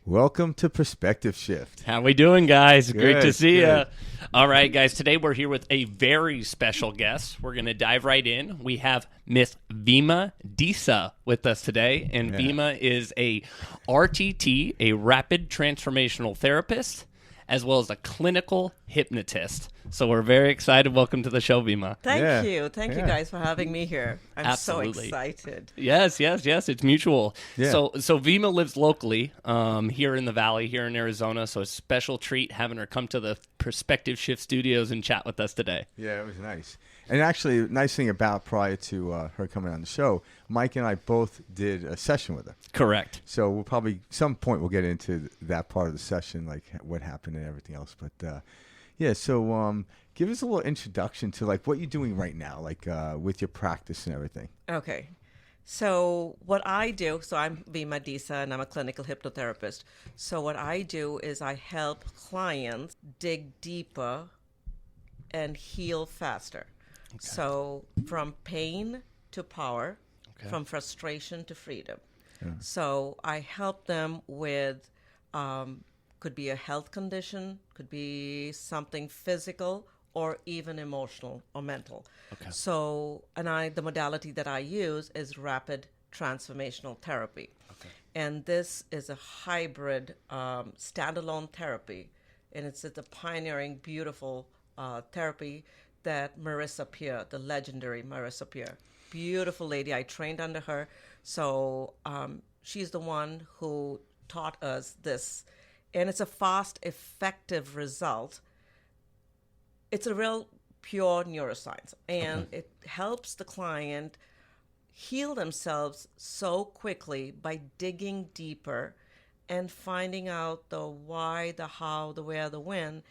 Welcome to Perspective Shift. How we doing, guys? Great to see you. Good. All right, guys. Today we're here with a very special guest. We're going to dive right in. We have Miss Vima Dsa with us today, and Vima is a RTT, a Rapid Transformational Therapist, as well as a clinical hypnotist. So we're very excited. Welcome to the show, Vima. Thank you. Thank you guys for having me here. I'm Absolutely. so excited. Yes. It's mutual. Yeah. So Vima lives locally here in the Valley, here in Arizona. So a special treat having her come to the Perspective Shift Studios and chat with us today. Yeah, it was nice. And actually, the nice thing about prior to her coming on the show, Mike and I both did a session with her. Correct. So we'll probably, some point we'll get into that part of the session, like what happened and everything else. But so give us a little introduction to like what you're doing right now, like with your practice and everything. Okay. So what I do, so I'm Vima Dsa and I'm a clinical hypnotherapist. So what I do is I help clients dig deeper and heal faster. Okay. So from pain to power, from frustration to freedom. Yeah. So I help them with, could be a health condition, could be something physical, or even emotional or mental. Okay. So, the modality that I use is Rapid Transformational Therapy. Okay. And this is a hybrid standalone therapy. And it's a pioneering, beautiful therapy that Marissa Peer, the legendary Marissa Peer, beautiful lady. I trained under her. So she's the one who taught us this. And it's a fast, effective result. It's a real pure neuroscience. And it helps the client heal themselves so quickly by digging deeper and finding out the why, the how, the where, the when.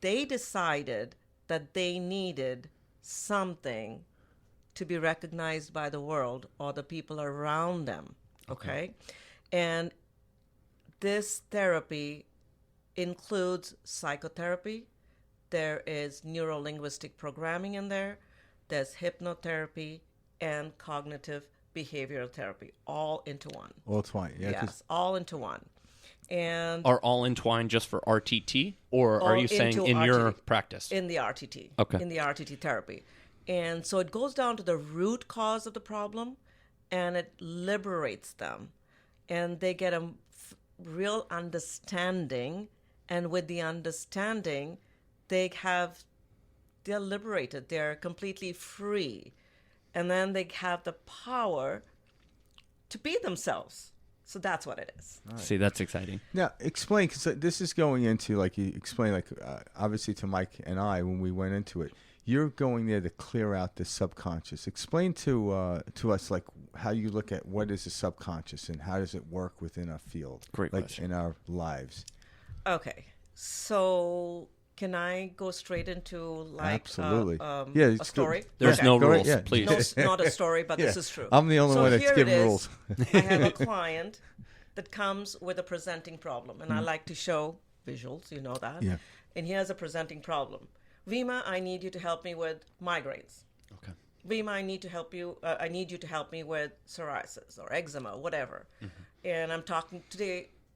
They decided that they needed something to be recognized by the world or the people around them. Okay? And this therapy includes psychotherapy. There is neuro-linguistic programming in there. There's hypnotherapy and cognitive behavioral therapy, all into one. All entwined. Yeah, yes, all into one. And are all entwined just for RTT, or are you saying in your practice? In the RTT. Okay. In the RTT therapy. And so it goes down to the root cause of the problem, and it liberates them. And they get a real understanding, and with the understanding, they're liberated. They're completely free. And then they have the power to be themselves. So that's what it is. Right. See, that's exciting. Now, explain, because this is going into, like you explained, like obviously to Mike and I when we went into it, you're going there to clear out the subconscious. Explain to us, like, how you look at what is the subconscious and how does it work within our field, Great like question. in our lives. Okay, so can I go straight into like Absolutely. A story? There's no rules, please. No, not a story, but this is true. I'm the only one that's giving rules. I have a client that comes with a presenting problem, and I like to show visuals, you know that. Yeah. And he has a presenting problem. Vima, I need you to help me with migraines. Okay. Vima, I need you to help me with psoriasis or eczema, whatever. Mm-hmm. And I'm talking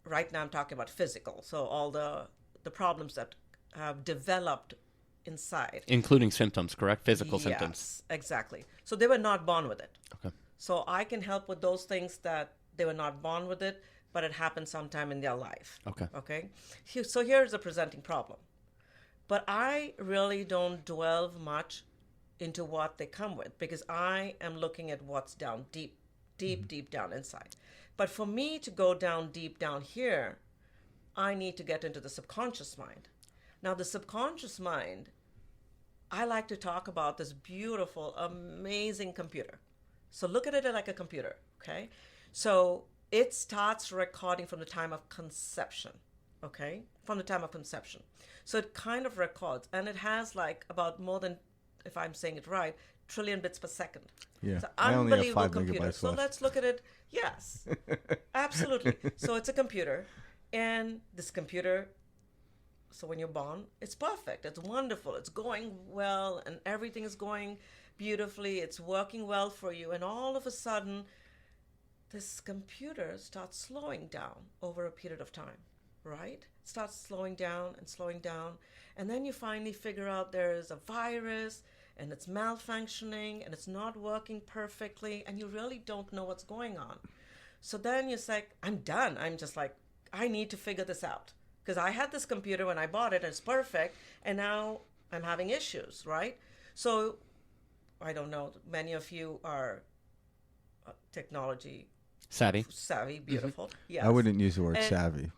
right now I'm talking about physical. So all the problems that have developed inside. Including symptoms, correct? Physical symptoms. Yes, exactly. So they were not born with it. Okay. So I can help with those things that they were not born with it, but it happened sometime in their life. Okay. Okay. So here's the presenting problem. But I really don't dwell much into what they come with because I am looking at what's down deep down inside. But for me to go down deep down here, I need to get into the subconscious mind. Now, the subconscious mind, I like to talk about this beautiful, amazing computer. So look at it like a computer, okay? So it starts recording from the time of conception, okay? From the time of conception. So it kind of records, and it has like about more than, if I'm saying it right, trillion bits per second. Yeah, it's an I only have 5 computer. megabytes So left. let's look at it. Yes, absolutely. So it's a computer, and this computer, so when you're born, it's perfect. It's wonderful. It's going well, and everything is going beautifully. It's working well for you, and all of a sudden, this computer starts slowing down over a period of time, right? Starts slowing down and slowing down. And then you finally figure out there's a virus and it's malfunctioning and it's not working perfectly and you really don't know what's going on. So then you're like, I'm done. I'm just like, I need to figure this out. Because I had this computer when I bought it, and it's perfect, and now I'm having issues, right? So I don't know, many of you are technology savvy, beautiful. Yes. I wouldn't use the word savvy.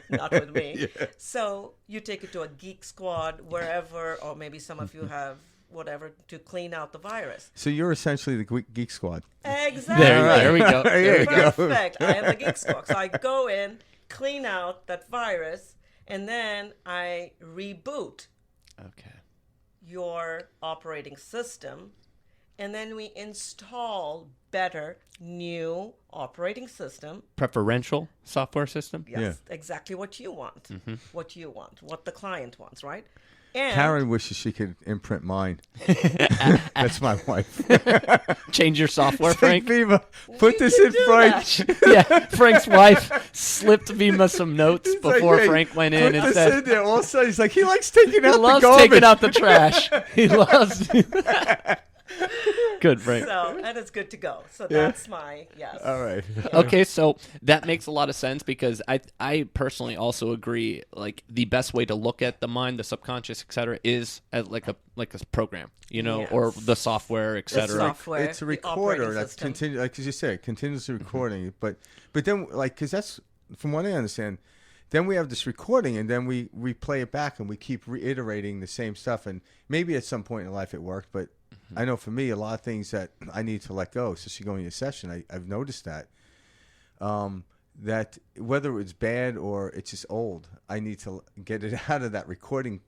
Not with me. Yeah. So you take it to a geek squad, wherever, or maybe some of you have whatever to clean out the virus. So you're essentially the Geek Squad. Exactly. There we go. There you go. Perfect. I am the Geek Squad. So I go in, clean out that virus, and then I reboot your operating system, and then we install better new operating system. Preferential software system? Yes, exactly what you want. What you want, what the client wants, right? And Karen wishes she could imprint mine. That's my wife. Change your software, Frank. Vima, put this in Frank. Yeah, Frank's wife slipped Vima some notes before Frank went in and said, in there. Also, he's like, he likes taking out he loves the garbage. taking out the trash. He loves. Good, Frank. So, and it's good to go. So that's my, yes. All right. Okay, so that makes a lot of sense because I personally also agree, like, the best way to look at the mind, the subconscious, et cetera, is as like a program, you know, or the software, et cetera. Software, it's a recorder that's like you said, continuously recording. But then, like, because that's, from what I understand, then we have this recording, and then we replay it back, and we keep reiterating the same stuff. And maybe at some point in life it worked, but I know for me, a lot of things that I need to let go, especially going to a session, I've noticed that. That whether it's bad or it's just old, I need to get it out of that recording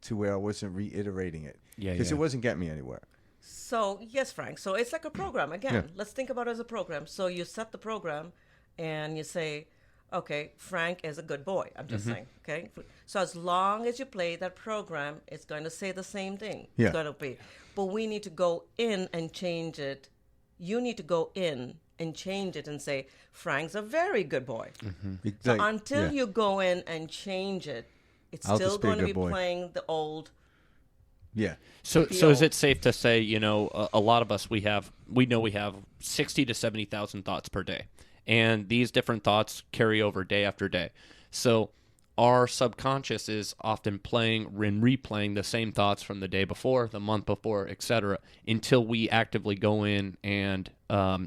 to where I wasn't reiterating it. Because it wasn't getting me anywhere. So, yes, Frank. So it's like a program. Again, let's think about it as a program. So you set the program and you say, okay, Frank is a good boy. I'm just saying, okay? So as long as you play that program, it's going to say the same thing. Yeah. It's going to be. But we need to go in and change it. You need to go in and change it and say, Frank's a very good boy. So until you go in and change it, it's still going to be playing the old. Yeah. So is it safe to say, you know, a lot of us, we know we have 60 to 70,000 thoughts per day. And these different thoughts carry over day after day. So our subconscious is often playing and replaying the same thoughts from the day before, the month before, etc., until we actively go in and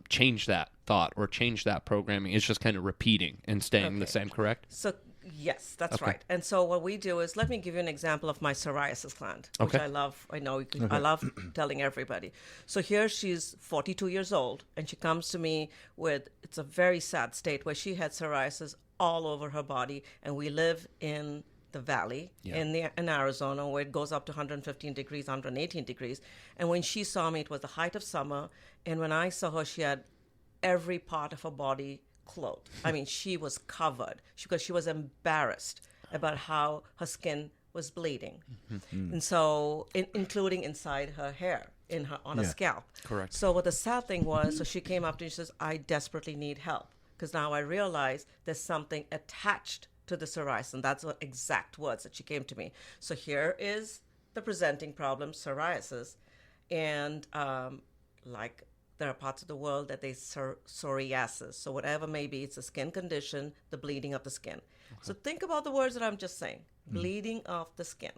change that thought or change that programming. It's just kind of repeating and staying the same, correct? So, yes, that's right. And so what we do is, let me give you an example of my psoriasis client, which I love. I know I love telling everybody. So here she's 42 years old, and she comes to me with, it's a very sad state where she had psoriasis all over her body, and we live in the valley in Arizona, where it goes up to 115 degrees, 118 degrees. And when she saw me, it was the height of summer, and when I saw her, she had every part of her body clothed. I mean, she was covered because she was embarrassed about how her skin was bleeding, and so including inside her hair, on her scalp. Correct. So what the sad thing was, so she came up to me and she says, I desperately need help because now I realize there's something attached to the psoriasis, and that's the exact words that she came to me. So here is the presenting problem, psoriasis, and like, there are parts of the world that they psoriasis. So whatever may be, it's a skin condition, the bleeding of the skin. So think about the words that I'm just saying. Bleeding of the skin.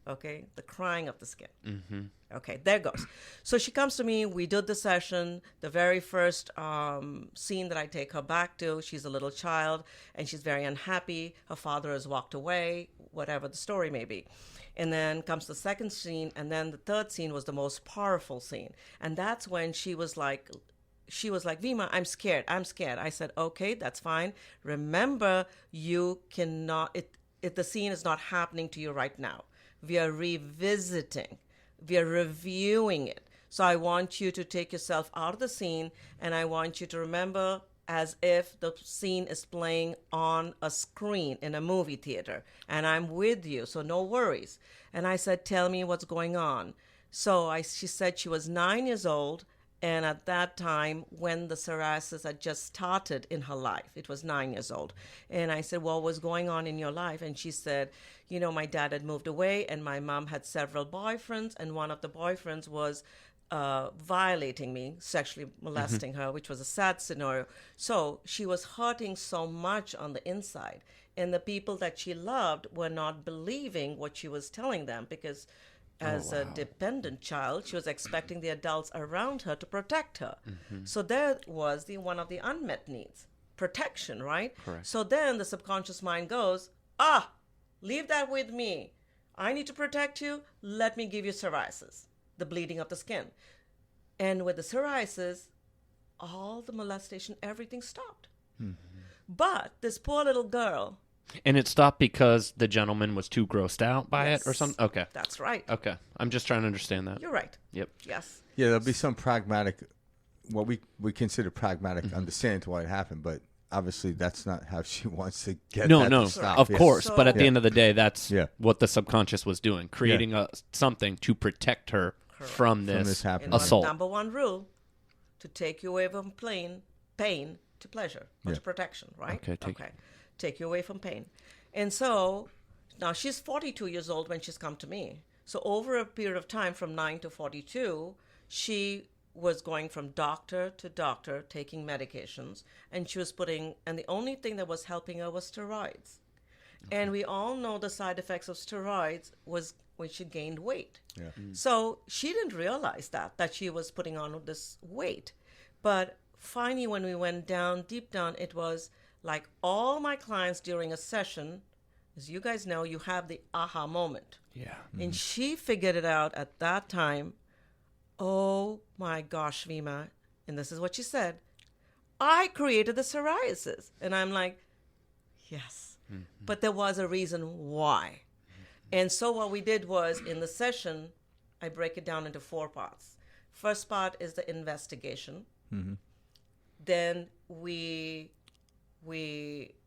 Okay. The crying of the skin. Okay, there goes. So she comes to me. We did the session. The very first scene that I take her back to, she's a little child, and she's very unhappy. Her father has walked away, whatever the story may be. And then comes the second scene, and then the third scene was the most powerful scene. And that's when she was like, Vima, I'm scared. I said, okay, that's fine. Remember, you cannot, the scene is not happening to you right now. We are revisiting. We are reviewing it. So I want you to take yourself out of the scene, and I want you to remember as if the scene is playing on a screen in a movie theater, and I'm with you, so no worries. And I said, tell me what's going on. So she said she was 9 years old, And at that time, when the psoriasis had just started in her life, it was 9 years old. And I said, what was going on in your life? And she said, my dad had moved away and my mom had several boyfriends. And one of the boyfriends was violating me, sexually molesting her, which was a sad scenario. So she was hurting so much on the inside. And the people that she loved were not believing what she was telling them because as a dependent child, she was expecting the adults around her to protect her. So there was one of the unmet needs, protection, right? Correct. So then the subconscious mind goes, leave that with me. I need to protect you. Let me give you psoriasis, the bleeding of the skin. And with the psoriasis, all the molestation, everything stopped. But this poor little girl. And it stopped because the gentleman was too grossed out by it or something? Okay. That's right. Okay. I'm just trying to understand that. You're right. Yep. Yes. Yeah, there'll be some pragmatic, what we consider pragmatic understanding to why it happened, but obviously that's not how she wants to get that to stop. Of Yeah. course. So- but at the end of the day, that's Yeah. what the subconscious was doing, creating something to protect her from this happening. And assault. number one rule, to take you away from pain to pleasure, or to protection, right? Okay, Take you away from pain. And so now she's 42 years old when she's come to me. So over a period of time from 9 to 42, she was going from doctor to doctor, taking medications, and she was and the only thing that was helping her was steroids. And we all know the side effects of steroids was when she gained weight. Yeah. So she didn't realize that she was putting on this weight. But finally, when we went down, deep down, it was like all my clients during a session, as you guys know, you have the aha moment. Yeah. And she figured it out at that time. Oh my gosh, Vima. And this is what she said. I created the psoriasis. And I'm like, yes. But there was a reason why. And so what we did was in the session, I break it down into 4 parts. First part is the investigation. Then we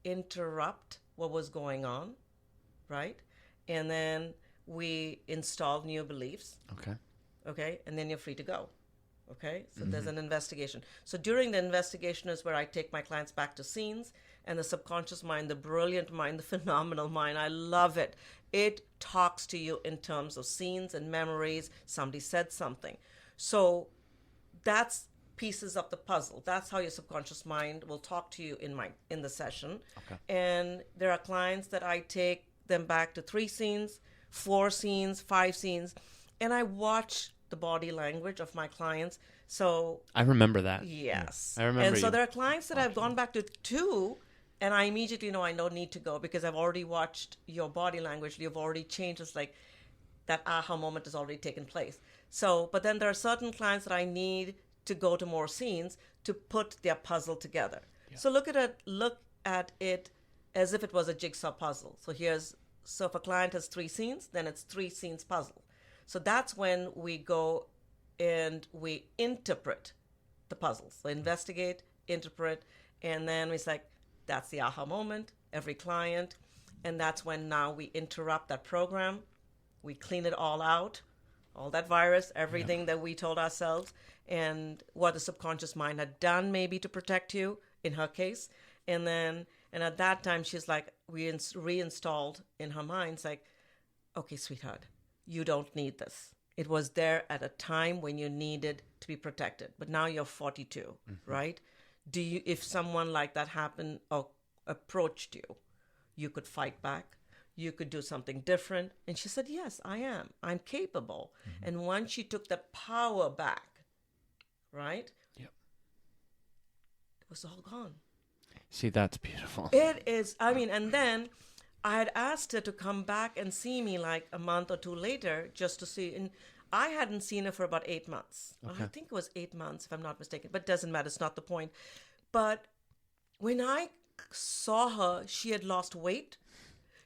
interrupt what was going on, right? And then we install new beliefs. Okay, and then you're free to go. Okay, so there's an investigation. So during the investigation is where I take my clients back to scenes, and the subconscious mind, the brilliant mind, the phenomenal mind, I love it. It talks to you in terms of scenes and memories. Somebody said something. So that's pieces of the puzzle. That's how your subconscious mind will talk to you in the session. And there are clients that I take them back to 3 scenes, 4 scenes, 5 scenes, and I watch the body language of my clients. So I remember that. yes. I remember And so you there are clients that I've gone back to 2, and I immediately know I don't need to go because I've already watched your body language. You've already changed. It's like that aha moment has already taken place. So, but then there are certain clients that I need to go to more scenes to put their puzzle together. So look at it as if it was a jigsaw puzzle. So if a client has 3 scenes, then it's 3 scenes puzzle. So that's when we go and we interpret the puzzles. So investigate, interpret, and then it's like, that's the aha moment, every client. And that's when now we interrupt that program. We clean it all out, all that virus, everything that we told ourselves, and what the subconscious mind had done maybe to protect you, in her case. And at that time, she's like, we reinstalled in her mind, it's like, okay, sweetheart, you don't need this. It was there at a time when you needed to be protected. But now you're 42, right? If someone like that happened or approached you, you could fight back. You could do something different. And she said, yes, I am. I'm capable. And once she took the power back, right? Yep. It was all gone. See, that's beautiful. It is. I mean, and then I had asked her to come back and see me like a month or 2 later just to see. And I hadn't seen her for about 8 months. Well, I think it was 8 months, if I'm not mistaken. But it doesn't matter. It's not the point. But when I saw her, she had lost weight.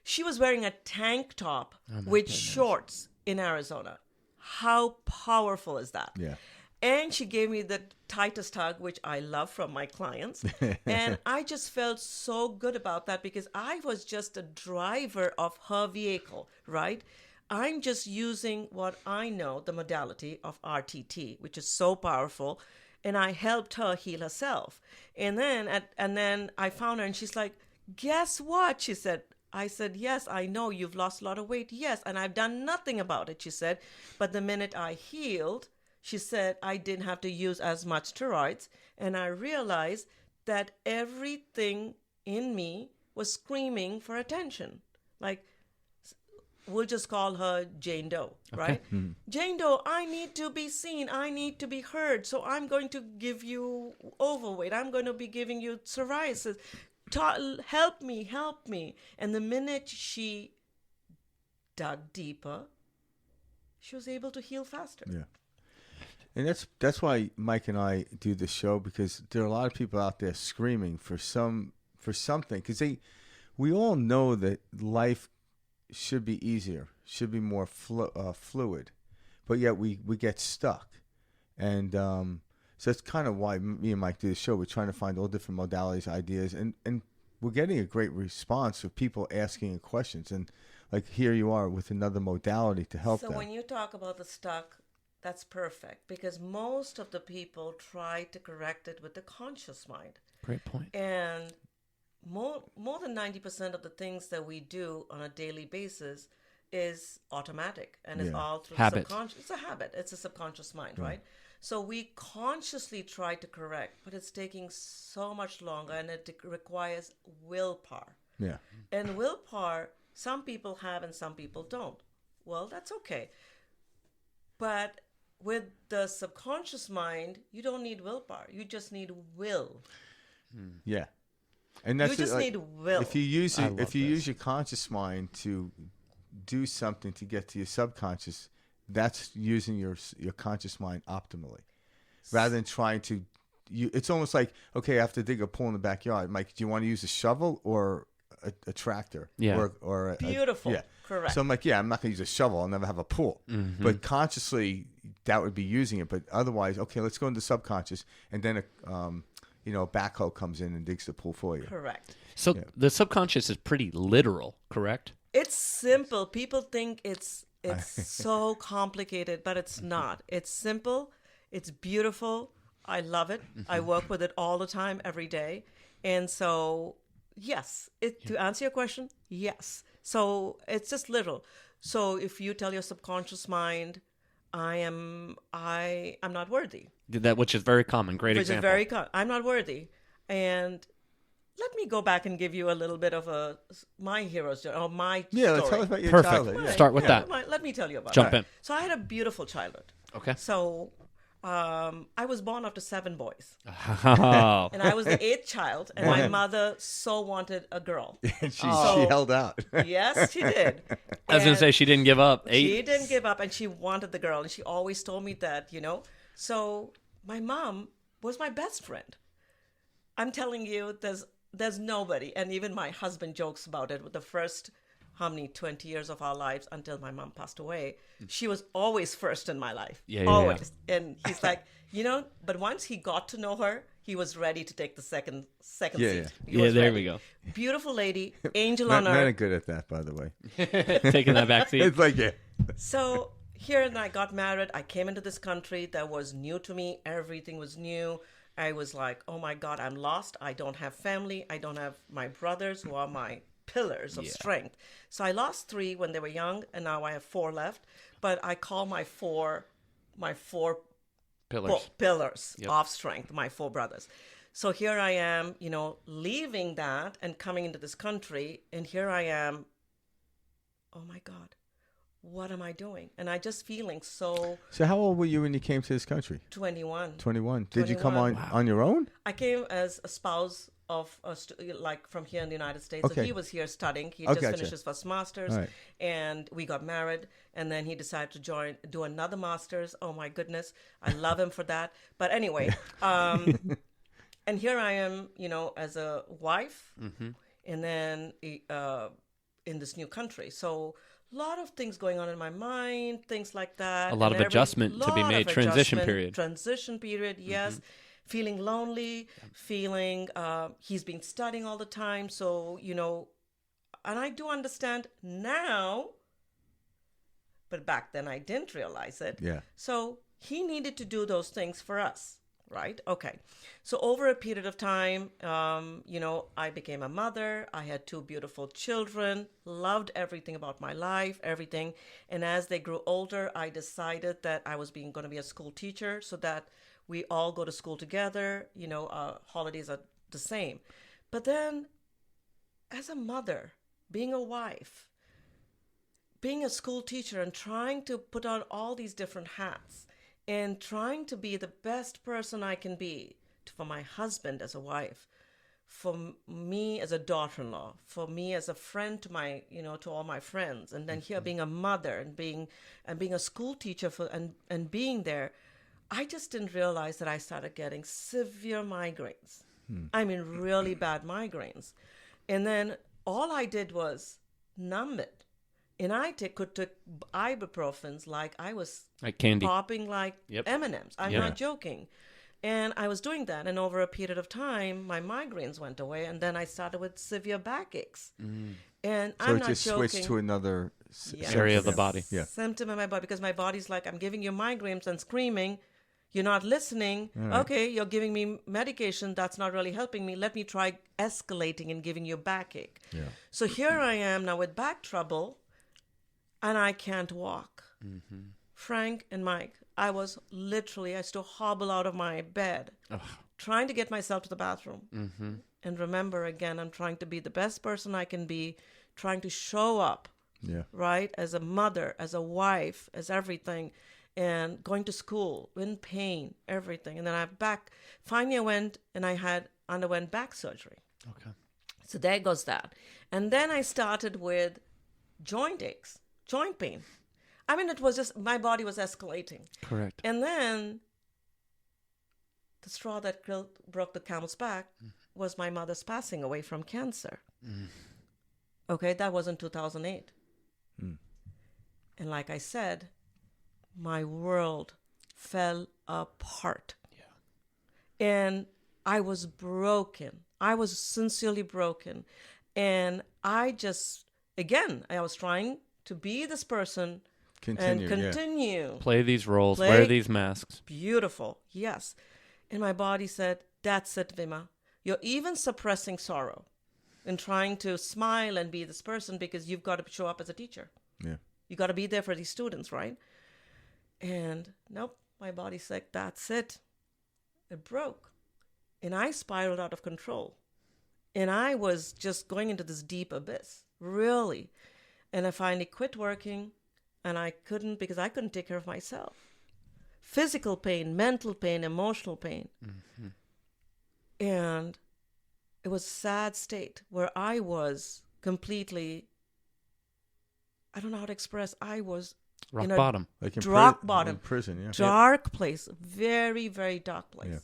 She was wearing a tank top with shorts in Arizona. How powerful is that? Yeah. And she gave me the tightest hug, which I love from my clients. And I just felt so good about that because I was just a driver of her vehicle, right? I'm just using what I know, the modality of RTT, which is so powerful. And I helped her heal herself. And then I found her and she's like, guess what? She said, I said, yes, I know you've lost a lot of weight. Yes. And I've done nothing about it, she said. But the minute I healed, she said, I didn't have to use as much steroids. And I realized that everything in me was screaming for attention. Like, we'll just call her Jane Doe, right? Jane Doe, I need to be seen. I need to be heard. So I'm going to give you overweight. I'm going to be giving you psoriasis. Help me, help me. And the minute she dug deeper, she was able to heal faster. Yeah. And that's why Mike and I do this show, because there are a lot of people out there screaming for something, because we all know that life should be easier, should be more fluid, but yet we get stuck. And so that's kind of why me and Mike do the show. We're trying to find all different modalities, ideas, and we're getting a great response of people asking questions. And like here you are with another modality to help them. So when you talk about the stuck, that's perfect, because most of the people try to correct it with the conscious mind. Great point. And more than 90% of the things that we do on a daily basis is automatic and is all through habit. subconscious. It's a habit. It's a subconscious mind, right? So we consciously try to correct, but it's taking so much longer, and it requires willpower. Yeah. And willpower, some people have and some people don't. Well, that's okay. But with the subconscious mind, you don't need willpower. You just need will. Yeah. And that's You just need will. If you use your conscious mind to do something to get to your subconscious, that's using your conscious mind optimally, rather than trying to. It's almost like, okay, I have to dig a pool in the backyard. Mike, do you want to use a shovel or a tractor? Yeah. Or Beautiful. yeah. Correct. So I'm like, yeah, I'm not going to use a shovel. I'll never have a pool. Mm-hmm. But consciously, that would be using it. But otherwise, okay, let's go into subconscious, and then a backhoe comes in and digs the pool for you. Correct. So the subconscious is pretty literal, correct? It's simple. People think it's so complicated, but it's not. It's simple. It's beautiful. I love it. I work with it all the time, every day. And so, yes, to answer your question, yes. So it's just little. So if you tell your subconscious mind, I'm not worthy. That, which is very common. Great Which example. is very common. I'm not worthy. And let me go back and give you a little bit of my hero's journey, or my story. Tell us about your Perfect. childhood. Yeah. Start with that. Let me tell you about Jump it. in. So I had a beautiful childhood. Okay. So I was born after 7 boys. Oh. And I was the 8th child, and my mother so wanted a girl. And she So- held out. Yes, she did. I was going to say she didn't give up. She didn't give up, and she wanted the girl, and she always told me that, So my mom was my best friend. I'm telling you, there's nobody, and even my husband jokes about it. With the first 20 years of our lives until my mom passed away, she was always first in my life. Yeah. Always. And he's like, but once he got to know her, he was ready to take the second seat. He was there ready. we go. Beautiful lady, angel Men on are earth. good at that, by the way. Taking that back seat. It's like, yeah. So here and I got married. I came into this country that was new to me. Everything was new. I was like, oh my God, I'm lost. I don't have family. I don't have my brothers who are my pillars of strength. So I lost 3 when they were young, and now I have 4 left. But I call my four Pillars. of strength, my 4 brothers. So here I am, leaving that and coming into this country, and here I am, oh my God, what am I doing? And I just feeling so... So how old were you when you came to this country? 21. 21. Did you come 21. on your own? I came as a spouse of from here in the United States. Okay. So he was here studying. He Oh, just gotcha. finished his first master's, All right. and we got married. And then he decided to do another master's. Oh my goodness, I love him for that. But anyway, and here I am, as a wife, and then in this new country. So a lot of things going on in my mind, things like that. A lot of adjustment to be made. Transition period. Transition period, yes. Feeling lonely, feeling he's been studying all the time. So, and I do understand now But back then I didn't realize it. Yeah. So he needed to do those things for us, right? Okay. So over a period of time, I became a mother. I had 2 beautiful children, loved everything about my life, everything. And as they grew older, I decided that I was going to be a school teacher so that we all go to school together. Holidays are the same. But then as a mother, being a wife, being a school teacher and trying to put on all these different hats and trying to be the best person I can be for my husband as a wife, for me as a daughter-in-law, for me as a friend to all my friends, and then here being a mother and being a school teacher and being there, I just didn't realize that I started getting severe migraines. I mean, really bad migraines. And then all I did was numb it. And I could take ibuprofens like I was like candy, popping like Yep. M&Ms. I'm Yeah. not joking. And I was doing that. And over a period of time, my migraines went away. And then I started with severe backaches. And So I'm it not just joking. switched to another Yes. area of the body. Yeah. Symptom in my body, because my body's like, I'm giving you migraines and screaming. You're not listening. right. Okay, you're giving me medication. That's not really helping me. Let me try escalating and giving you a backache. Yeah. So here I am now with back trouble, and I can't walk. Frank and Mike, I used to hobble out of my bed, trying to get myself to the bathroom. And remember, again, I'm trying to be the best person I can be, trying to show up, Yeah. right, as a mother, as a wife, as everything, and going to school, in pain, everything. And then finally I went and underwent back surgery. Okay. So there goes that. And then I started with joint aches, joint pain. I mean, it was just, my body was escalating. Correct. And then the straw that broke the camel's back was my mother's passing away from cancer. Okay, that was in 2008. And like I said, my world fell apart. Yeah. And I was broken. I was sincerely broken. And I was trying to be this person and continue. Play these roles, wear these masks. Beautiful, yes. And my body said, that's it, Vima. You're even suppressing sorrow and trying to smile and be this person because you've got to show up as a teacher. Yeah. You got to be there for these students, right? And nope, my body said, that's it. It broke. And I spiraled out of control. And I was just going into this deep abyss, really. And I finally quit working, and I couldn't, because I couldn't take care of myself. Physical pain, mental pain, emotional pain. And it was a sad state where I was completely, I don't know how to express, I was Rock in a bottom. Like in rock bottom. in prison, yeah. Dark place, very, very dark place. Yeah.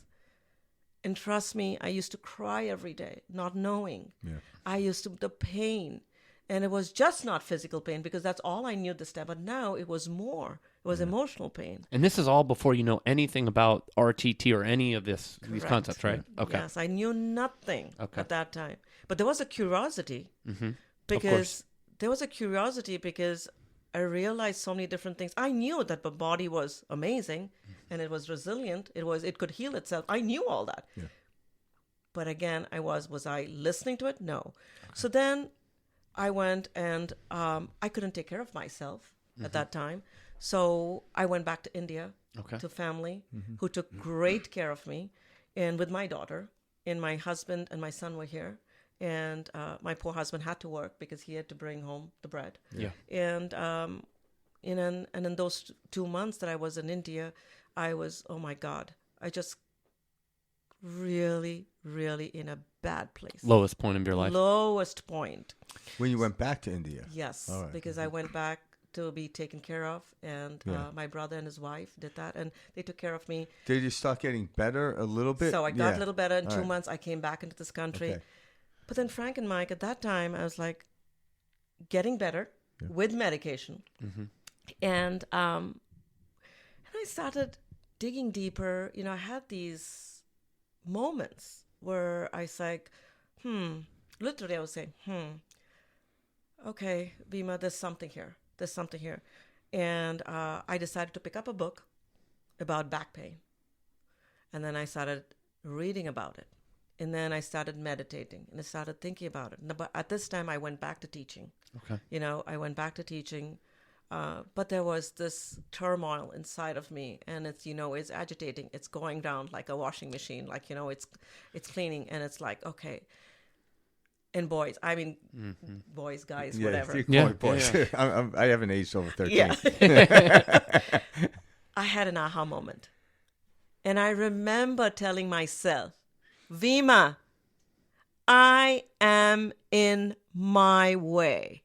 And trust me, I used to cry every day, not knowing. Yeah. I used to, the pain. And it was just not physical pain because that's all I knew this time. But now it was more. It was emotional pain. And this is all before you know anything about RTT or any of these Correct. concepts, right? Okay. Yes, I knew nothing Okay. at that time. But there was a curiosity. Because there was a curiosity because I realized so many different things. I knew that the body was amazing and it was resilient. It could heal itself. I knew all that. Yeah. But again, was I listening to it? No. Okay. So then I went and I couldn't take care of myself at that time. So I went back to India to family who took great care of me and with my daughter. And my husband and my son were here. And my poor husband had to work because he had to bring home the bread. Yeah. And in those 2 months that I was in India, I was, oh my God, I just really, really in a bad place. Lowest point of your life. Lowest point. When you went back to India? Yes, All right. because I went back to be taken care of, and my brother and his wife did that, and they took care of me. Did you start getting better a little bit? So I got a little better. In All 2 right. months, I came back into this country. Okay. But then Frank and Mike, at that time, I was like getting better with medication. And I started digging deeper. You know, I had these moments where I was like, literally I was saying, okay, Vima, there's something here. There's something here. And I decided to pick up a book about back pain. And then I started reading about it. And then I started meditating and I started thinking about it. But at this time, I went back to teaching. Okay. I went back to teaching. But there was this turmoil inside of me, and it's, it's agitating. It's going down like a washing machine, like, it's cleaning, and it's like, okay. And boys, I mean, boys, guys, whatever. Boys. Yeah. I haven't aged over 13. Yeah. I had an aha moment. And I remember telling myself, Vima, I am in my way.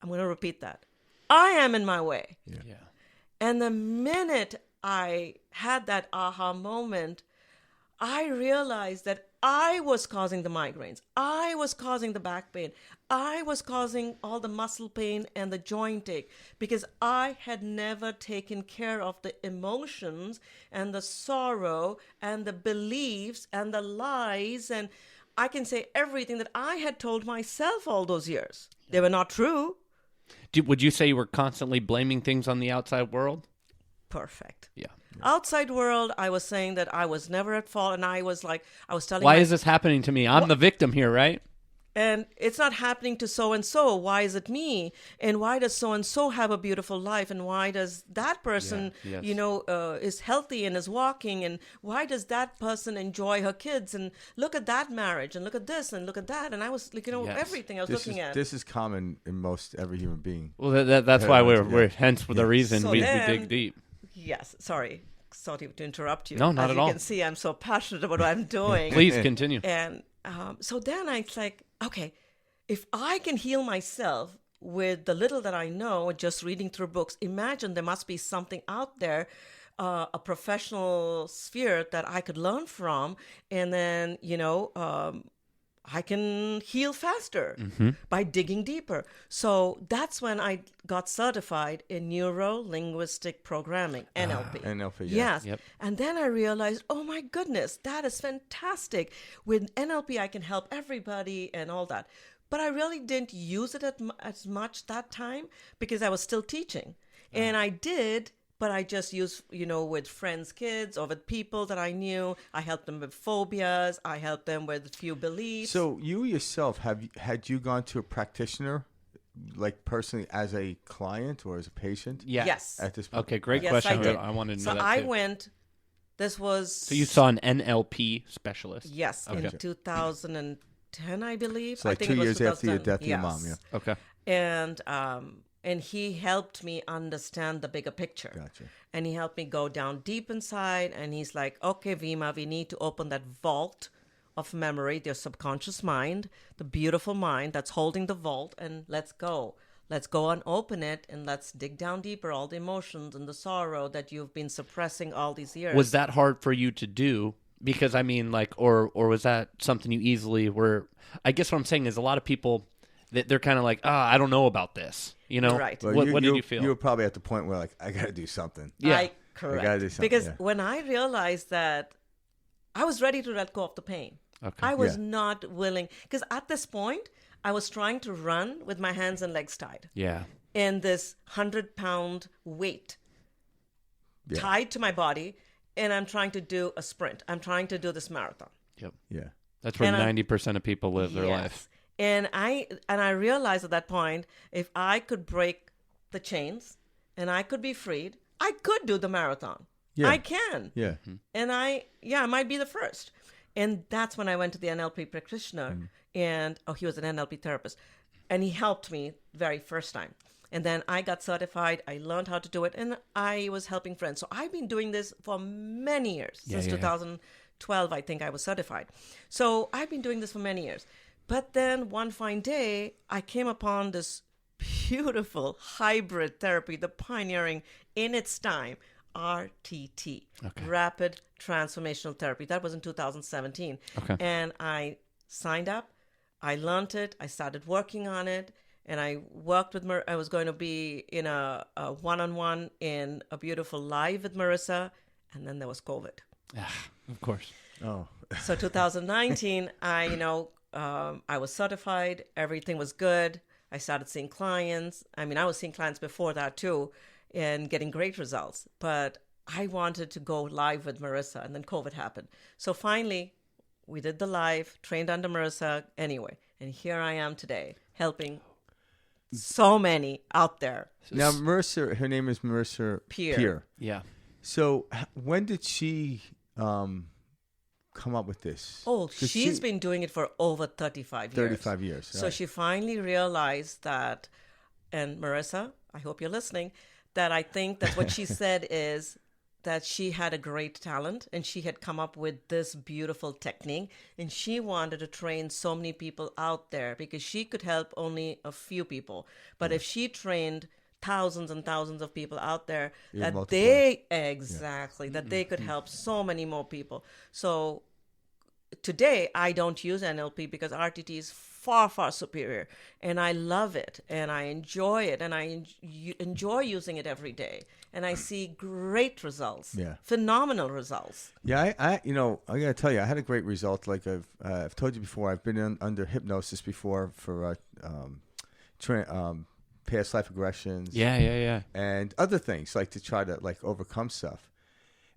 I'm going to repeat that. I am in my way. Yeah. And the minute I had that aha moment, I realized that I was causing the migraines. I was causing the back pain. I was causing all the muscle pain and the joint ache because I had never taken care of the emotions and the sorrow and the beliefs and the lies. And I can say everything that I had told myself all those years. They were not true. Would you say you were constantly blaming things on the outside world? Perfect. Yeah. Outside world, I was saying that I was never at fault, and I was telling why is this happening to me? I'm the victim here, right? And it's not happening to so-and-so. Why is it me? And why does so-and-so have a beautiful life? And why does that person, is healthy and is walking? And why does that person enjoy her kids? And look at that marriage, and look at this, and look at that. And I was like, everything I was looking at. This is common in most every human being. Well, that's why we're hence the reason So we then, dig deep. Yes, sorry to interrupt you. No, not at all. As you can see, I'm so passionate about what I'm doing. Please continue. And so then I was like, okay, if I can heal myself with the little that I know, just reading through books, imagine there must be something out there, a professional sphere that I could learn from. And then, I can heal faster by digging deeper. So that's when I got certified in neuro-linguistic programming, NLP. NLP, Yes. Yep. And then I realized, oh my goodness, that is fantastic. With NLP, I can help everybody and all that. But I really didn't use it as much that time because I was still teaching. And I did, but I just used, with friends' kids or with people that I knew. I helped them with phobias. I helped them with a few beliefs. So you yourself, had you gone to a practitioner, like personally as a client or as a patient? Yeah. Yes. At this point? Okay, great Yes, question. I did. I wanted to So know that I too. went, this was... So you saw an NLP specialist? Yes, Okay. in 2010, I believe. So like I think 2 it was years after your 2010. death of your mom, Yes. yeah. Okay. And he helped me understand the bigger picture. Gotcha. And he helped me go down deep inside. And he's like, okay, Vima, we need to open that vault of memory, your subconscious mind, the beautiful mind that's holding the vault. And let's go. Let's go and open it. And let's dig down deeper, all the emotions and the sorrow that you've been suppressing all these years. Was that hard for you to do? Because, I mean, or was that something you easily were... I guess what I'm saying is a lot of people... They're kind of like, I don't know about this. Right. Well, What did you feel? You were probably at the point where, like, I got to do something. Yeah. Correct. I gotta do something, Because yeah. when I realized that I was ready to let go of the pain, Okay. I was Yeah. not willing. Because at this point, I was trying to run with my hands and legs tied. Yeah. And this 100-pound weight Yeah. tied to my body. And I'm trying to do a sprint. I'm trying to do this marathon. Yep. Yeah. That's where And 90% of people live their Yes. life. And I realized at that point, if I could break the chains and I could be freed, I could do the marathon. Yeah. I can. Yeah. And I might be the first. And that's when I went to the NLP practitioner, and he was an NLP therapist, and he helped me very first time. And then I got certified. I learned how to do it, and I was helping friends. So I've been doing this for many years. Since 2012, I think I was certified. So I've been doing this for many years. But then one fine day, I came upon this beautiful hybrid therapy, the pioneering in its time, RTT, Rapid Transformational Therapy. That was in 2017. Okay. And I signed up. I learned it. I started working on it. And I worked with I was going to be in a one-on-one in a beautiful live with Marissa. And then there was COVID. Of course. Oh. So 2019, I was certified. Everything was good. I started seeing clients. I mean, I was seeing clients before that too and getting great results. But I wanted to go live with Marissa, and then COVID happened. So finally, we did the live, trained under Marissa anyway. And here I am today helping so many out there. Now, Mercer, her name is Mercer Peer. Yeah. So when did she come up with this? Oh, she's been doing it for over 35 years. 35 years. So she finally realized that, and Marissa, I hope you're listening, that I think that what she said is that she had a great talent and she had come up with this beautiful technique, and she wanted to train so many people out there because she could help only a few people. But if she trained thousands and thousands of people out there, that they could help so many more people. So today I don't use NLP because RTT is far, far superior, and I love it and I enjoy it, and I enjoy using it every day, and I see great results. Phenomenal results. I gotta tell you, I had a great result. Like I've told you before, I've been under hypnosis before for past life aggressions. Yeah. And other things, like to try to like overcome stuff.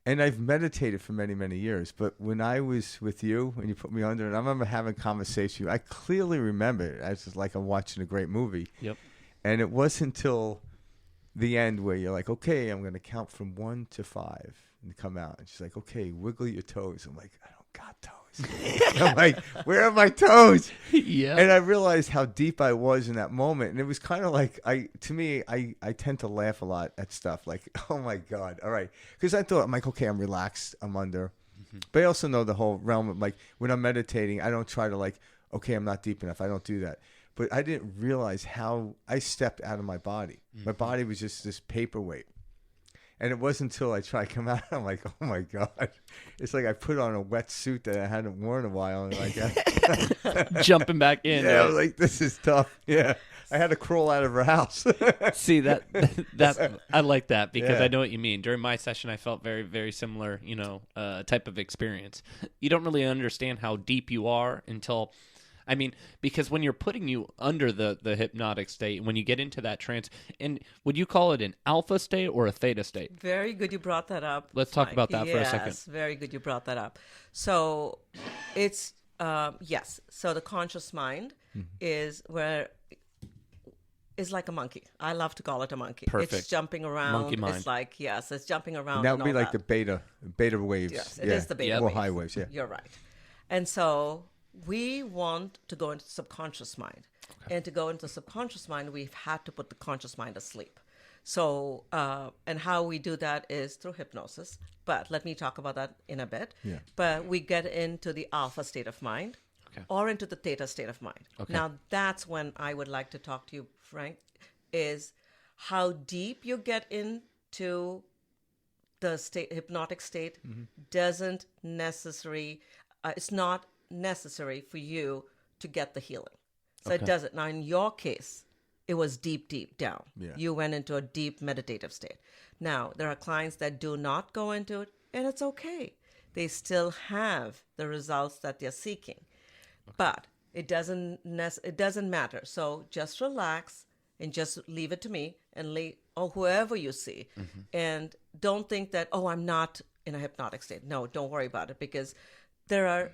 And I've meditated for many, many years. But when I was with you and you put me under, and I remember having a conversation with you, I clearly remember it. I was just like I'm watching a great movie. Yep. And it wasn't until the end where you're like, okay, I'm going to count from 1 to 5 and come out. And she's like, okay, wiggle your toes. I'm like, I don't got toes. I'm like, where are my toes? Yeah. And I realized how deep I was in that moment. And it was kind of like, I tend to laugh a lot at stuff like, oh my God. All right. Because I'm like, okay, I'm relaxed. I'm under. Mm-hmm. But I also know the whole realm of like, when I'm meditating, I don't try to like, okay, I'm not deep enough. I don't do that. But I didn't realize how I stepped out of my body. Mm-hmm. My body was just this paperweight. And it wasn't until I tried to come out, I'm like, oh my God. It's like I put on a wet suit that I hadn't worn in a while. And like, jumping back in. Yeah, I was like, this is tough. Yeah. I had to crawl out of her house. See, that I like that because I know what you mean. During my session, I felt very, very similar, type of experience. You don't really understand how deep you are until... I mean, because when you're putting you under the hypnotic state, when you get into that trance, and would you call it an alpha state or a theta state? Very good you brought that up. Let's talk about that for a second. Yes, very good you brought that up. So it's, yes. So the conscious mind is like a monkey. I love to call it a monkey. Perfect. It's jumping around. Monkey mind. It's like, yes, it's jumping around. And that would be like the beta waves. Yes, it is the beta waves. Or high waves, yeah. You're right. And so... we want to go into subconscious mind. Okay. And to go into subconscious mind, we've had to put the conscious mind asleep. So, and how we do that is through hypnosis. But let me talk about that in a bit. Yeah. But we get into the alpha state of mind or into the theta state of mind. Okay. Now, that's when I would like to talk to you, Frank, is how deep you get into the hypnotic state doesn't necessarily, it's not necessary for you to get the healing. So it doesn't. Now, in your case, it was deep, deep down. Yeah. You went into a deep meditative state. Now, there are clients that do not go into it, and it's okay. They still have the results that they're seeking. Okay. But it doesn't matter. So just relax and just leave it to me and or whoever you see. Mm-hmm. And don't think that, I'm not in a hypnotic state. No, don't worry about it, because there are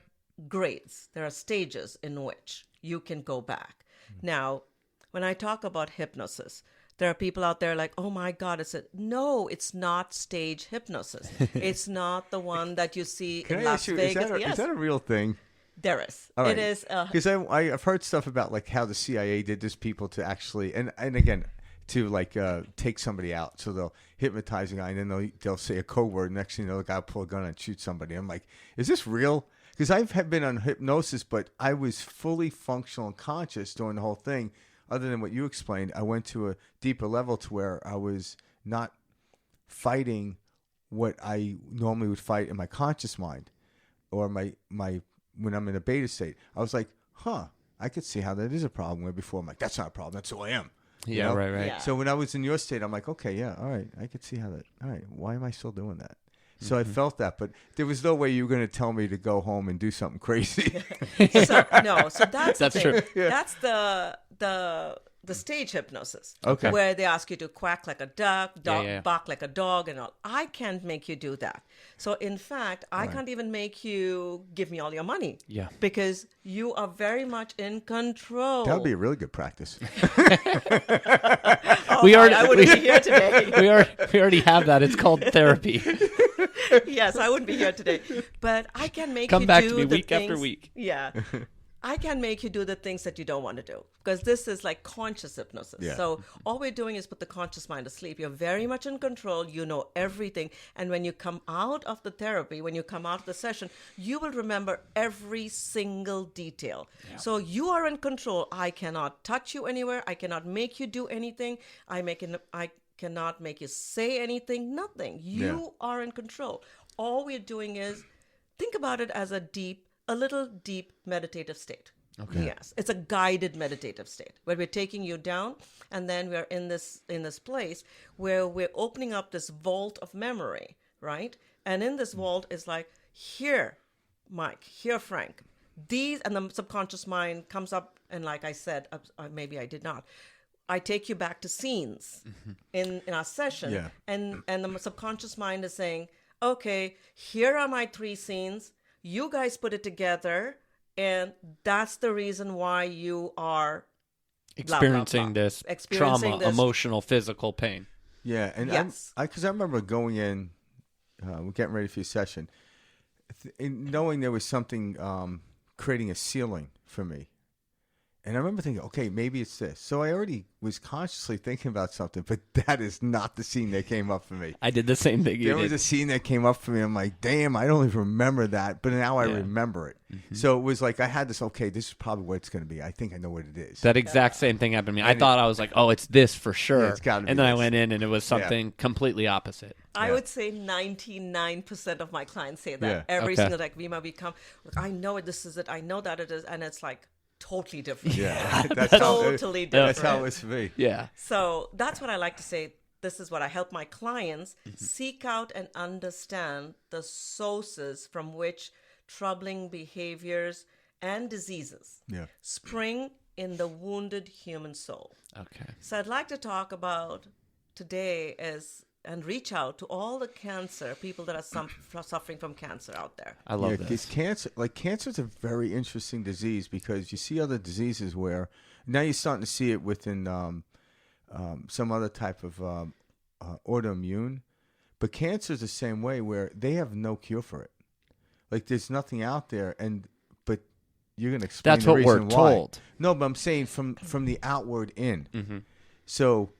grades. There are stages in which you can go back. Now, when I talk about hypnosis, there are people out there like, oh my God, no, it's not stage hypnosis. It's not the one that you see in Las Vegas. Is that a real thing? There is. Right. It is. Because I've heard stuff about like how the CIA did this people to actually, and again, to like take somebody out. So they'll hypnotize a guy and then they'll say a code word. Next thing you know, the guy will pull a gun and shoot somebody. I'm like, is this real? Because I've been on hypnosis, but I was fully functional and conscious during the whole thing. Other than what you explained, I went to a deeper level to where I was not fighting what I normally would fight in my conscious mind or my when I'm in a beta state. I was like, I could see how that is a problem. Where before I'm like, that's not a problem. That's who I am. Yeah, you know? Right. Yeah. So when I was in your state, I'm like, okay, yeah, all right. I could see how that. All right, why am I still doing that? So I felt that, but there was no way you were going to tell me to go home and do something crazy. So that's true. Yeah. That's the the stage hypnosis, Okay. where they ask you to quack like a duck, Yeah. bark like a dog, and all. I can't make you do that. So, in fact, I can't even make you give me all your money. Yeah. Because you are very much in control. That would be a really good practice. I wouldn't be here today. we already have that. It's called therapy. Yes, I wouldn't be here today. But I can make Come you back do to me the week after things- week. Yeah. I can make you do the things that you don't want to do, because this is like conscious hypnosis. Yeah. So all we're doing is put the conscious mind asleep. You're very much in control. You know everything. And when you come out of the therapy, when you come out of the session, you will remember every single detail. Yeah. So you are in control. I cannot touch you anywhere. I cannot make you do anything. I cannot make you say anything. Nothing. You are in control. All we're doing is think about it as a little deep meditative state. Okay. Yes, it's a guided meditative state where we're taking you down, and then we're in this place where we're opening up this vault of memory, right? And in this vault is like, here, Mike, here, Frank. These, and the subconscious mind comes up, and like I said, maybe I did not. I take you back to scenes in our session, and the subconscious mind is saying, okay, here are my 3 scenes. You guys put it together, and that's the reason why you are experiencing this trauma, emotional, physical pain. Yeah, and yes. because I remember going in, we're getting ready for your session, knowing there was something creating a ceiling for me. And I remember thinking, okay, maybe it's this. So I already was consciously thinking about something, but that is not the scene that came up for me. I did the same thing you There did. was a scene that came up for me. I'm like, damn, I don't even remember that. But now I remember it. Mm-hmm. So it was like I had this, okay, this is probably what it's going to be. I think I know what it is. That exact same thing happened to me. I thought I was like, oh, it's this for sure. Yeah, it's gotta be and then I this. went in and it was something completely opposite. I would say 99% of my clients say that. Yeah. Every single like Vima, we come, look, I know it, this is it, I know that it is, and it's like totally different. Yeah, that's totally different. That's how it's for me. Yeah. So that's what I like to say. This is what I help my clients seek out and understand the sources from which troubling behaviors and diseases spring in the wounded human soul. Okay. So I'd like to talk about today and reach out to all the people that are suffering from cancer out there. I love this. Cancer is a very interesting disease because you see other diseases where now you're starting to see it within some other type of autoimmune, but cancer is the same way where they have no cure for it. Like there's nothing out there, but you're going to explain That's the what reason we're why. told. No, but I'm saying from the outward in. Mm-hmm. So.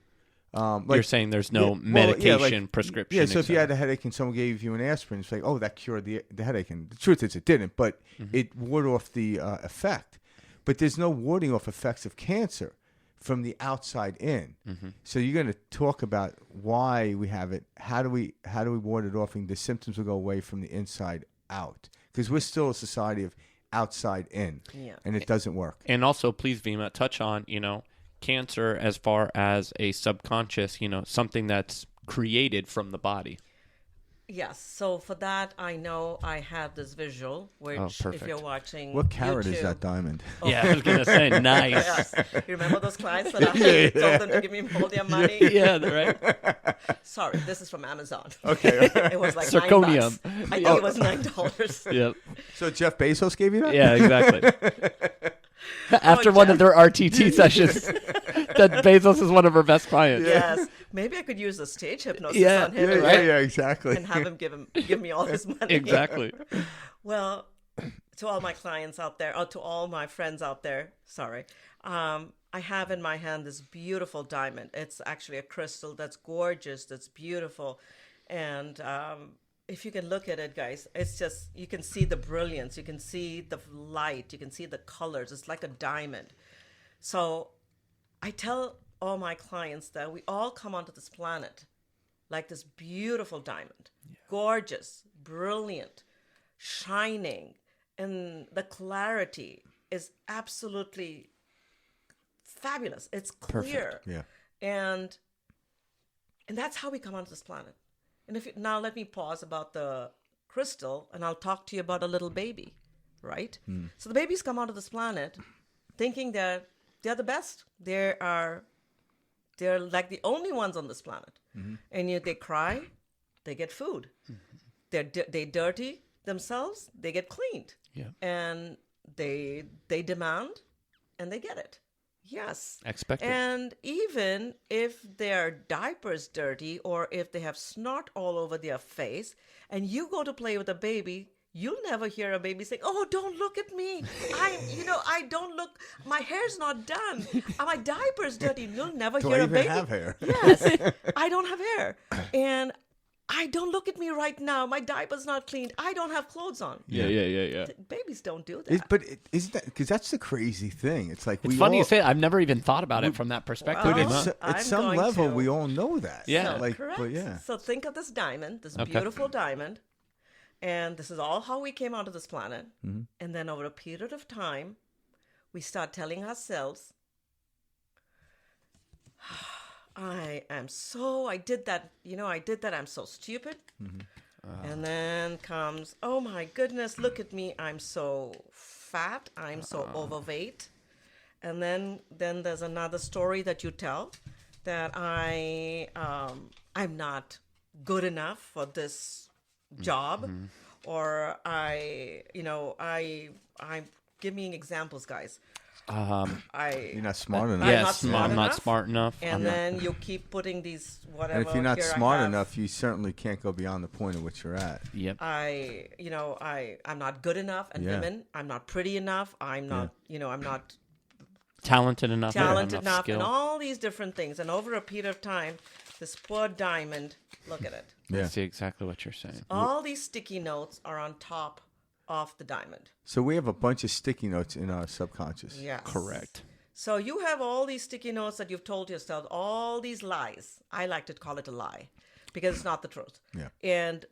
You're saying there's no medication, prescription. Yeah, so if you had a headache and someone gave you an aspirin, it's like, oh, that cured the headache. And the truth is it didn't, but it warded off the effect. But there's no warding off effects of cancer from the outside in. Mm-hmm. So you're going to talk about why we have it, how do we ward it off, and the symptoms will go away from the inside out. Because we're still a society of outside in, and it doesn't work. And also, please, Vima, touch on, cancer as far as a subconscious, something that's created from the body. Yes. So for that, I know I have this visual, which if you're watching what carat YouTube, is that diamond? Oh. Yeah, I was going to say, nice. Yes. You remember those clients that I told them to give me all their money? Yeah, right. Sorry, this is from Amazon. Okay. It was like Zirconium. $9. I think it was $9. Yep. So Jeff Bezos gave you that? Yeah, exactly. After one of their RTT sessions, that Bezos is one of her best clients. Yes. Maybe I could use a stage hypnosis on him, right? Yeah, exactly. And have him give me all his money. Exactly. Well, to all my clients out there, or to all my friends out there, sorry, I have in my hand this beautiful diamond. It's actually a crystal that's gorgeous, that's beautiful. And if you can look at it, guys, it's just, you can see the brilliance, you can see the light, you can see the colors. It's like a diamond. So I tell all my clients that we all come onto this planet like this beautiful diamond, gorgeous, brilliant, shining, and the clarity is absolutely fabulous. It's clear. Perfect. Yeah. And that's how we come onto this planet. And now let me pause about the crystal, and I'll talk to you about a little baby, right? So the babies come onto this planet thinking that they're the best. They're like the only ones on this planet. And they cry, they get food. They dirty themselves, they get cleaned. Yeah. And they demand, and they get it. Yes. Expected. And even if their diaper's dirty or if they have snot all over their face, and you go to play with a baby, you'll never hear a baby saying, "Oh, don't look at me. I don't look. My hair's not done. My diaper's dirty." You'll never Do hear I a even baby. have hair? Yes, I don't have hair, and I don't look at me right now. My diaper's not cleaned. I don't have clothes on. Yeah. Babies don't do that. Isn't that because that's the crazy thing? It's like It's funny you say it. I've never even thought about it from that perspective. Well, But I'm at some going level, to. we all know that. Yeah. Like, Correct. but yeah. So think of this diamond, this Okay. beautiful diamond, and this is all how we came onto this planet. Mm-hmm. And then over a period of time, we start telling ourselves, I did that, I'm so stupid. And then comes, oh my goodness, look at me, I'm so fat, I'm so overweight. And then there's another story that you tell that I'm not good enough for this job, or give me examples, guys. You're not smart enough. I'm Yes, not smart I'm not enough. smart enough. And then you keep putting these whatever. And if you're not here I smart have. enough, you certainly can't go beyond the point at which you're at. Yep. I'm not good enough, and Yeah. women, I'm not pretty enough. I'm not, I'm not Talented enough. talented enough, enough, skill. and all these different things. And over a period of time, this poor diamond, look at it. I Yeah. see exactly what you're saying. All these sticky notes are on top of the diamond. So we have a bunch of sticky notes in our subconscious. Yes. Correct. So you have all these sticky notes that you've told yourself, all these lies. I like to call it a lie because it's not the truth. Yeah. And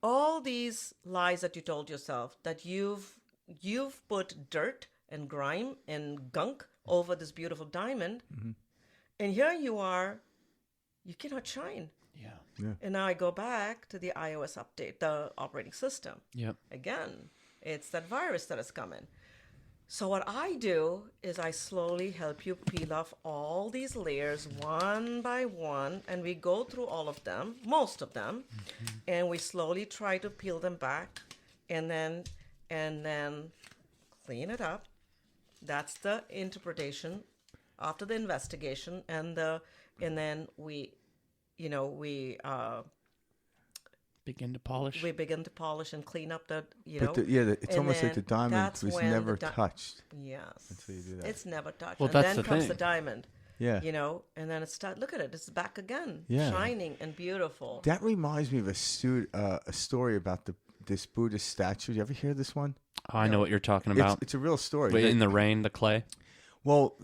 all these lies that you told yourself, that you've put dirt and grime and gunk over this beautiful diamond, and here you are, you cannot shine. Yeah. And now I go back to the iOS update, the operating system. Yep. Again, it's that virus that has come in. So what I do is I slowly help you peel off all these layers one by one, and we go through all of them, most of them, and we slowly try to peel them back, and then clean it up. That's the interpretation after the investigation, and then we Begin to polish. begin to polish and clean up the, But it's and almost like the then diamond that's was when never the touched. Yes. Until you do that. It's never touched. Well, and that's then the comes thing. the diamond. Yeah. And then look at it. It's back again. Yeah. Shining and beautiful. That reminds me of a story about this Buddhist statue. You ever hear this one? Oh, I know what you're talking about. It's a real story. Wait, in the rain, the clay. Well,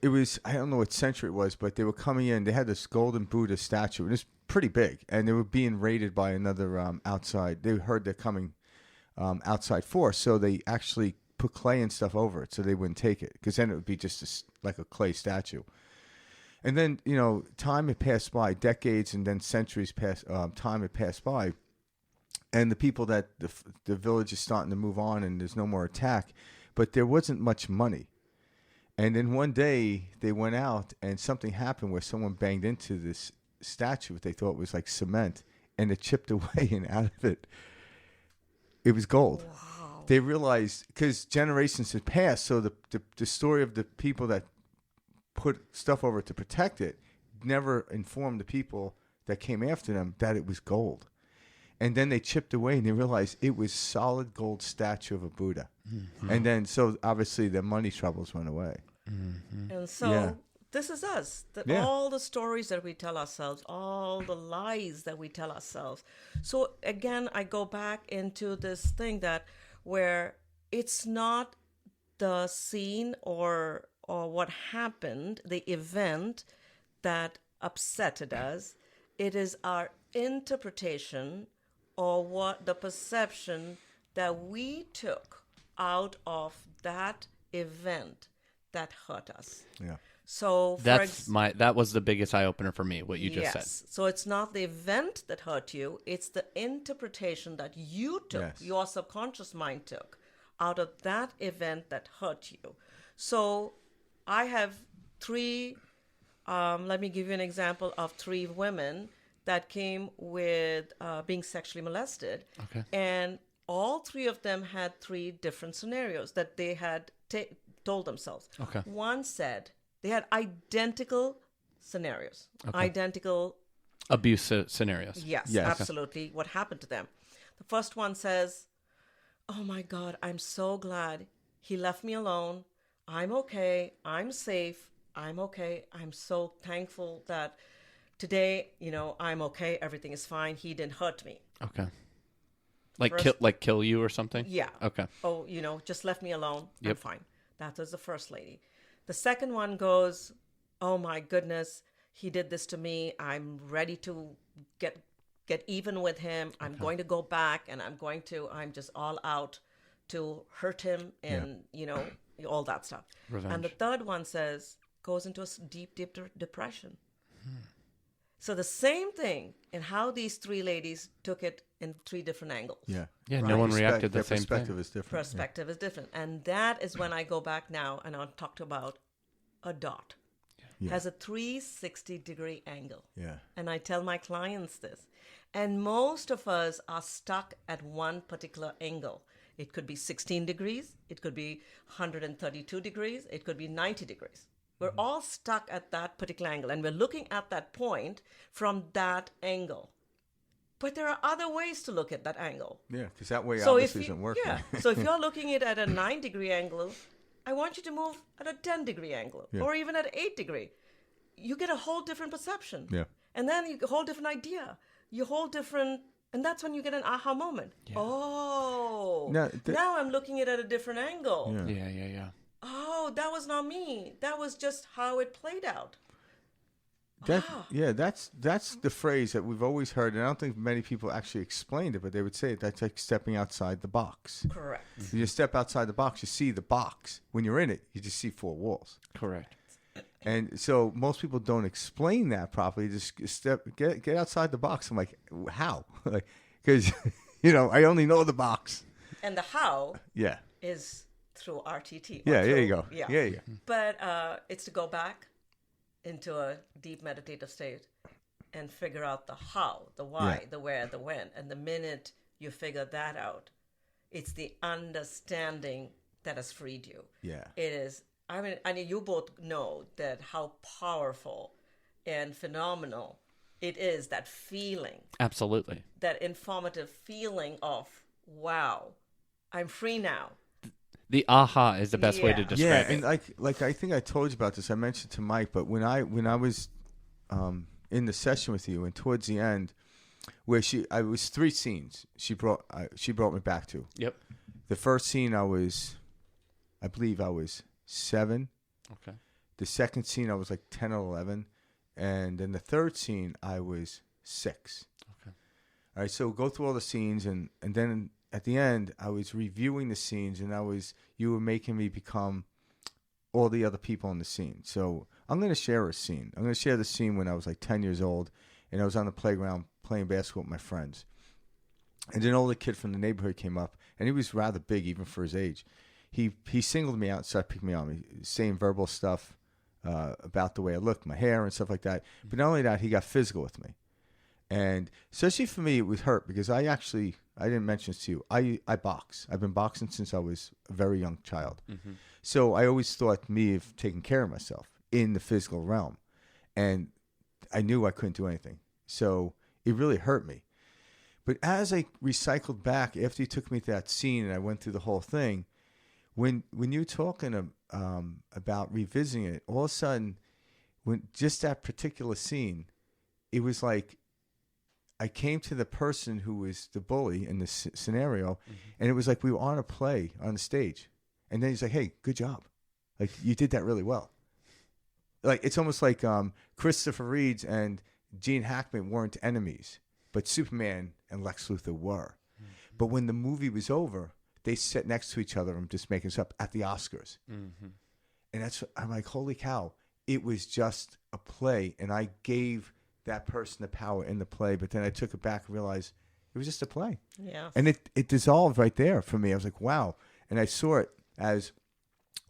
it was, I don't know what century it was, but they were coming in. They had this golden Buddha statue. It was pretty big, and they were being raided by another outside. They heard they're coming outside force, so they actually put clay and stuff over it so they wouldn't take it, because then it would be just like a clay statue. And then, time had passed by, decades and then centuries time had passed by, and the people that the village is starting to move on, and there's no more attack, but there wasn't much money. And then one day they went out, and something happened where someone banged into this statue, what they thought was like cement, and it chipped away, and out of it was gold. Wow. They realized, because generations had passed, so the story of the people that put stuff over it to protect it never informed the people that came after them that it was gold. And then they chipped away, and they realized it was solid gold statue of a Buddha. Mm-hmm. And then, so obviously the money troubles went away. Mm-hmm. And so this is us. All the stories that we tell ourselves, all the lies that we tell ourselves. So again, I go back into this thing that where it's not the scene or what happened, the event that upsetted us. It is our interpretation or what the perception that we took out of that event that hurt us. Yeah. So that was the biggest eye opener for me, what you just said. So it's not the event that hurt you, it's the interpretation that you took, your subconscious mind took out of that event that hurt you. So I have three, let me give you an example of three women that came with being sexually molested. Okay. And all three of them had three different scenarios that they had told themselves. Okay. One said they had identical scenarios, Okay. identical. Abuse scenarios. Yes, absolutely. What happened to them? The first one says, "Oh my God, I'm so glad he left me alone. I'm okay. I'm safe. I'm okay. I'm so thankful that today, I'm okay. Everything is fine. He didn't hurt me." Okay. Like First- kill you or something? Yeah. Okay. Oh, just left me alone. I'm Yep. fine. That was the first lady. The second one goes, "Oh my goodness, he did this to me. I'm ready to get even with him. I'm going to go back and I'm just all out to hurt him and, all that stuff." Revenge. And the third one goes into a deep depression. So the same thing in how these three ladies took it in three different angles. Yeah. Yeah, no one reacted the Their same perspective thing. is different. Perspective is different. And that is when I go back now and I'll talk about a dot. Yeah. Has a 360-degree angle. Yeah. And I tell my clients this. And most of us are stuck at one particular angle. It could be 16 degrees. It could be 132 degrees. It could be 90 degrees. We're all stuck at that particular angle. And we're looking at that point from that angle. But there are other ways to look at that angle. Yeah, because that way So obviously isn't working. Yeah. So if you're looking at a 9-degree angle, I want you to move at a 10-degree angle or even at 8-degree. You get a whole different perception. Yeah. And then you get a whole different idea. And that's when you get an aha moment. Yeah. Oh, Now, I'm looking at it at a different angle. Yeah. Yeah. Oh, that was not me. That was just how it played out. That's the phrase that we've always heard, and I don't think many people actually explained it, but they would say it. That's like stepping outside the box. Correct. You just step outside the box, you see the box. When you're in it, you just see four walls. Correct. And so most people don't explain that properly. Just get outside the box. I'm like, how? Because I only know the box. And the how Yeah. is through RTT. Yeah. There you go. Yeah. Yeah. You go. But it's to go back into a deep meditative state and figure out the how, the why, the where, the when. And the minute you figure that out, it's the understanding that has freed you. Yeah. It is. I mean, you both know that how powerful and phenomenal it is, that feeling, Absolutely. that informative feeling of, wow, I'm free now. The aha is the best way to Yeah. describe And it. like I think I told you about this. I mentioned to Mike, but when I was in the session with you, and towards the end, where I was 3 scenes she brought me back to. Yep. The first scene I believe I was 7. Okay. The second scene I was like 10 or 11, and then the third scene I was 6. Okay. All right, so go through all the scenes, and then at the end I was reviewing the scenes, and you were making me become all the other people in the scene. So I'm going to share a scene. I'm going to share the scene when I was like 10 years old, and I was on the playground playing basketball with my friends. And an older kid from the neighborhood came up, and he was rather big even for his age. He singled me out and started picking me on me, saying verbal stuff about the way I looked, my hair and stuff like that. But not only that, he got physical with me. And especially for me, it was hurt because I didn't mention this to you. I box. I've been boxing since I was a very young child. Mm-hmm. So I always thought me of taking care of myself in the physical realm. And I knew I couldn't do anything. So it really hurt me. But as I recycled back, after you took me to that scene and I went through the whole thing, when you're talking about revisiting it, all of a sudden, when just that particular scene, it was like I came to the person who was the bully in this scenario, and it was like we were on a play on the stage. And then he's like, "Hey, good job. Like, you did that really well." Like, it's almost like Christopher Reeves and Gene Hackman weren't enemies, but Superman and Lex Luthor were. Mm-hmm. But when the movie was over, they sat next to each other. I'm just making this up at the Oscars. Mm-hmm. And I'm like, holy cow. It was just a play, and I gave that person the power in the play, but then I took it back and realized it was just a play. Yeah. And it dissolved right there for me. I was like, wow. And I saw it as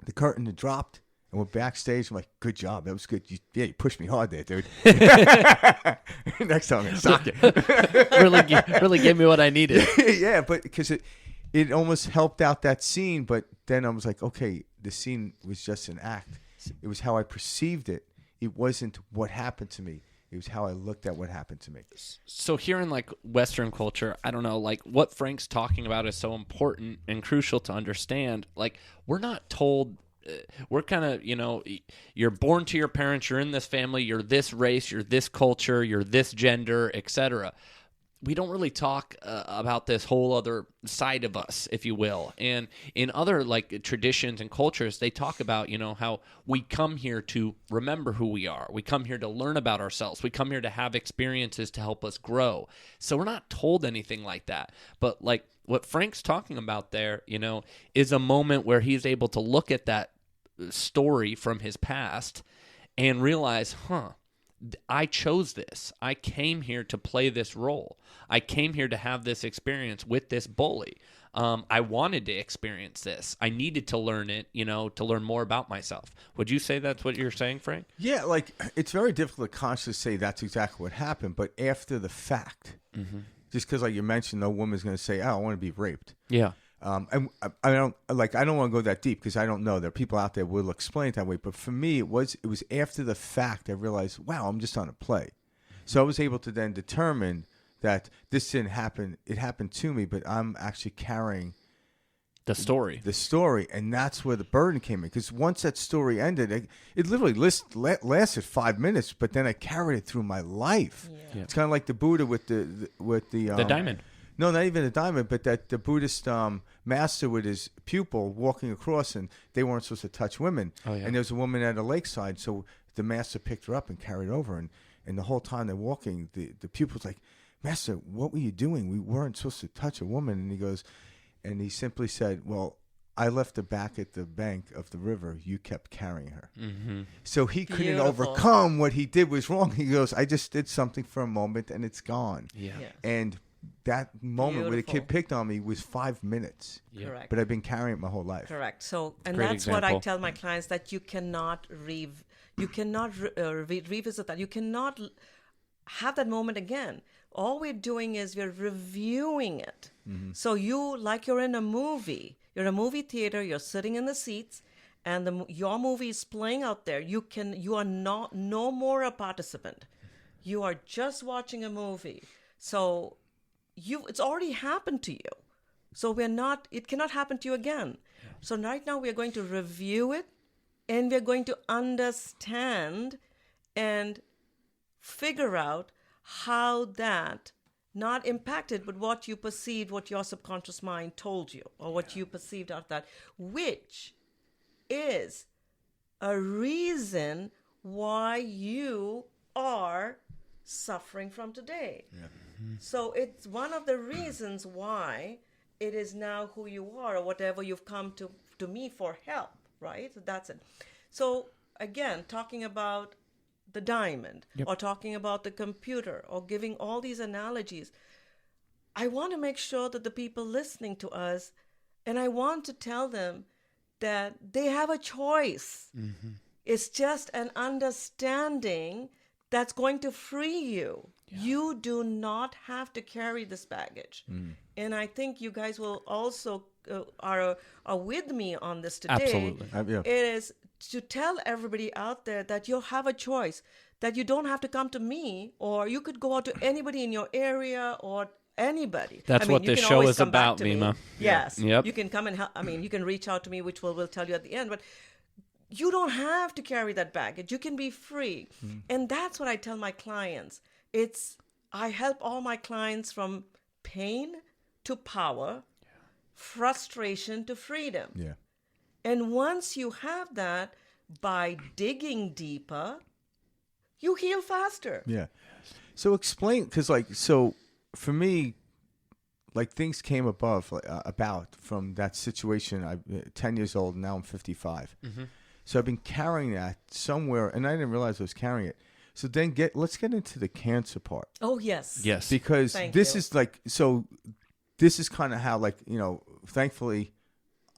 the curtain had dropped, And we're backstage. I'm like, good job. That was good. You pushed me hard there, dude. Next time I'm going to sock you. really gave me what I needed. Yeah, but because it almost helped out that scene. But then I was like, okay, the scene was just an act. It was how I perceived it. It wasn't what happened to me. It was how I looked at what happened to me. So here in like Western culture, I don't know, like what Frank's talking about is so important and crucial to understand. Like we're not told, we're kind of, you're born to your parents, you're in this family, you're this race, you're this culture, you're this gender, etc. We don't really talk about this whole other side of us, if you will. And in other like traditions and cultures, they talk about, how we come here to remember who we are. We come here to learn about ourselves. We come here to have experiences to help us grow. So we're not told anything like that. But like what Frank's talking about there, is a moment where he's able to look at that story from his past and realize, I chose this. I came here to play this role. I came here to have this experience with this bully. I wanted to experience this. I needed to learn it, to learn more about myself. Would you say that's what you're saying, Frank? Yeah, like it's very difficult to consciously say that's exactly what happened, but after the fact, just because like you mentioned, no woman's going to say, I want to be raped. Yeah. And I don't want to go that deep because I don't know. There are people out there who will explain it that way. But for me, it was after the fact I realized, wow, I'm just on a play. So I was able to then determine that this didn't happen. It happened to me, but I'm actually carrying the story. And that's where the burden came in. Because once that story ended, it literally lasted 5 minutes, but then I carried it through my life. Yeah. It's kind of like the Buddha with the diamond. No, not even a diamond, but that the Buddhist master with his pupil walking across, and they weren't supposed to touch women. Oh, yeah. And there was a woman at a lakeside, so the master picked her up and carried over. And the whole time they're walking, the pupil's like, Master, what were you doing? We weren't supposed to touch a woman. And he simply said, well, I left her back at the bank of the river. You kept carrying her. Mm-hmm. So he couldn't overcome what he did was wrong. He goes, I just did something for a moment, and it's gone. Yeah. Yes. And that moment where the kid picked on me was 5 minutes. Yeah. Correct. But I've been carrying it my whole life. Correct. So, and Great that's example. what I tell my clients, that you cannot revisit that. You cannot have that moment again. All we're doing is we're reviewing it. Mm-hmm. So you're in a movie. You're in a movie theater. You're sitting in the seats, and your movie is playing out there. You are no more a participant. You are just watching a movie. So it's already happened to you. So it cannot happen to you again. Yeah. So right now we are going to review it, and we're going to understand and figure out how that not impacted, but what you perceived, what your subconscious mind told you, or what you perceived out of that, which is a reason why you are suffering from today. Yeah. Mm-hmm. So it's one of the reasons why it is now who you are, or whatever you've come to me for help, right? So that's it. So again, talking about the diamond, yep, or talking about the computer, or giving all these analogies, I want to make sure that the people listening to us, and I want to tell them that they have a choice. Mm-hmm. It's just an understanding that's going to free you. Yeah. You do not have to carry this baggage. Mm. And I think you guys will also are with me on this today. Absolutely. Yeah. It is to tell everybody out there that you have a choice, that you don't have to come to me, or you could go out to anybody in your area, or anybody. That's what this show is about, Vima. Yes. Yep. You can come and help. You can reach out to me, which we'll tell you at the end, but you don't have to carry that baggage. You can be free. Mm. And that's what I tell my clients. I help all my clients from pain to power, frustration to freedom. Yeah. And once you have that, by digging deeper, you heal faster. Yeah. So explain, because so for me, things came about from that situation. I'm 10 years old, and now I'm 55. Mm-hmm. So I've been carrying that somewhere, and I didn't realize I was carrying it. So then let's get into the cancer part. Oh, yes. Yes. Because this is kind of how, thankfully,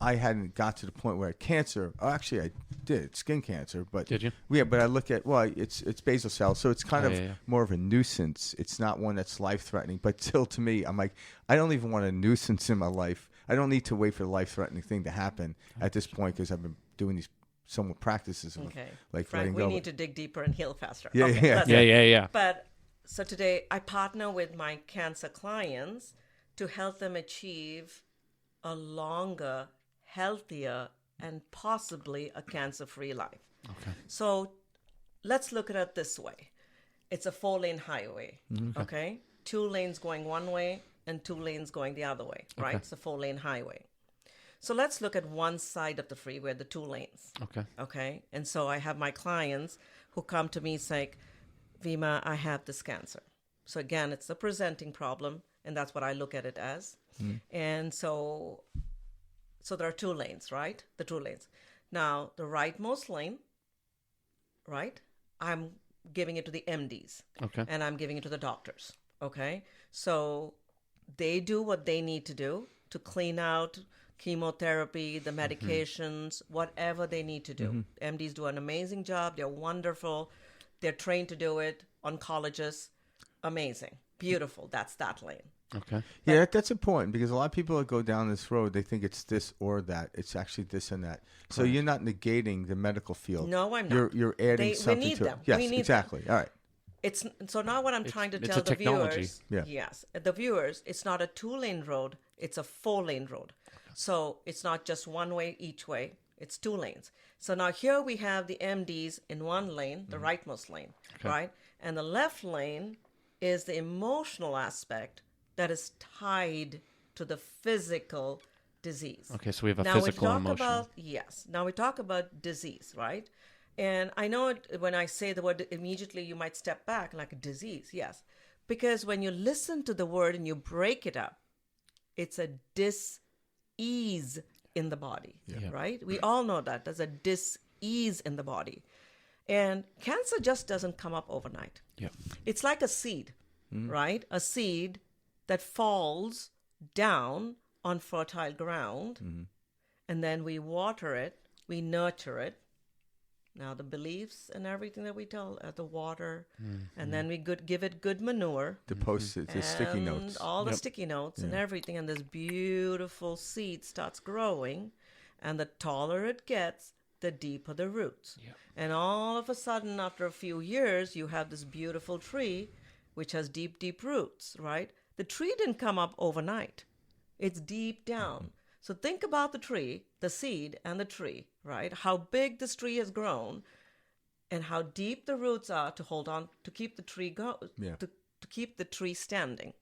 I hadn't got to the point where I had cancer. Oh, actually, I did skin cancer, but Did you? Yeah, but I look at it's basal cell, so it's kind of yeah. more of a nuisance. It's not one that's life threatening, but still, to me, I'm like, I don't even want a nuisance in my life. I don't need to wait for the life threatening thing to happen at this point because I've been doing these somewhat practices of like Frank, letting we go. need to dig deeper and heal faster. Yeah, Okay, yeah. let's- Yeah. But so today I partner with my cancer clients to help them achieve a longer, healthier, and possibly a cancer-free life. Okay. So let's look at it this way. It's a 4-lane highway, okay? 2 lanes going one way and 2 lanes going the other way, right? It's a 4-lane highway. So let's look at one side of the freeway, the 2 lanes. Okay. And so I have my clients who come to me saying, Vima, I have this cancer. So again, it's a presenting problem, and that's what I look at it as. And so there are 2 lanes, right? The 2 lanes. Now, the rightmost lane, right? I'm giving it to the MDs. Okay. And I'm giving it to the doctors. Okay. So they do what they need to do to clean out chemotherapy, the medications, whatever they need to do. MDs do an amazing job. They're wonderful. They're trained to do it. Oncologists, amazing. Beautiful. That's that lane. Okay. Yeah, that's important because a lot of people that go down this road, they think it's this or that. It's actually this and that. So you're not negating the medical field. No, I'm not. You're adding We something need to them. it. Yes, We need exactly. All right. It's so now what I'm trying to it's tell a the technology. viewers. Yeah. Yes, the viewers. It's not a 2-lane road. It's a 4-lane road. So it's not just one way each way. It's 2 lanes. So now here we have the MDs in one lane, the rightmost lane, right? And the left lane is the emotional aspect that is tied to the physical disease. Okay, so we have a Now physical, we talk emotional. about yes. Now we talk about disease, right? And I know when I say the word immediately, you might step back like a disease, yes, because when you listen to the word and you break it up, it's a dis-ease in the body, right? We all know that there's a dis-ease in the body, and cancer just doesn't come up overnight. Yeah. It's like a seed, right? A seed that falls down on fertile ground, and then we water it, we nurture it. Now the beliefs and everything that we tell at the water, and then we give it good manure, The post-it, the sticky and notes. all the sticky notes and everything, and this beautiful seed starts growing, and the taller it gets, the deeper the roots. And all of a sudden, after a few years, you have this beautiful tree, which has deep, deep roots, right? The tree didn't come up overnight. It's deep down. So think about the tree, the seed, and the tree, right? How big this tree has grown, and how deep the roots are to hold on to keep the tree to keep the tree standing.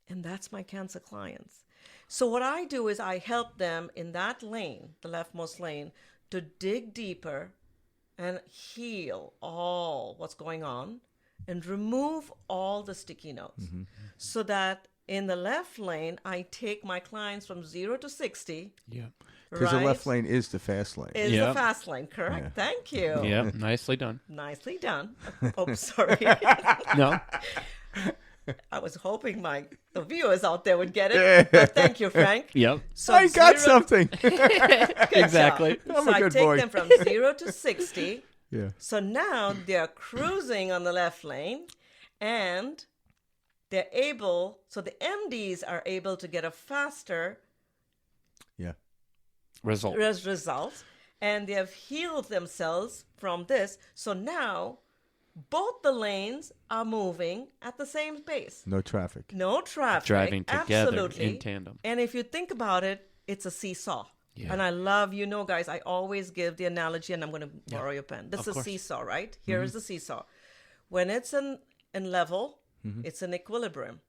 And that's my cancer clients. So what I do is I help them in that lane, the leftmost lane, to dig deeper and heal all what's going on and remove all the sticky notes, so that in the left lane, I take my clients from 0 to 60. Yeah. Because the left lane is the fast lane. Is the fast lane, correct? Yeah. Thank you. Yeah. Nicely done. Nicely done. Oh, sorry. No. I was hoping the viewers out there would get it. But thank you, Frank. Yep. So I got 0 something. Exactly. I'm so a I good take boy. them from 0 to 60. Yeah. So now they're cruising on the left lane, and they're able, so the MDs are able to get a faster Yeah. Result. result, and they have healed themselves from this. So now both the lanes are moving at the same pace. No traffic. No traffic. Driving together absolutely. in tandem. And if you think about it, it's a seesaw. Yeah. And I love, guys, I always give the analogy, and I'm going to borrow your pen. This Of is course. seesaw, right? Here is the seesaw. When it's in level, it's in equilibrium.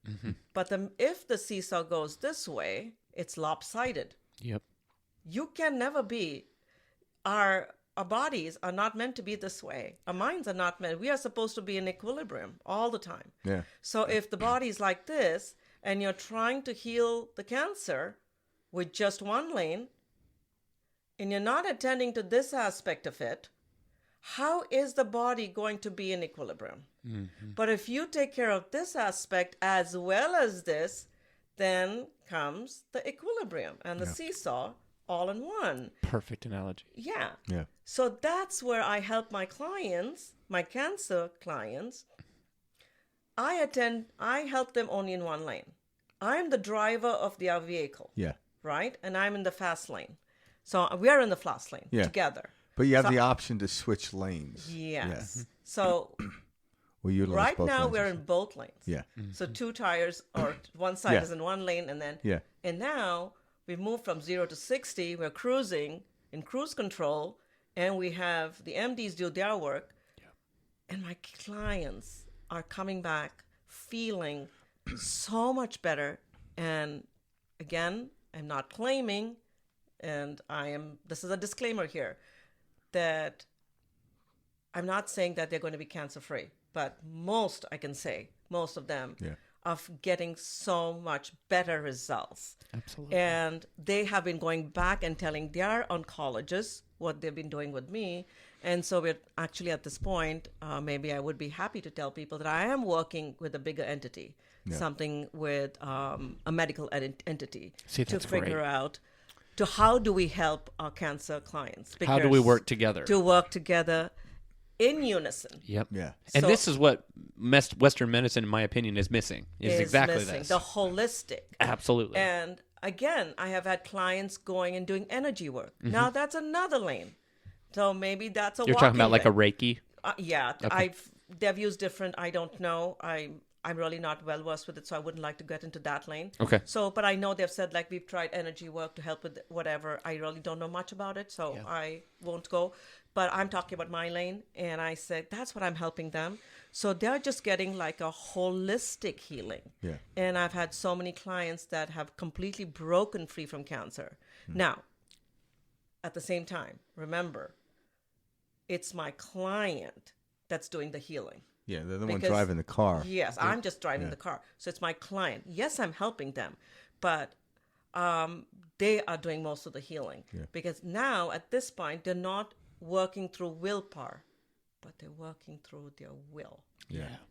But if the seesaw goes this way, it's lopsided. Yep. You can never be. Our bodies are not meant to be this way. Our minds are not meant. We are supposed to be in equilibrium all the time. Yeah. So if the body's like this, and you're trying to heal the cancer with just one lane, and you're not attending to this aspect of it, how is the body going to be in equilibrium? But if you take care of this aspect as well as this, then comes the equilibrium, and the seesaw all in one. Perfect analogy. Yeah. Yeah. So that's where I help my clients, my cancer clients. I help them only in one lane. I'm the driver of their vehicle, Yeah. right? And I'm in the fast lane. So we're in the fast lane together. But you have So- the option to switch lanes. Yes. So We utilize right both now lanes. we're in both lanes. Yeah. So two tires or one side Yeah. is in one lane and then Yeah. and now we've moved from 0 to 60. We're cruising in cruise control and we have the MDs do their work. And my clients are coming back feeling so much better. And again, I'm not claiming, and this is a disclaimer here, that I'm not saying that they're going to be cancer free, but most of them are getting so much better results. Absolutely. And they have been going back and telling their oncologists what they've been doing with me. And so we're actually at this point, maybe I would be happy to tell people that I am working with a bigger entity, something with a medical entity See, to that's figure great. out how do we help our cancer clients. How do we Because work together? To work together in unison. Yep. Yeah. And So- this is what Western medicine, in my opinion, is missing. Is exactly missing, this. the holistic. Absolutely. And again, I have had clients going and doing energy work. Mm-hmm. Now that's another lane. So maybe that's a You're talking about walking like a lane. Reiki? Yeah, they've used different. I don't know. I'm really not well versed with it, so I wouldn't like to get into that lane. Okay. So, but I know they've said like we've tried energy work to help with whatever. I really don't know much about it, so I won't go. But I'm talking about my lane, and I said that's what I'm helping them. So they're just getting like a holistic healing. Yeah. And I've had so many clients that have completely broken free from cancer. Now, at the same time, remember, it's my client that's doing the healing. Yeah, they're the one Because- driving the car. Yes, I'm just driving the car. So it's my client. Yes, I'm helping them, but they are doing most of the healing. Because now, at this point, they're not working through willpower, but they're working through their will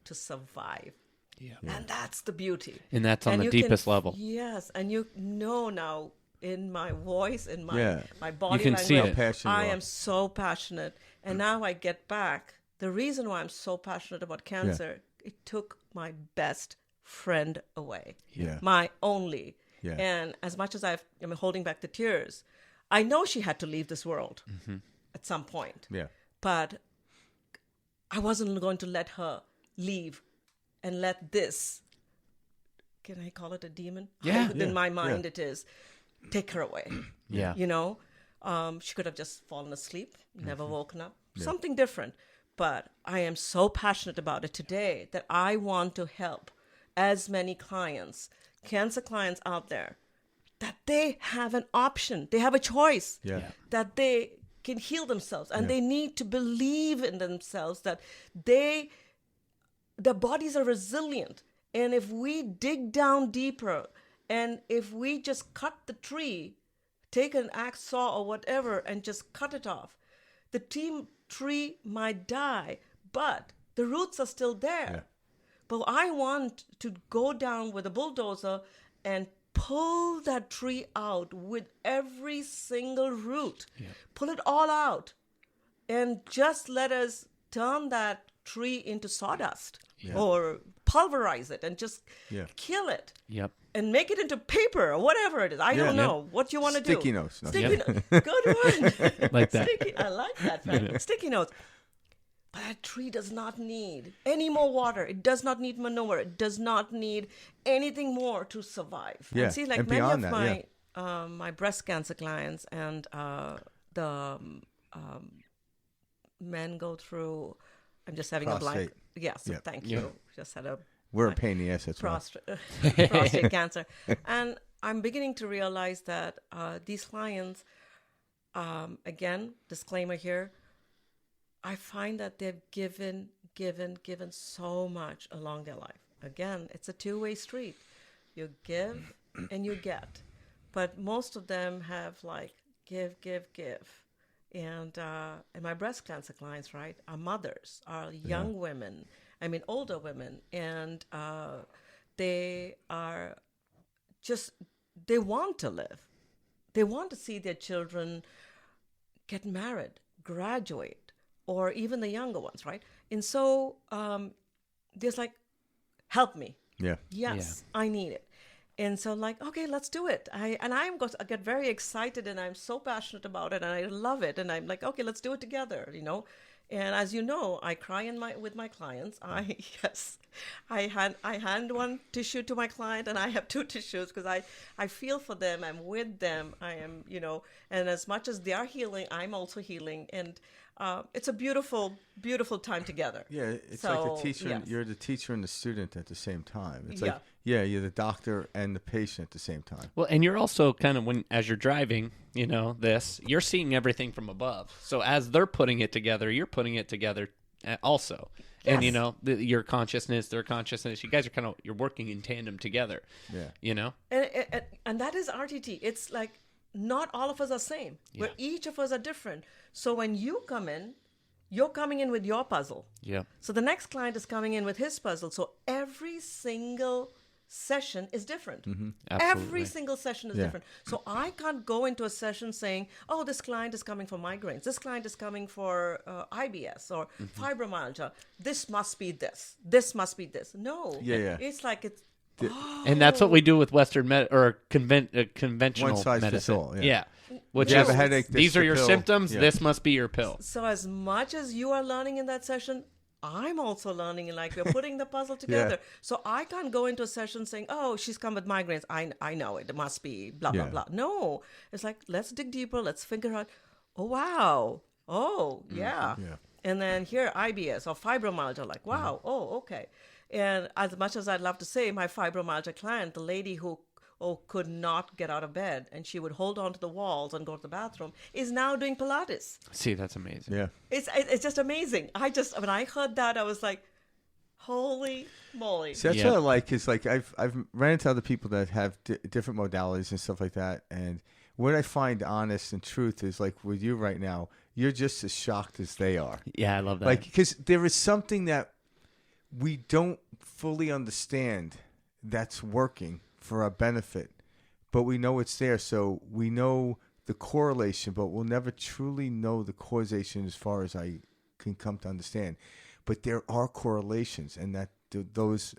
to survive. Yeah. And that's the beauty. And that's on the you can- deepest level. Yes, and you know now in my voice, in my body can language, see it. How passionate I you are. am so passionate. And now I get back. The reason why I'm so passionate about cancer, it took my best friend away. Yeah. My only. Yeah. And as much as I'm holding back the tears, I know she had to leave this world at some point. Yeah. But I wasn't going to let her leave and let this, can I call it a demon? Yeah. In my mind it is, take her away. Yeah. You know, she could have just fallen asleep, never woken up, something different. But I am so passionate about it today that I want to help as many clients, cancer clients out there, that they have an option, they have a choice, that they can heal themselves, and they need to believe in themselves that their bodies are resilient. And if we dig down deeper, and if we just cut the tree, take an axe saw or whatever and just cut it off, the tree might die, but the roots are still there. But I want to go down with a bulldozer and pull that tree out with every single root. Pull it all out. And just let us turn that tree into sawdust or pulverize it and just kill it. Yep. And make it into paper or whatever it is. I don't know what you want to do. Sticky notes. No. Sticky notes. Good one. Like that. I like that. Frank. Sticky notes. But that tree does not need any more water. It does not need manure. It does not need anything more to survive. Yeah, And see, like and many of beyond my my breast cancer clients and the men go through. I'm just having a blank. Prostate. Yes, Yeah. thank you. Just had a We're a pain in the ass. That's right. prostate cancer. And I'm beginning to realize that these clients, again, disclaimer here, I find that they've given so much along their life. Again, it's a two-way street. You give and you get. But most of them have like give. And my breast cancer clients, right, are mothers, are young women, older women, and they are just, they want to live. They want to see their children get married, graduate, or even the younger ones, right? And so there's like, help me. Yeah. Yes, I need it. And so I'm like, okay, let's do it. I get very excited, and I'm so passionate about it, and I love it. And I'm like, okay, let's do it together, you know. And as you know, I cry with my clients. I hand one tissue to my client, and I have two tissues because I feel for them. I'm with them. I am, you know, and as much as they are healing, I'm also healing. And it's a beautiful, beautiful time together. Yeah, it's So, like the teacher. yes. You're the teacher and the student at the same time. It's Yeah. like, yeah, you're the doctor and the patient at the same time. Well, and you're also kind of as you're driving, you know, you're seeing everything from above. So as they're putting it together, you're putting it together also. And, you Yes. know, your consciousness, their consciousness, you guys are you're working in tandem together. Yeah. You know? And that is RTT. It's like not all of us are same. But each of us are different. So when you come in, you're coming in with your puzzle. Yeah. So the next client is coming in with his puzzle. So every single session is different. Absolutely. Every single session is Yeah. different. So I can't go into a session saying, oh, this client is coming for migraines. This client is coming for IBS or fibromyalgia. This must be this. This must be this. No. Yeah. It's like it's... And that's what we do with Western conventional One size fits medicine. all, yeah. Which You have is, a headache, this these the are your pill. symptoms. Yeah. This must be your pill. So as much as you are learning in that session, I'm also learning, and like we're putting the puzzle together. So I can't go into a session saying, oh, she's come with migraines. I know it. It must be blah, blah, Yeah. blah. No. It's like, let's dig deeper. Let's figure out, oh, wow. Oh, yeah. Yeah. And then here, IBS or fibromyalgia, like, wow. Oh, okay. And as much as I'd love to say, my fibromyalgia client, the lady who could not get out of bed and she would hold on to the walls and go to the bathroom, is now doing Pilates. See, that's amazing. Yeah. It's just amazing. When I heard that, I was like, holy moly. See, that's Yeah. what I like. Is like I've ran into other people that have different modalities and stuff like that, and what I find honest and truth is like with you right now, you're just as shocked as they are. Yeah, I love that. Like, because there is something that we don't fully understand that's working for our benefit, but we know it's there. So we know the correlation, but we'll never truly know the causation as far as I can come to understand. But there are correlations, and that those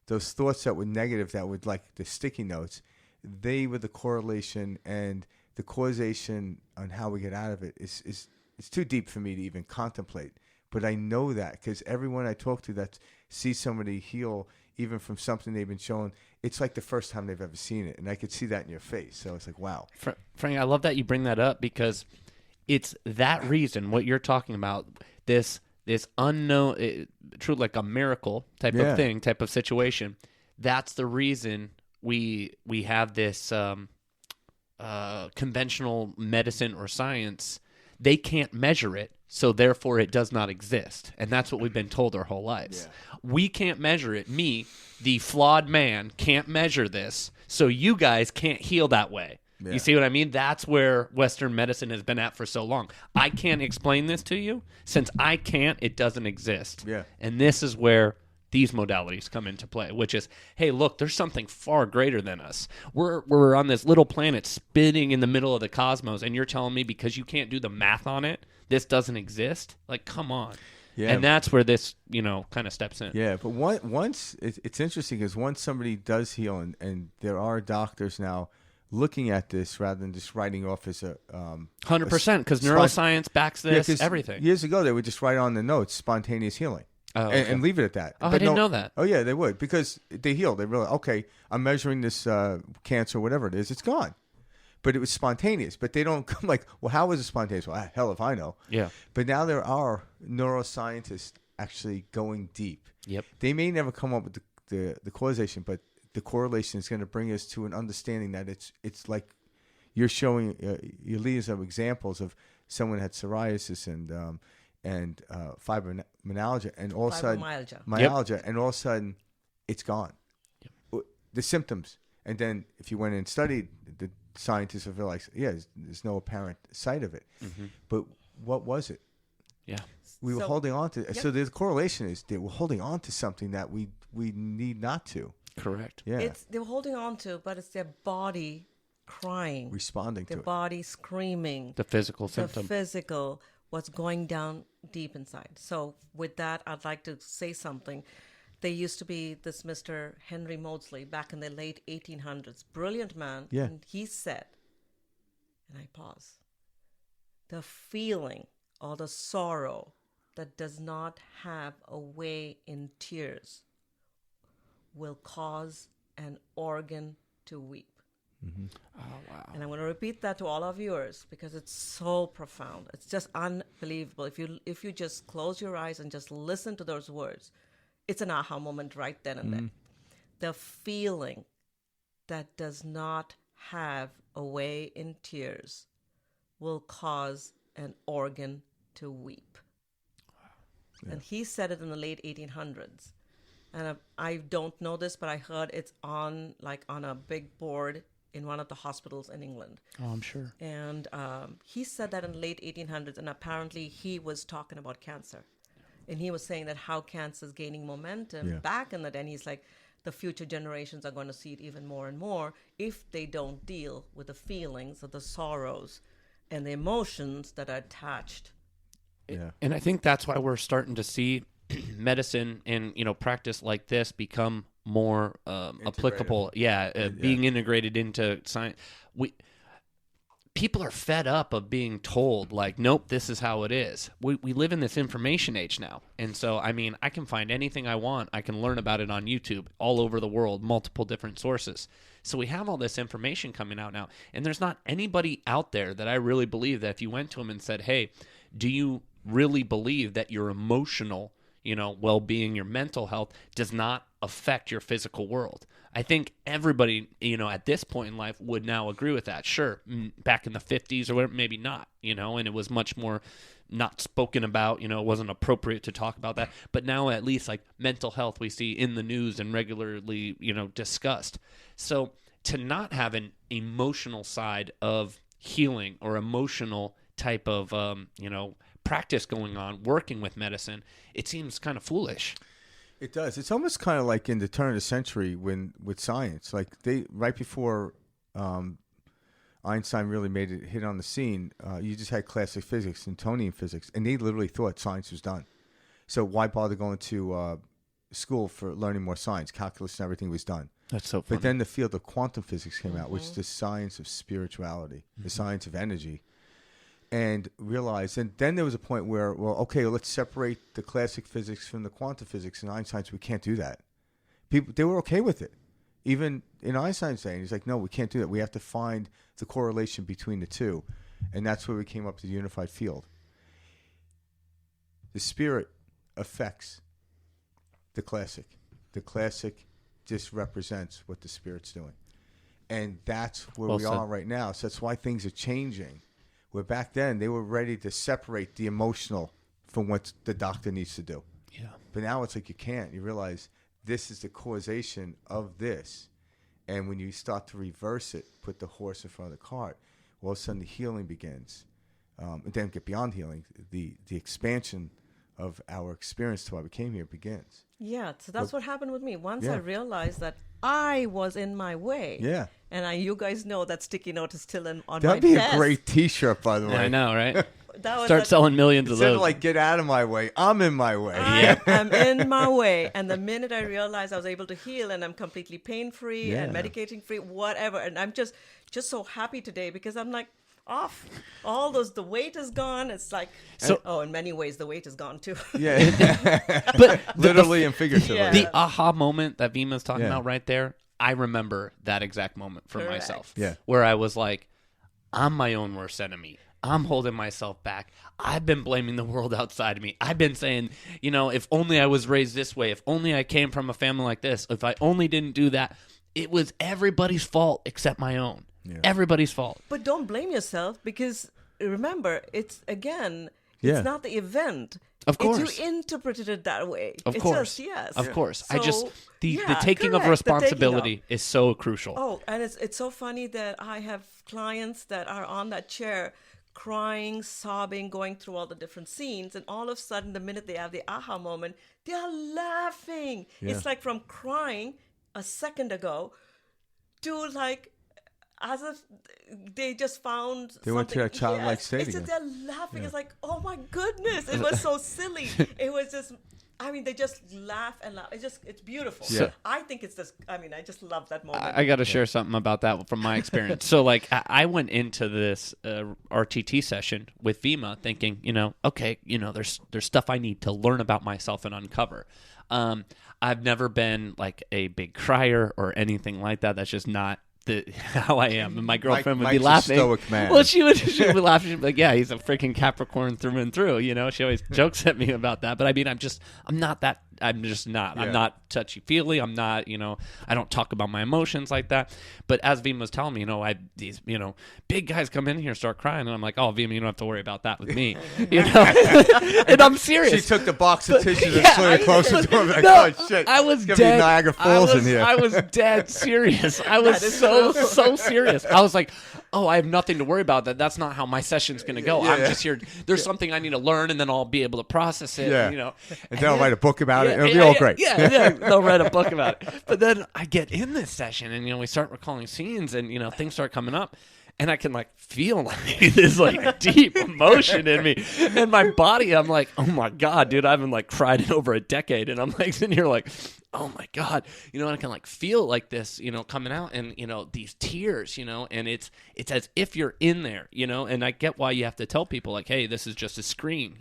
thoughts that were negative, that would like the sticky notes, they were the correlation, and the causation on how we get out of it is it's too deep for me to even contemplate. But I know that because everyone I talk to that sees somebody heal, even from something they've been shown, it's like the first time they've ever seen it. And I could see that in your face. So it's like, wow. Frank, I love that you bring that up because it's that reason, what you're talking about, this unknown, true, like a miracle type of thing, type of situation. That's the reason we have this conventional medicine or science. They can't measure it, so therefore it does not exist. And that's what we've been told our whole lives. Yeah. We can't measure it. Me, the flawed man, can't measure this, so you guys can't heal that way. Yeah. You see what I mean? That's where Western medicine has been at for so long. I can't explain this to you. Since I can't, it doesn't exist. Yeah. And this is where these modalities come into play, which is, hey, look, there's something far greater than us. We're on this little planet spinning in the middle of the cosmos, and you're telling me because you can't do the math on it, this doesn't exist? Like, come on. Yeah. And that's where this, kind of steps in. Yeah, but once it's interesting because once somebody does heal, and there are doctors now looking at this rather than just writing off as 100%, because neuroscience backs this, everything. Years ago, they would just write on the notes spontaneous healing. Oh, okay. and leave it at that. Oh, but I didn't know that. Oh, yeah, they would because they heal. They realize, okay, I'm measuring this cancer, whatever it is, it's gone. But it was spontaneous. But they don't come like, well, how was it spontaneous? Well, hell if I know. Yeah. But now there are neuroscientists actually going deep. Yep. They may never come up with the causation, but the correlation is going to bring us to an understanding that it's like you're showing, you're leading some examples of someone had psoriasis and fibromyalgia, and all of a sudden myalgia, and all of a sudden it's gone. Yep. The symptoms, and then if you went and studied, the scientists have realized, there's no apparent site of it. Mm-hmm. But what was it? Yeah, we were holding on to. Yep. So the correlation is that we're holding on to something that we need not to. Correct. Yeah, they were holding on to, but it's their body crying, Responding their to it. body screaming, The physical the symptom. physical, what's going down deep inside. So with that, I'd like to say something. There used to be this Mr. Henry Maudsley back in the late 1800s, brilliant man. Yeah. And he said, and I pause, the feeling or the sorrow that does not have a way in tears will cause an organ to weep. Oh, wow. And I'm going to repeat that to all our viewers because it's so profound. It's just unbelievable. If you just close your eyes and just listen to those words, it's an aha moment right then and there. The feeling that does not have a way in tears will cause an organ to weep. Yeah. And he said it in the late 1800s. And I don't know this, but I heard it's on a big board in one of the hospitals in England. Oh, I'm sure. And he said that in the late 1800s, and apparently he was talking about cancer. And he was saying that how cancer is gaining momentum back in the day. And he's like, the future generations are going to see it even more and more if they don't deal with the feelings of the sorrows and the emotions that are attached. Yeah. And I think that's why we're starting to see medicine and, practice like this become more applicable. Being integrated into science. People are fed up of being told, like, nope, this is how it is. We live in this information age now. And so, I can find anything I want. I can learn about it on YouTube all over the world, multiple different sources. So we have all this information coming out now. And there's not anybody out there that I really believe that if you went to them and said, hey, do you really believe that your emotional well-being, your mental health does not affect your physical world? I think everybody, at this point in life would now agree with that. Sure, back in the 50s or whatever, maybe not, and it was much more not spoken about, it wasn't appropriate to talk about that. But now at least like mental health we see in the news and regularly, discussed. So to not have an emotional side of healing or emotional type of, practice going on, working with medicine, it seems kind of foolish. It does. It's almost kind of like in the turn of the century with science. Like right before Einstein really made it hit on the scene, you just had classic physics, Newtonian physics, and they literally thought science was done. So why bother going to school for learning more science? Calculus and everything was done. That's so funny. But then the field of quantum physics came out, which is the science of spirituality, the science of energy. And realized, and then there was a point where, let's separate the classic physics from the quantum physics. And Einstein's, we can't do that. They were okay with it. Even in Einstein's saying, he's like, no, we can't do that. We have to find the correlation between the two. And that's where we came up to the unified field. The spirit affects the classic. The classic just represents what the spirit's doing. And that's where we are right now. So that's why things are changing. Where back then they were ready to separate the emotional from what the doctor needs to do. Yeah. But now it's like you can't. You realize this is the causation of this. And when you start to reverse it, put the horse in front of the cart, all of a sudden the healing begins. And then get beyond healing, the expansion of our experience to why we came here begins. Yeah, so that's what happened with me. Once I realized that I was in my way. Yeah. And you guys know that sticky note is still on my That'd be desk. a great T-shirt, by the way. Yeah, I know, right? That was Start selling millions of Instead those. of like, get out of my way, I'm in my way. I'm in my way. And the minute I realized I was able to heal and I'm completely pain-free and medicating-free, whatever. And I'm just so happy today because I'm like, off. The weight is gone. It's like, in many ways, the weight is gone too. Yeah. But literally and figuratively. Yeah. The aha moment that Vima's talking about right there, I remember that exact moment for Correct. myself. Yeah. Where I was like, I'm my own worst enemy. I'm holding myself back. I've been blaming the world outside of me. I've been saying, if only I was raised this way, if only I came from a family like this, if I only didn't do that. It was everybody's fault except my own. Yeah. Everybody's fault. But don't blame yourself because remember, it's not the event. Of course. You interpreted it that way. Of course. Yes. Of course. So, the taking of responsibility is so crucial. Oh, and it's so funny that I have clients that are on that chair crying, sobbing, going through all the different scenes, and all of a sudden, the minute they have the aha moment, they are laughing. Yeah. It's like from crying a second ago to like, as if they just found They went to something- that childlike state It's just again. they're laughing. It's like, oh my goodness, it was so silly. It was just, I mean, they just laugh and laugh. It's beautiful. Yeah. I think it's just, I mean, I just love that moment. I got to share something about that from my experience. So, like, I went into this RTT session with Vima thinking, okay, there's stuff I need to learn about myself and uncover. I've never been like a big crier or anything like that. That's just not how I am. And my girlfriend would be Mike's a laughing. stoic man. Well, she would be laughing. She'd be like, "Yeah, he's a freaking Capricorn through and through." She always jokes at me about that. But I mean, I'm not that. I'm just not. Yeah. I'm not touchy feely. I'm not. I don't talk about my emotions like that. But as Vima was telling me, these big guys come in here and start crying, and I'm like, "Oh, Vima, you don't have to worry about that with me." And I'm serious. She took the box of tissues and Yeah, slid it closer to him. Like, no, oh shit! I was It's gonna dead. be Niagara Falls in here. I was dead serious. I was so serious. I was like, "Oh, I have nothing to worry about. That's not how my session's going to go. I'm just here. There's something I need to learn, and then I'll be able to process it." Yeah. And then I'll write a book about it. Yeah, It'll be all great. Yeah, they'll write a book about it. But then I get in this session, and we start recalling scenes, and things start coming up. And I can feel this deep emotion in me, and my body. I'm like, oh my god, dude! I haven't cried in over a decade, and I'm sitting here oh my god, and I can feel this, coming out, and these tears, and it's as if you're in there, and I get why you have to tell people hey, this is just a screen,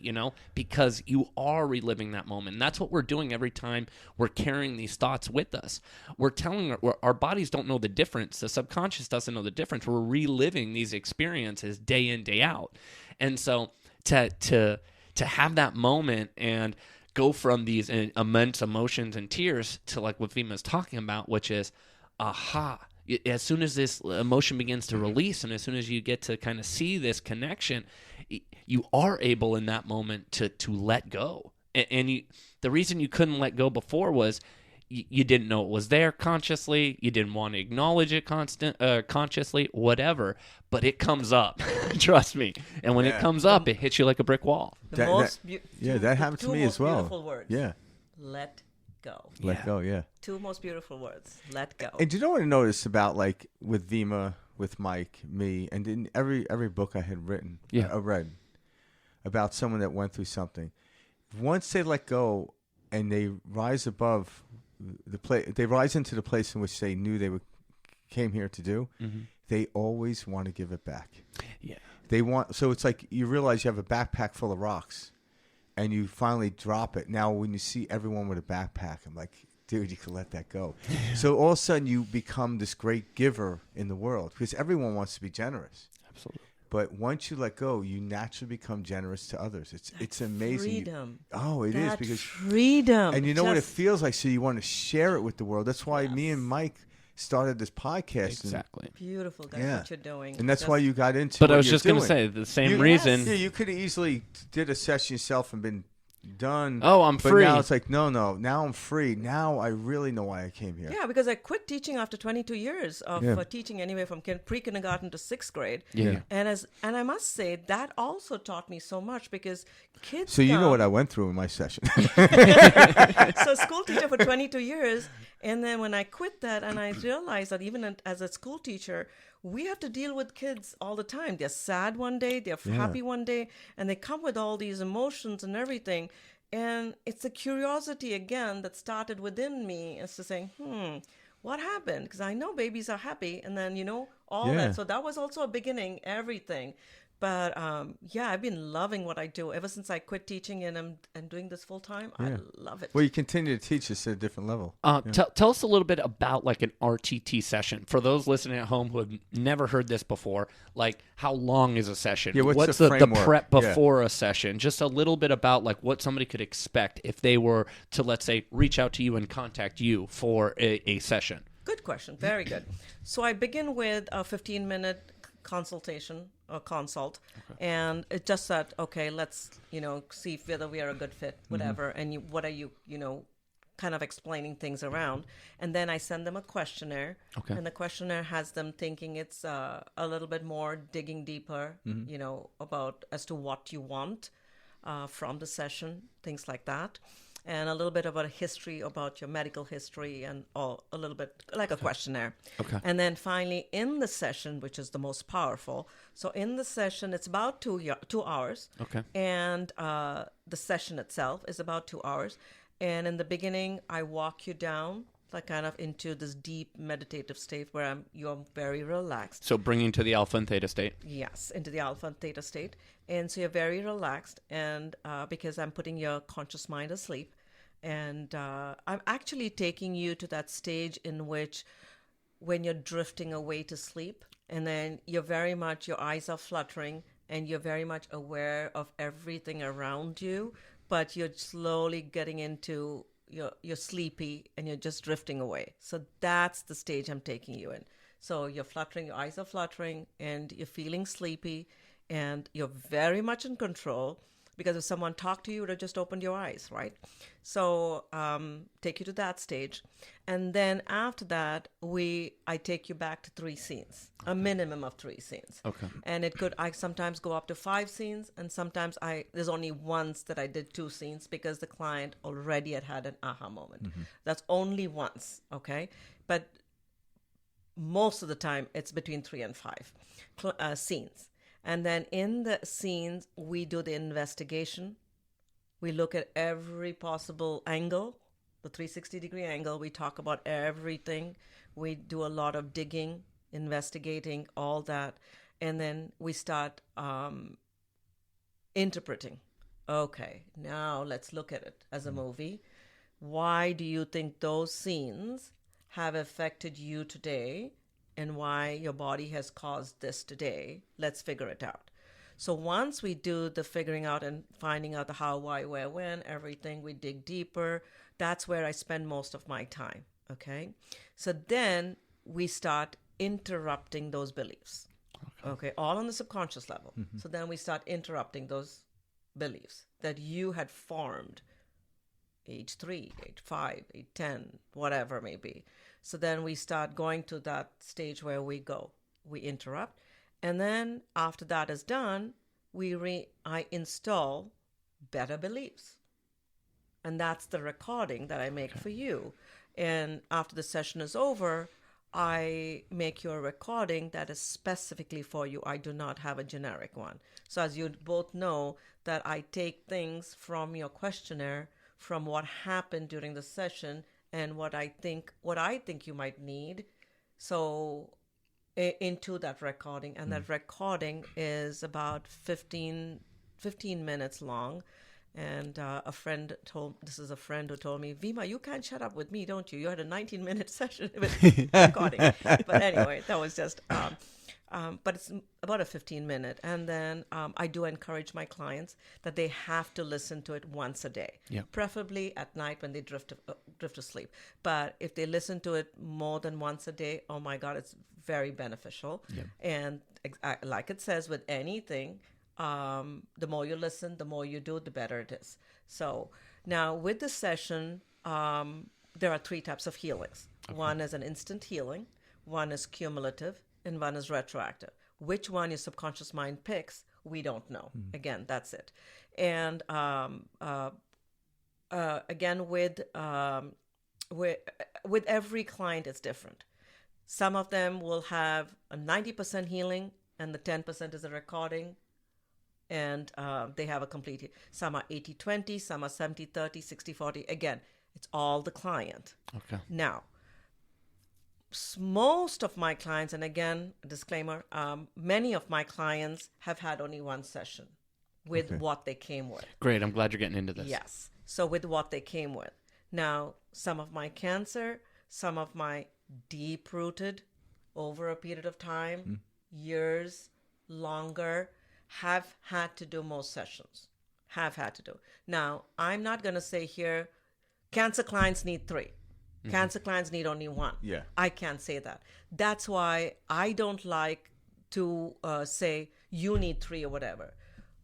because you are reliving that moment, and that's what we're doing every time we're carrying these thoughts with us. We're telling our bodies don't know the difference. The subconscious doesn't know the difference. We're reliving these experiences day in, day out, and so to have that moment and go from these immense emotions and tears to what Vima's talking about, which is, aha, as soon as this emotion begins to release and as soon as you get to kind of see this connection, you are able in that moment to let go. And the reason you couldn't let go before was you didn't know it was there consciously. You didn't want to acknowledge it consciously, whatever. But it comes up, trust me. And when it comes up, it hits you like a brick wall. That happened to me as well. Beautiful words. Yeah. Let go. Let go. Yeah. Two most beautiful words. Let go. And do you know what I noticed about with Vima, with Mike, me, and in every book I had written, I read about someone that went through something. Once they let go and they rise above they rise into the place in which they knew they came here to do. Mm-hmm. They always want to give it back. Yeah. So it's like you realize you have a backpack full of rocks, and you finally drop it. Now, when you see everyone with a backpack, I'm like, dude, you can let that go. So all of a sudden, you become this great giver in the world because everyone wants to be generous. Absolutely. But once you let go, you naturally become generous to others. It's amazing. Freedom. It is because freedom. And you know what it feels like, so you want to share it with the world. That's why me and Mike started this podcast. Exactly. Beautiful. That's what you're doing. And that's why you got into. But what I was you're just going to doing. say the same reason. Yeah, you could have easily did a session yourself and been done. Oh, I'm but free. Now it's like no. Now I'm free. Now I really know why I came here. Yeah, because I quit teaching after 22 years of teaching anyway from pre-kindergarten to 6th grade. Yeah. And I must say that also taught me so much because kids. So you know what I went through in my session. So school teacher for 22 years, and then when I quit that, and I realized that even as a school teacher, we have to deal with kids all the time. They're sad one day, they're happy one day, and they come with all these emotions and everything. And it's a curiosity again that started within me as to saying, what happened? Because I know babies are happy, and then, all that. So that was also a beginning, everything. But I've been loving what I do ever since I quit teaching and I'm doing this full time. I love it. Well, you continue to teach us at a different level. Tell us a little bit about an RTT session for those listening at home who have never heard this before. How long is a session? Yeah, what's the framework? prep before a session? Just a little bit about what somebody could expect if they were to, let's say, reach out to you and contact you for a session. Good question. Very good. So I begin with a 15-minute consultation or consult, and it's just that, okay, let's see whether we are a good fit, whatever, and what are you kind of explaining things around, and then I send them a questionnaire, and the questionnaire has them thinking. It's a little bit more digging deeper, about as to what you want from the session, things like that. and a little bit about a history about your medical history and all, a little bit like a questionnaire. Okay. And then finally in the session, which is the most powerful. So in the session, it's about 2 hours. Okay. And the session itself is about 2 hours. And in the beginning, I walk you down like kind of into this deep meditative state where you're very relaxed. So bringing to the alpha and theta state. Yes, into the alpha and theta state. And so you're very relaxed, and because I'm putting your conscious mind asleep. And I'm actually taking you to that stage in which when you're drifting away to sleep, and then you're very much, your eyes are fluttering, and you're very much aware of everything around you, but you're slowly getting into, you're sleepy, and you're just drifting away. So that's the stage I'm taking you in. So you're fluttering, your eyes are fluttering, and you're feeling sleepy, and you're very much in control, because if someone talked to you, you would have just opened your eyes, right? So take you to that stage. And then after that, I take you back to 3 scenes, a minimum of 3 scenes. Okay. And I sometimes go up to 5 scenes, and sometimes there's only once that I did 2 scenes because the client already had an aha moment. Mm-hmm. That's only once, okay? But most of the time, it's between 3 and 5 scenes. And then in the scenes, we do the investigation. We look at every possible angle, the 360-degree angle. We talk about everything. We do a lot of digging, investigating, all that. And then we start interpreting. Okay, now let's look at it as a movie. Why do you think those scenes have affected you today? And why your body has caused this today. Let's figure it out. So once we do the figuring out and finding out the how, why, where, when, everything, we dig deeper. That's where I spend most of my time, okay? So then we start interrupting those beliefs, okay? All on the subconscious level. Mm-hmm. So then we start interrupting those beliefs that you had formed age 3, age 5, age 10, whatever it may be. So then we start going to that stage where we interrupt. And then after that is done, I install better beliefs. And that's the recording that I make for you. And after the session is over, I make you a recording that is specifically for you. I do not have a generic one. So as you both know, that I take things from your questionnaire, from what happened during the session, and what I think you might need, so into that recording. And that recording is about 15 minutes long. And a friend who told me, Vima, you can't shut up with me, don't you? You had a 19-minute session with recording. But anyway, that was just, but it's about a 15-minute. And then I do encourage my clients that they have to listen to it once a day, preferably at night when they drift to sleep. But if they listen to it more than once a day, oh my God, it's very beneficial. Yeah. And like it says with anything, the more you listen, the more you do, the better it is. So now with the session, there are 3 types of healings. Okay. One is an instant healing, one is cumulative, and one is retroactive. Which one your subconscious mind picks, we don't know. Mm-hmm. Again, that's it. And again, with every client, it's different. Some of them will have a 90% healing, and the 10% is a recording. And they have a complete, some are 80-20, some are 70-30, 60-40. Again, it's all the client. Okay. Now, most of my clients, and again, disclaimer, many of my clients have had only one session with what they came with. Great. I'm glad you're getting into this. Yes. So with what they came with. Now, some of my cancer, some of my deep-rooted over a period of time, years, longer, have had to do more sessions. Have had to do. Now, I'm not going to say here, cancer clients need 3. Mm-hmm. Cancer clients need only 1. Yeah. I can't say that. That's why I don't like to say you need 3 or whatever.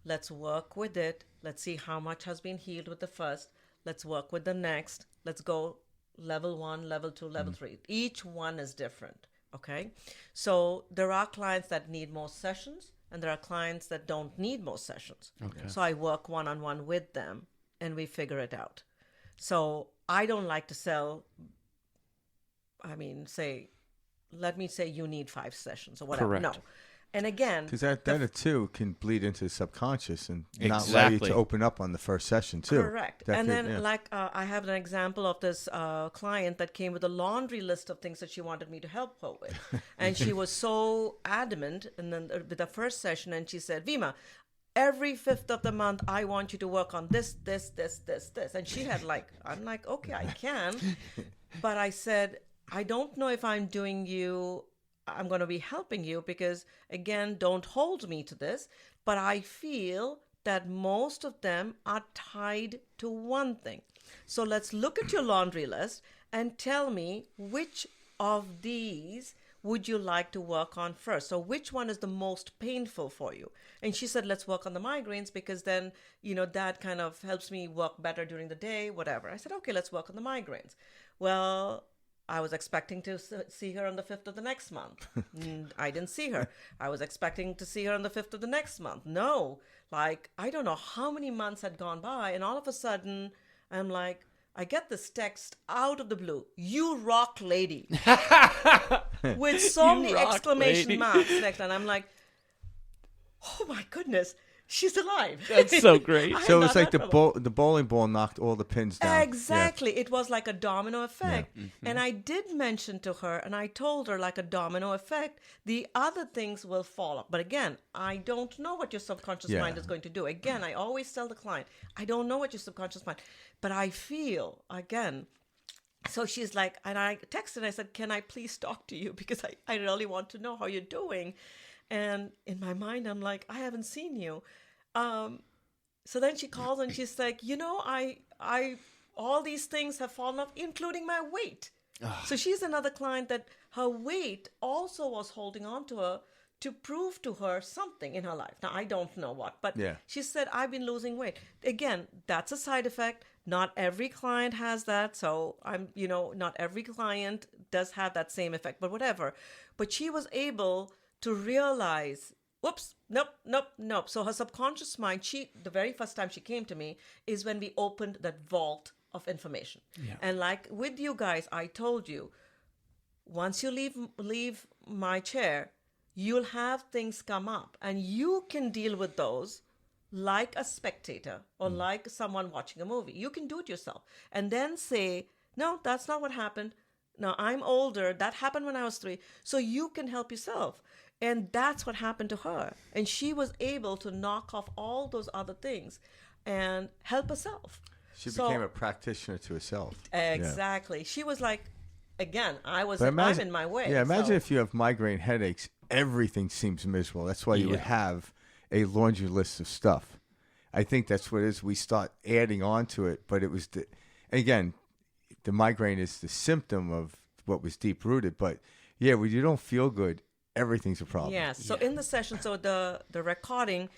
Let's work with it. Let's see how much has been healed with the first. Let's work with the next. Let's go level 1, level 2, level 3. Each one is different. Okay. So there are clients that need more sessions, and there are clients that don't need more sessions. Okay. So I work one-on-one with them, and we figure it out. So I don't like to sell, let me say you need 5 sessions or whatever. Correct. No. And again, Because that too can bleed into the subconscious and not allow you Exactly. to open up on the first session too. correct. That And could- then, yeah. I have an example of this client that came with a laundry list of things that she wanted me to help her with. And she was so adamant. And then with the first session, and she said, Vima, every 5th of the month, I want you to work on this. And she had I'm like, okay, I can. But I said, I don't know if I'm going to be helping you because, again, don't hold me to this. But I feel that most of them are tied to one thing. So let's look at your laundry list and tell me which of these would you like to work on first? So which one is the most painful for you? And she said, let's work on the migraines because then, that kind of helps me work better during the day, whatever. I said, okay, let's work on the migraines. Well, I was expecting to see her on the 5th of the next month. I didn't see her. I was expecting to see her on the 5th of the next month. No, I don't know how many months had gone by. And all of a sudden, I'm like, I get this text out of the blue. You rock, lady. With so You many rock, exclamation lady. marks next. And I'm like, oh my goodness, she's alive. That's so great. I had So not it's like heard from her. the bowling ball knocked all the pins down. Exactly. It was like a domino effect. Yeah. And I did mention to her, and I told her, like a domino effect, the other things will fall up. But again, I don't know what your subconscious Yeah. mind is going to do. Again, I always tell the client, I don't know what your subconscious mind, but I feel, again, so she's like, and I texted, I said, can I please talk to you? Because I really want to know how you're doing. And in my mind, I'm like, I haven't seen you. So then she calls and she's like, I all these things have fallen off, including my weight. So she's another client that her weight also was holding on to her to prove to her something in her life. Now, I don't know what, but Yeah. she said, I've been losing weight. Again, that's a side effect. Not every client has that. So not every client does have that same effect, but whatever. But she was able to realize, whoops, nope. So her subconscious mind, the very first time she came to me is when we opened that vault of information. Yeah. And like with you guys, I told you, once you leave my chair, you'll have things come up and you can deal with those like a spectator or like someone watching a movie. You can do it yourself and then say, no, that's not what happened. No, I'm older. That happened when I was 3. So you can help yourself. And that's what happened to her. And she was able to knock off all those other things and help herself. She became a practitioner to herself. Exactly. Yeah. She was like, again, I'm in my way. Yeah, imagine so. if you have migraine headaches, everything seems miserable. That's why you would have a laundry list of stuff. I think that's what it is. We start adding on to it, but it was again, the migraine is the symptom of what was deep rooted. But yeah, when you don't feel good, everything's a problem. Yes. So in the session, so the recording,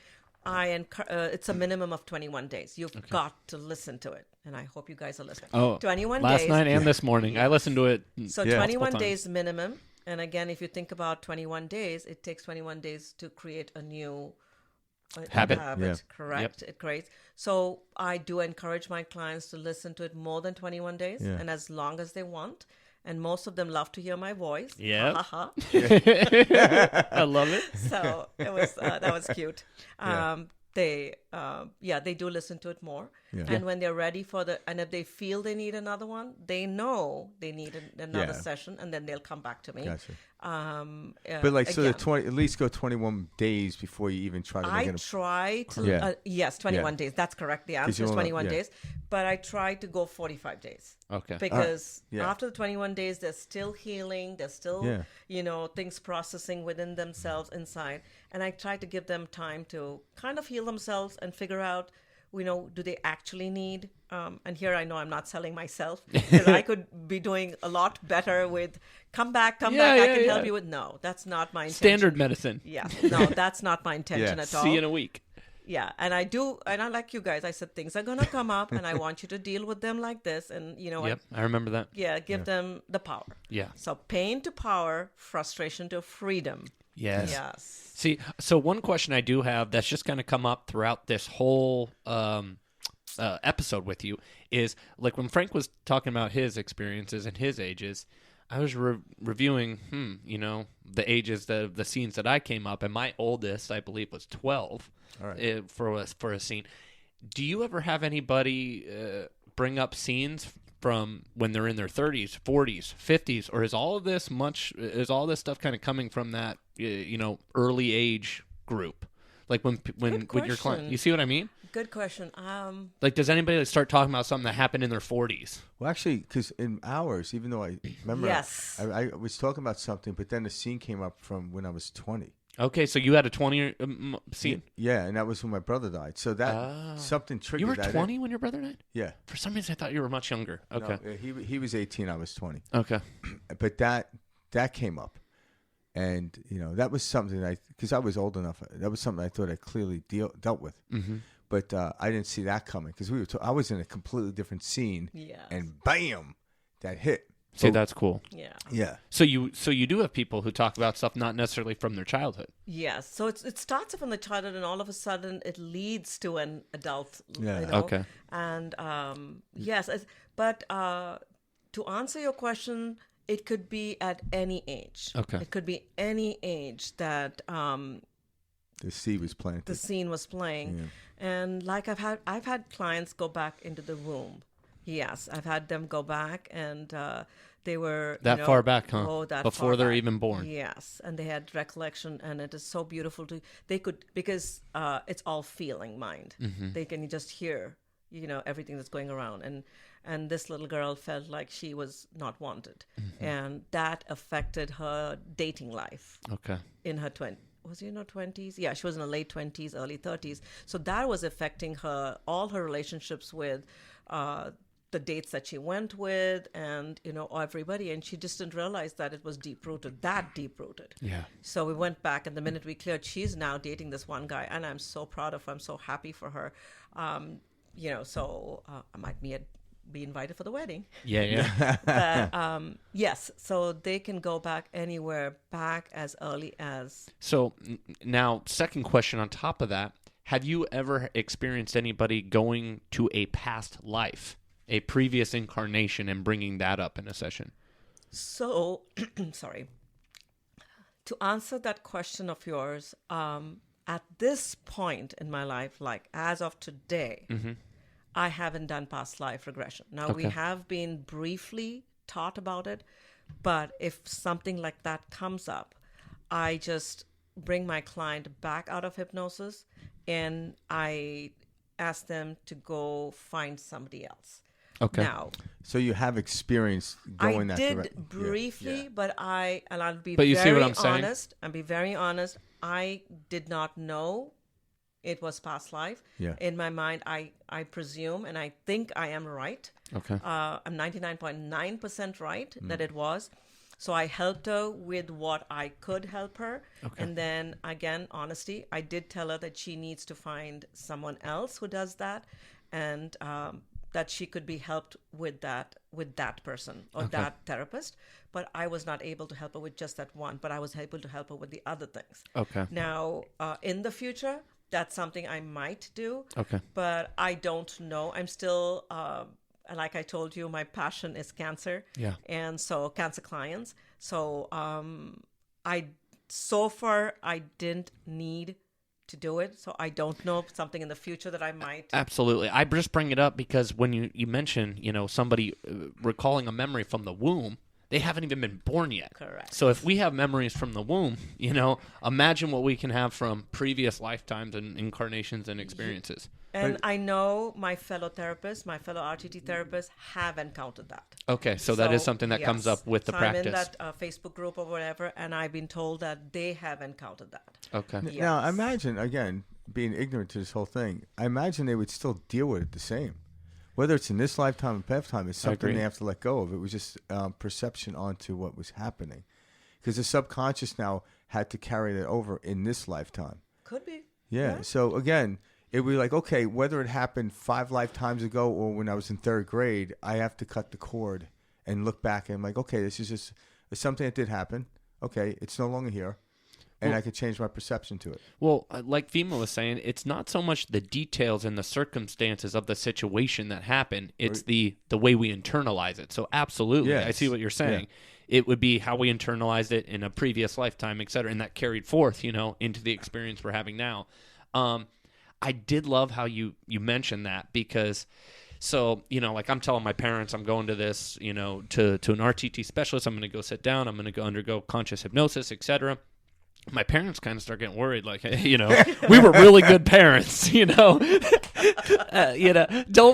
it's a minimum of 21 days. You've got to listen to it. And I hope you guys are listening. 21 last days. night and this morning. I listened to it. So Yeah. 21 multiple days minimum. And again, if you think about 21 days, it takes 21 days to create a new Habit. Yeah. Correct. It creates. So I do encourage my clients to listen to it more than 21 days Yeah. and as long as they want. And most of them love to hear my voice. Yep. Ha, ha, ha. I love it. So it was that was cute. Yeah. They do listen to it more. Yeah. And when they're ready and if they feel they need another one, they know they need another Yeah. session, and then they'll come back to me. Gotcha. But But so at least go 21 days before you even try to make I it. try to, Yeah. yes, 21 Yeah. days. That's correct. The answer you is wanna- 21 yeah. days. But I try to go 45 days. Okay. Because Yeah. after the 21 days, they're still healing. They're still, things processing within themselves inside. And I try to give them time to kind of heal themselves and figure out, do they actually need? And here I know I'm not selling myself. Because I could be doing a lot better with, come back, I can help you with. No, that's not my intention. Standard medicine. Yeah, no, that's not my intention Yeah. at all. See you in a week. Yeah, and I like you guys. I said things are gonna come up, and I want you to deal with them like this. And you know what? Yep, I remember that. Yeah, give them the power. Yeah. So pain to power, frustration to freedom. Yes. Yes. See, so one question I do have that's just going to come up throughout this whole episode with you is like when Frank was talking about his experiences and his ages. I was reviewing, the ages, the scenes that I came up, and my oldest, I believe, was 12 for a scene. Do you ever have anybody bring up scenes from when they're in their 30s, 40s, 50s, or is all this stuff kind of coming from that early age group? Like when your client, you see what I mean? Good question. Like, does anybody start talking about something that happened in their 40s? Well, actually, because in ours, even though I remember, yes, I was talking about something, but then the scene came up from when I was 20. Okay, so you had a 20 scene? Yeah, and that was when my brother died. So that something triggered. You were that 20 when your brother died? Yeah. For some reason, I thought you were much younger. Okay. No, he was 18. I was 20. Okay. But that came up, and that was something because I was old enough. That was something I thought I clearly dealt with. Mm-hmm. But I didn't see that coming because I was in a completely different scene. Yeah. And bam, that hit. See, that's cool. Yeah. Yeah. So you do have people who talk about stuff not necessarily from their childhood. Yes. So it starts from the childhood, and all of a sudden it leads to an adult. Yeah. Okay. And yes, but to answer your question, it could be at any age. Okay. It could be any age that the seed was planted. The scene was playing. Yeah. And like I've had clients go back into the womb. Yes, I've had them go back, and they were far back, huh? Oh, that before far they're back. even born. Yes, and they had recollection, and it is so beautiful because it's all feeling mind. Mm-hmm. They can just hear, everything that's going around, and this little girl felt like she was not wanted, and that affected her dating life. Okay. In her 20s. Was she in her 20s? Yeah, she was in her late 20s, early 30s. So that was affecting all her relationships with the dates that she went with and, everybody. And she just didn't realize that it was deep-rooted, Yeah. So we went back, and the minute we cleared, she's now dating this one guy. And I'm so proud of her. I'm so happy for her. So I might be invited for the wedding. Yeah. But yes, so they can go back anywhere, back as early as. So now, second question on top of that, have you ever experienced anybody going to a past life, a previous incarnation, and bringing that up in a session? So, sorry. To answer that question of yours, at this point in my life, like as of today, I haven't done past life regression. Now, we have been briefly taught about it, but if something like that comes up, I just bring my client back out of hypnosis, and I ask them to go find somebody else. Okay. Now, so you have experience going that direction. I did briefly, but I'll be but you very see what I'm saying? honest. I'll be very honest. I did not know it was past life. Yeah. In my mind, I presume, and I think I am right. Okay. I'm 99.9% right that it was. So I helped her with what I could help her. Okay. And then, again, honesty, I did tell her that she needs to find someone else who does that, and that she could be helped with that person or that therapist. But I was not able to help her with just that one, but I was able to help her with the other things. Okay. Now, in the future, that's something I might do. Okay. But I don't know. I'm still, like I told you, my passion is cancer. Yeah. And so cancer clients. So so far I didn't need to do it. So I don't know something in the future that I might. Absolutely. I just bring it up because when you mention, somebody recalling a memory from the womb, they haven't even been born yet. Correct. So if we have memories from the womb, imagine what we can have from previous lifetimes and incarnations and experiences. And I know my fellow therapists, my fellow RTT therapists have encountered that. Okay, so that is something that comes up with the practice. I'm in that Facebook group or whatever, and I've been told that they have encountered that. Okay. Yes. Now, I imagine, again, being ignorant to this whole thing, I imagine they would still deal with it the same. Whether it's in this lifetime or past time, it's something they have to let go of. It was just perception onto what was happening. Because the subconscious now had to carry that over in this lifetime. Could be. Yeah. So, again, it would be like, okay, whether it happened 5 lifetimes ago or when I was in 3rd grade, I have to cut the cord and look back and I'm like, okay, this is just something that did happen. Okay, it's no longer here. and I could change my perception to it. Well, like Vima was saying, it's not so much the details and the circumstances of the situation that happen. It's the way we internalize it. So absolutely, Yes. I see what you're saying. Yeah. It would be how we internalized it in a previous lifetime, et cetera, and that carried forth, into the experience we're having now. I did love how you mentioned that because, so, like I'm telling my parents I'm going to this, to an RTT specialist. I'm going to go sit down. I'm going to go undergo conscious hypnosis, et cetera. My parents kind of start getting worried, like, hey, we were really good parents, don't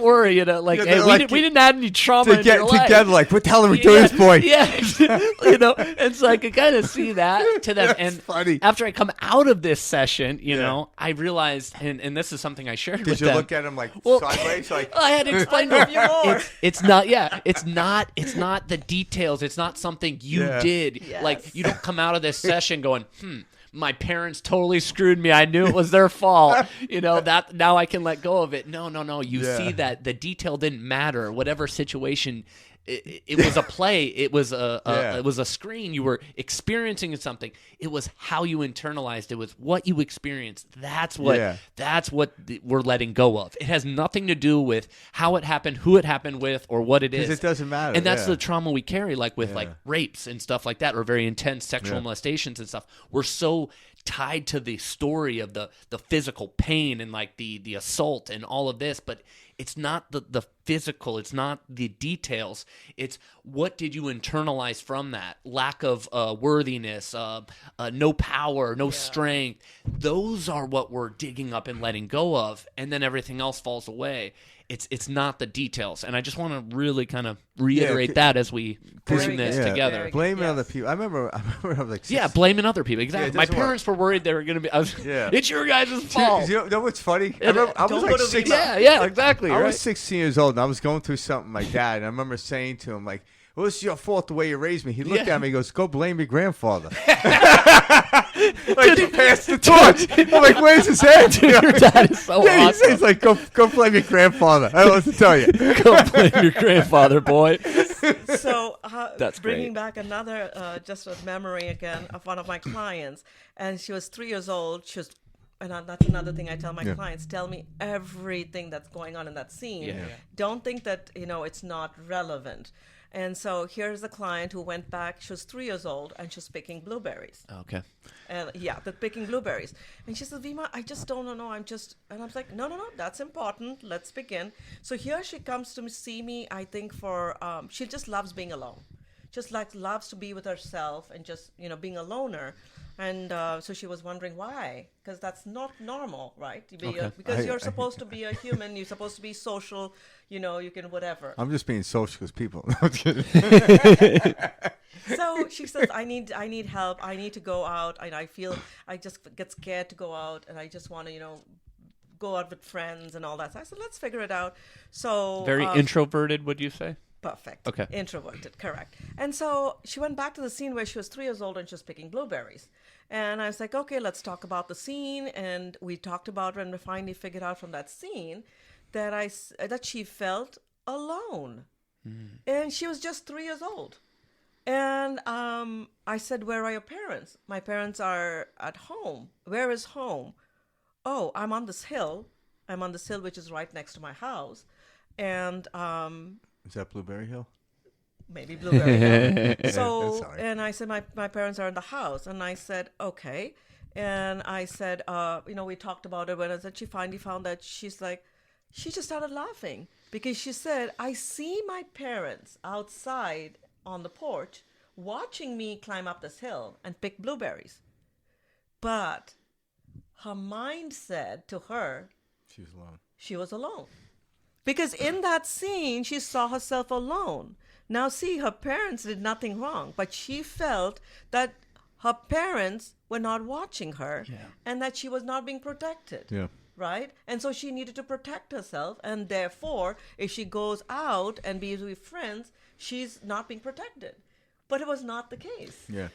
worry, hey, we didn't have any trauma in your life. Together, like, what the hell are we doing this boy? Yeah, and so I could kind of see that to them. That's and funny. After I come out of this session, I realized, and this is something I shared with them. Did you look at him like sideways? Like, I had to explain to you more. It's not the details. It's not something you did. Yes. Like, you don't come out of this session going, my parents totally screwed me. I knew it was their fault. That now I can let go of it. No. You see that the detail didn't matter. Whatever situation, it was a play. It was it was a screen. You were experiencing something. It was how you internalized. It was what you experienced. That's what we're letting go of. It has nothing to do with how it happened, who it happened with, or what it is. Because it doesn't matter. And that's the trauma we carry, like with like rapes and stuff like that, or very intense sexual molestations and stuff. We're so tied to the story of the physical pain and like the assault and all of this, but it's not the physical, it's not the details, it's what did you internalize from that lack of worthiness, no power, no strength. Those are what we're digging up and letting go of, and then everything else falls away. It's not the details, and I just want to really kind of reiterate that as we bring this together. Blaming other people. I remember I was like, blaming other people. Exactly. My parents were worried they were going to be. It's your guys' fault. You know what's funny? I was like 16. Yeah, exactly. I was 16 years old, and I was going through something like that, and I remember saying to him, like, well, it's your fault the way you raised me. He looked at me and goes, go blame your grandfather. Like, he passed the torch. I'm like, where's his head? Your dad is so awesome. He's like, go blame your grandfather. I don't know what to tell you. Go blame your grandfather, boy. So That's bringing great. back another, just a memory again of one of my clients. And she was 3 years old. And that's another thing I tell my clients. Tell me everything that's going on in that scene. Yeah. Don't think that, it's not relevant. And so here's a client who went back. She was 3 years old, and she was picking blueberries. Okay. And they're picking blueberries. And she says, Vima, I just don't know. And I was like, no, that's important. Let's begin. So here she comes to see me, I think for, she just loves being alone. Just like loves to be with herself and just, being a loner. And so she was wondering why, because that's not normal, right? Because you're supposed to be a human. You're supposed to be social. You can whatever. I'm just being social because people. No, I'm kidding. So she says, I need help. I need to go out. And I feel I just get scared to go out. And I just want to, go out with friends and all that. So I said, let's figure it out. So Very introverted, would you say? Perfect. Okay. Introverted, correct. And so she went back to the scene where she was 3 years old and she was picking blueberries. And I was like, okay, let's talk about the scene. And we talked about when we finally figured out from that scene that she felt alone. And she was just 3 years old. And I said, where are your parents? My parents are at home. Where is home? Oh, I'm on this hill. Which is right next to my house. And is that Blueberry Hill? Maybe Blueberry Hill. So, Sorry. and I said, my parents are in the house. And I said, okay. And I said, we talked about it. When I said she finally found that, she's like, she just started laughing. Because she said, I see my parents outside on the porch watching me climb up this hill and pick blueberries. But her mind said to her, She was alone. She was alone. Because in that scene, she saw herself alone. Now, see, her parents did nothing wrong, but she felt that her parents were not watching her and that she was not being protected. Yeah. Right? And so she needed to protect herself. And therefore, if she goes out and be with friends, she's not being protected. But it was not the case. Yeah.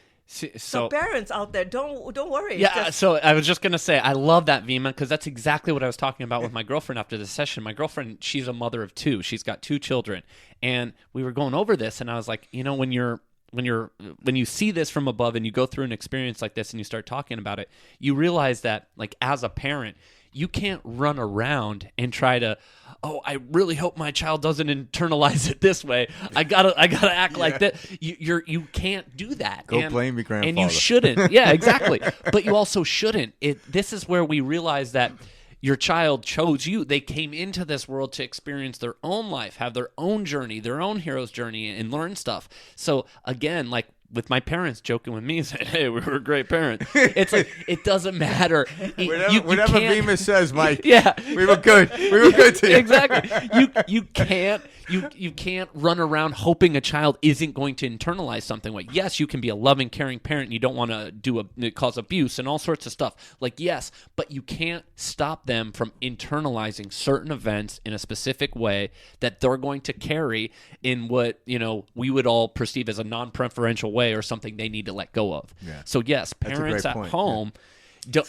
So parents out there, don't worry. Yeah, so I was just going to say, I love that, Vima, because that's exactly what I was talking about with my girlfriend after the session. My girlfriend, she's a mother of two. She's got 2 children. And we were going over this, and I was like, when you're when you see this from above and you go through an experience like this and you start talking about it, you realize that, like, as a parent, you can't run around and try to, oh, I really hope my child doesn't internalize it this way. I gotta act like that. You can't do that. Go blame your grandfather. And you shouldn't. Yeah, exactly. But you also shouldn't. This is where we realize that your child chose you. They came into this world to experience their own life, have their own journey, their own hero's journey, and learn stuff. So again, like with my parents joking with me, saying, "Hey, we were great parents." It's like it doesn't matter. Whatever Vima says, Mike. Yeah, we were good. We were good to you. Exactly. You can't run around hoping a child isn't going to internalize something. Like, yes, you can be a loving, caring parent, and you don't want to cause abuse and all sorts of stuff. Like, yes, but you can't stop them from internalizing certain events in a specific way that they're going to carry in what we would all perceive as a non-preferential way or something they need to let go of. Yeah. So yes, parents at home.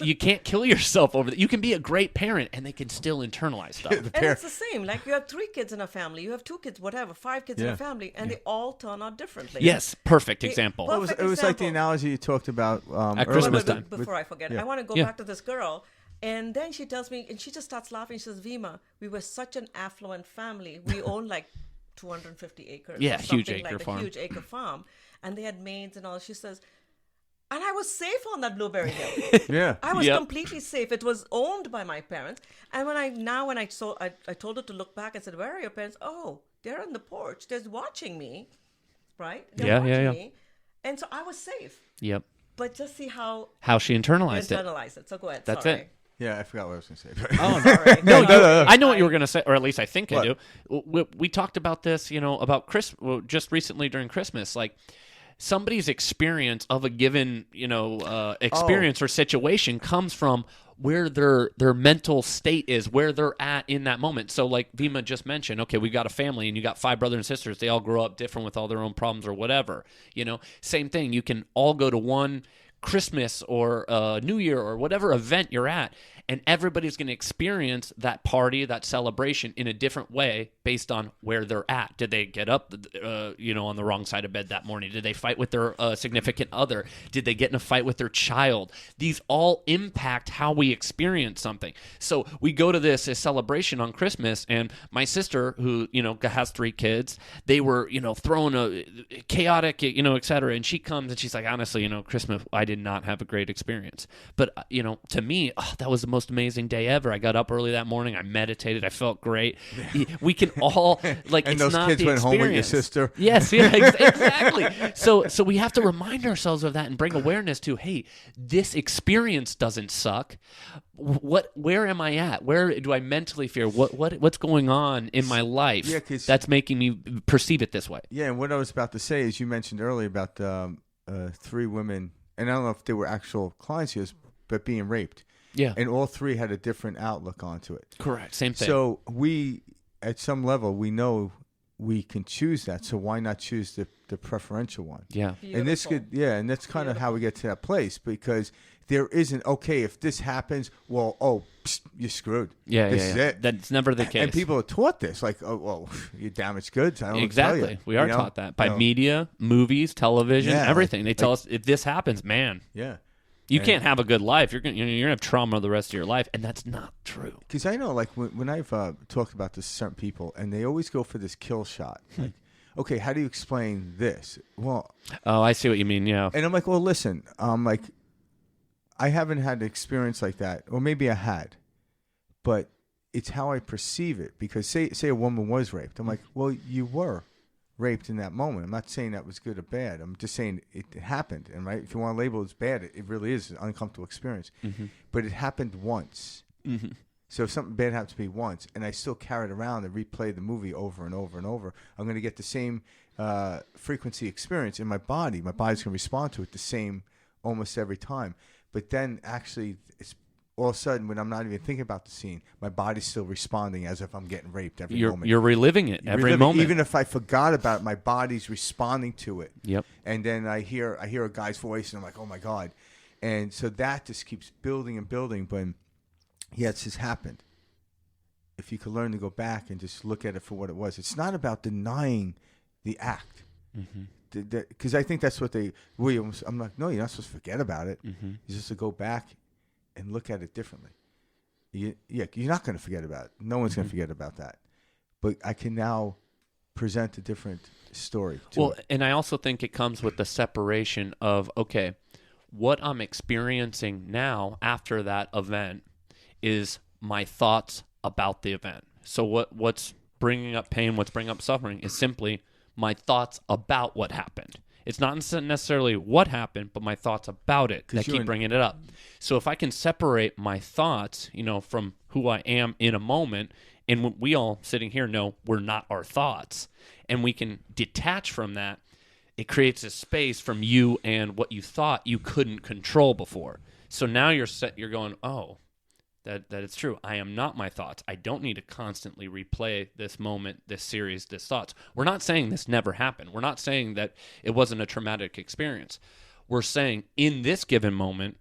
You can't kill yourself over that. You can be a great parent and they can still internalize stuff. And it's the same. Like, you have 3 kids in a family, you have 2 kids, whatever, 5 kids in a family, and they all turn out differently. Yes, perfect example. It was like the analogy you talked about at Christmas time. Before I forget, I want to go back to this girl. And then she tells me, and she just starts laughing. She says, "Vima, we were such an affluent family. We owned like 250 acres. Yeah, or something, huge acre like farm. a huge acre farm. And they had maids and all." She says, "And I was safe on that Blueberry Hill. Yeah, I was completely safe. It was owned by my parents. And when I told her to look back and said, 'Where are your parents?' Oh, they're on the porch. They're watching me, right? They're watching me. And so I was safe. Yep. But just see how she internalized it. So go ahead. That's Sorry. it. Yeah, I forgot what I was going to say. Oh, sorry. No, I know what you were going to say, or at least I think What? I do. We talked about this, about just recently during Christmas. Like, somebody's experience of a given, experience or situation comes from where their mental state is, where they're at in that moment. So, like Vima just mentioned, okay, we got a family and you got 5 brothers and sisters. They all grow up different with all their own problems or whatever. Same thing. You can all go to one Christmas or New Year or whatever event you're at, and everybody's going to experience that party, that celebration in a different way based on where they're at. Did they get up, on the wrong side of bed that morning? Did they fight with their significant other? Did they get in a fight with their child? These all impact how we experience something. So we go to this celebration on Christmas, and my sister, who has 3 kids, they were throwing a chaotic, et cetera. And she comes and she's like, honestly, Christmas, I did not have a great experience. But to me, that was the most amazing day ever. I got up early that morning. I meditated. I felt great. We can all like. And it's those not kids the went home with your experience. sister. Yes, yeah, exactly. So we have to remind ourselves of that and bring awareness to, hey, this experience doesn't suck. Where am I at? Where do I mentally fear? What's going on in my life that's making me perceive it this way? Yeah, and what I was about to say is, you mentioned earlier about 3 women, and I don't know if they were actual clients of yours, but being raped. Yeah. And all 3 had a different outlook onto it. Correct. Same thing. So we, at some level, we know we can choose that. So why not choose the preferential one? Yeah. Beautiful. And this and that's kind of how we get to that place, because there isn't, okay, if this happens, well, you're screwed. Yeah, this is it. That's never the case. And people are taught this, like, oh, well, you damaged goods. I don't know what to tell Exactly. you. We are taught that by media, movies, television, everything. They tell us, if this happens, man. Yeah. You can't have a good life. You're gonna have trauma the rest of your life, and that's not true. Because I know, like, when I've talked about this to certain people, and they always go for this kill shot. Like, okay, how do you explain this? Well, oh, I see what you mean. Yeah. and I'm like, well, listen, like, I haven't had an experience like that, or maybe I had, but it's how I perceive it. Because say a woman was raped, I'm like, well, you were raped in that moment. I'm not saying that was good or bad. I'm just saying it happened. And right, if you want to label it as bad, it really is an uncomfortable experience. Mm-hmm. But it happened once. Mm-hmm. So if something bad happened to me once, and I still carry it around and replay the movie over and over and over, I'm going to get the same frequency experience in my body. My body's going to respond to it the same almost every time. But then actually, it's all of a sudden, when I'm not even thinking about the scene, my body's still responding as if I'm getting raped every moment. You're reliving it every moment. Even if I forgot about it, my body's responding to it. Yep. And then I hear a guy's voice, and I'm like, oh my God. And so that just keeps building and building. But yeah, it's just happened. If you could learn to go back and just look at it for what it was. It's not about denying the act. Mm-hmm. because I think that's what I'm like, no, you're not supposed to forget about it. Mm-hmm. You're just to go back and look at it differently. You're not going to forget about it. No one's going to forget about that. But I can now present a different story to it. And I also think it comes with the separation of, okay, what I'm experiencing now after that event is my thoughts about the event. So what's bringing up pain, what's bringing up suffering is simply my thoughts about what happened. It's not necessarily what happened, but my thoughts about it that keep bringing it up. So if I can separate my thoughts, from who I am in a moment, and we all sitting here know we're not our thoughts, and we can detach from that, it creates a space from you and what you thought you couldn't control before. So now you're going, oh, that it's true. I am not my thoughts. I don't need to constantly replay this moment, this series, this thoughts. We're not saying this never happened. We're not saying that it wasn't a traumatic experience. We're saying in this given moment,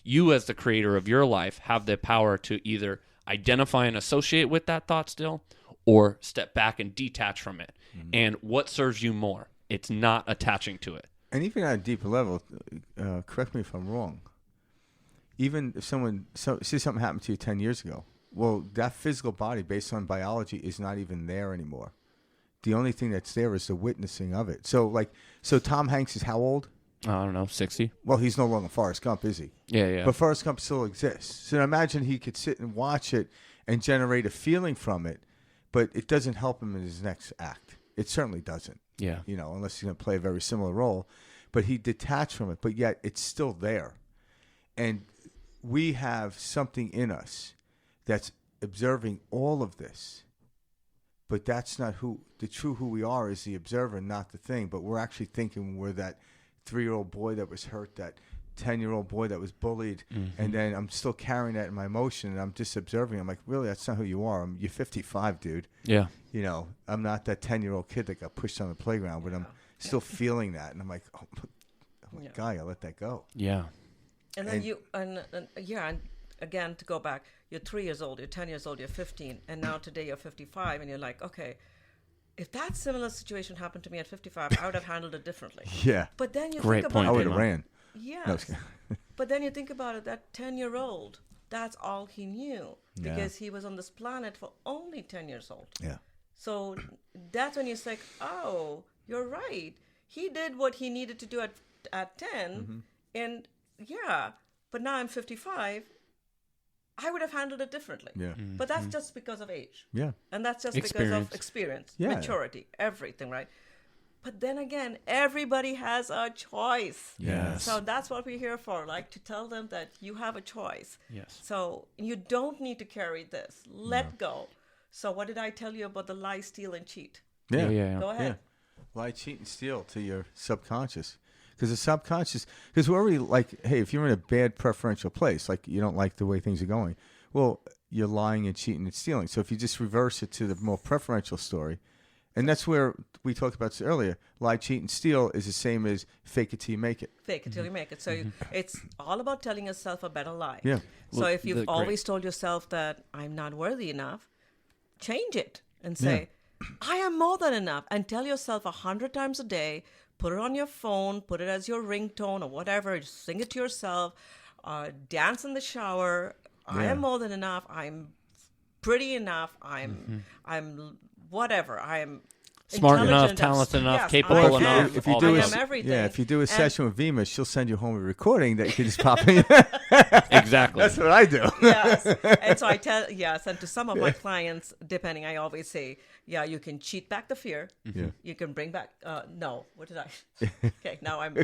you as the creator of your life have the power to either identify and associate with that thought still, or step back and detach from it. Mm-hmm. And what serves you more? It's not attaching to it. And even at a deeper level, correct me if I'm wrong, even if someone see something happened to you 10 years ago, well, that physical body, based on biology, is not even there anymore. The only thing that's there is the witnessing of it. So Tom Hanks is how old? I don't know, 60? Well, he's no longer Forrest Gump, is he? Yeah. But Forrest Gump still exists. So imagine he could sit and watch it and generate a feeling from it, but it doesn't help him in his next act. It certainly doesn't. Yeah. Unless he's going to play a very similar role. But he detached from it, but yet it's still there. And we have something in us that's observing all of this. But that's not who we are is the observer, not the thing. But we're actually thinking we're that 3-year-old boy that was hurt, that 10-year-old boy that was bullied, and then I'm still carrying that in my emotion, and I'm just observing. I'm like, really, that's not who you are. You're 55, dude. Yeah. I'm not that 10-year-old kid that got pushed on the playground, but I'm still feeling that, and I'm like, oh my God, I let that go. Yeah. And then and again, to go back, you're 3 years old, you're 10 years old, you're 15, and now today you're 55, and you're like, okay, if that similar situation happened to me at 55, I would have handled it differently. Yeah. But then you Great think point, about I it. would have ran. Yes. No, but then you think about it, that 10-year-old, that's all he knew because he was on this planet for only 10 years old. Yeah. So that's when you say, oh, you're right. He did what he needed to do at 10. And but now I'm 55. I would have handled it differently. Yeah. But that's just because of age. Yeah. And that's just because of experience, maturity, everything, right? But then again, everybody has a choice. Yes. So that's what we're here for, like to tell them that you have a choice. Yes. So you don't need to carry this. Let go. So what did I tell you about the lie, steal, and cheat? Yeah. Go ahead. Yeah. Lie, cheat, and steal to your subconscious. Because the subconscious, because we're already like, hey, if you're in a bad preferential place, like you don't like the way things are going, well, you're lying and cheating and stealing. So if you just reverse it to the more preferential story, and that's where we talked about this earlier, lie, cheat, and steal is the same as fake it till you make it. Fake it till you make it. So it's all about telling yourself a better lie. Yeah. So if you've always told yourself that I'm not worthy enough, change it and say, I am more than enough. And tell yourself 100 times a day, put it on your phone, put it as your ringtone or whatever, just sing it to yourself, dance in the shower. I am more than enough. I'm pretty enough. I'm whatever. I am smart enough, talented enough, capable enough. If you do if you do a session with Vima, she'll send you home a recording that you can just pop in. Exactly. That's what I do. Yes. And so I tell, and to some of my clients, depending, I always say, you can cheat back the fear. Yeah. You can bring back, no, what did I? Okay, now I'm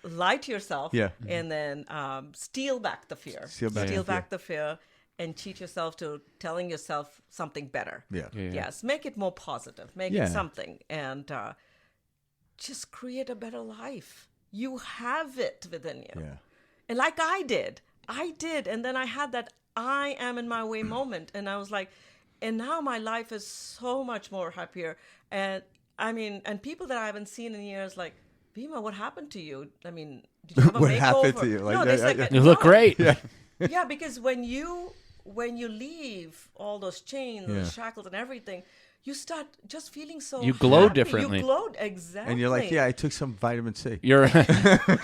lie to yourself. Yeah. And then steal back the fear. Steal back the fear. And cheat yourself to telling yourself something better. Yeah. Yes, make it more positive. Make it something. And just create a better life. You have it within you. Yeah. And like I did. And then I had that I am in my way moment. And I was like, and now my life is so much more happier. And I mean, and people that I haven't seen in years like, Vima, what happened to you? I mean, did you have a what makeover? Happened to you? Like, no, like, you look great. Yeah. Yeah, because when you leave all those chains and shackles and everything, you start just feeling so You glow happy. differently. You glowed, exactly. And you're like, yeah, I took some vitamin C. You're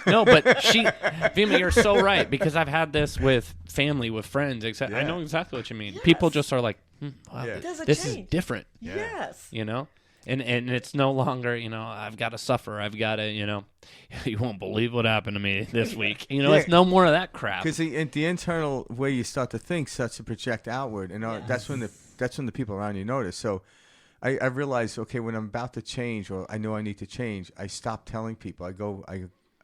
no, but Vima, you're so right, because I've had this with family, with friends. I know exactly what you mean. Yes. People just are like, wow, Yeah. There's a this change. is different, Yes. you know. And it's no longer, I've got to suffer. I've got to, you won't believe what happened to me this week. It's no more of that crap. Because the internal way you start to think starts to project outward, and that's when the people around you notice. So I realize, okay, when I'm about to change, or I know I need to change, I stop telling people. I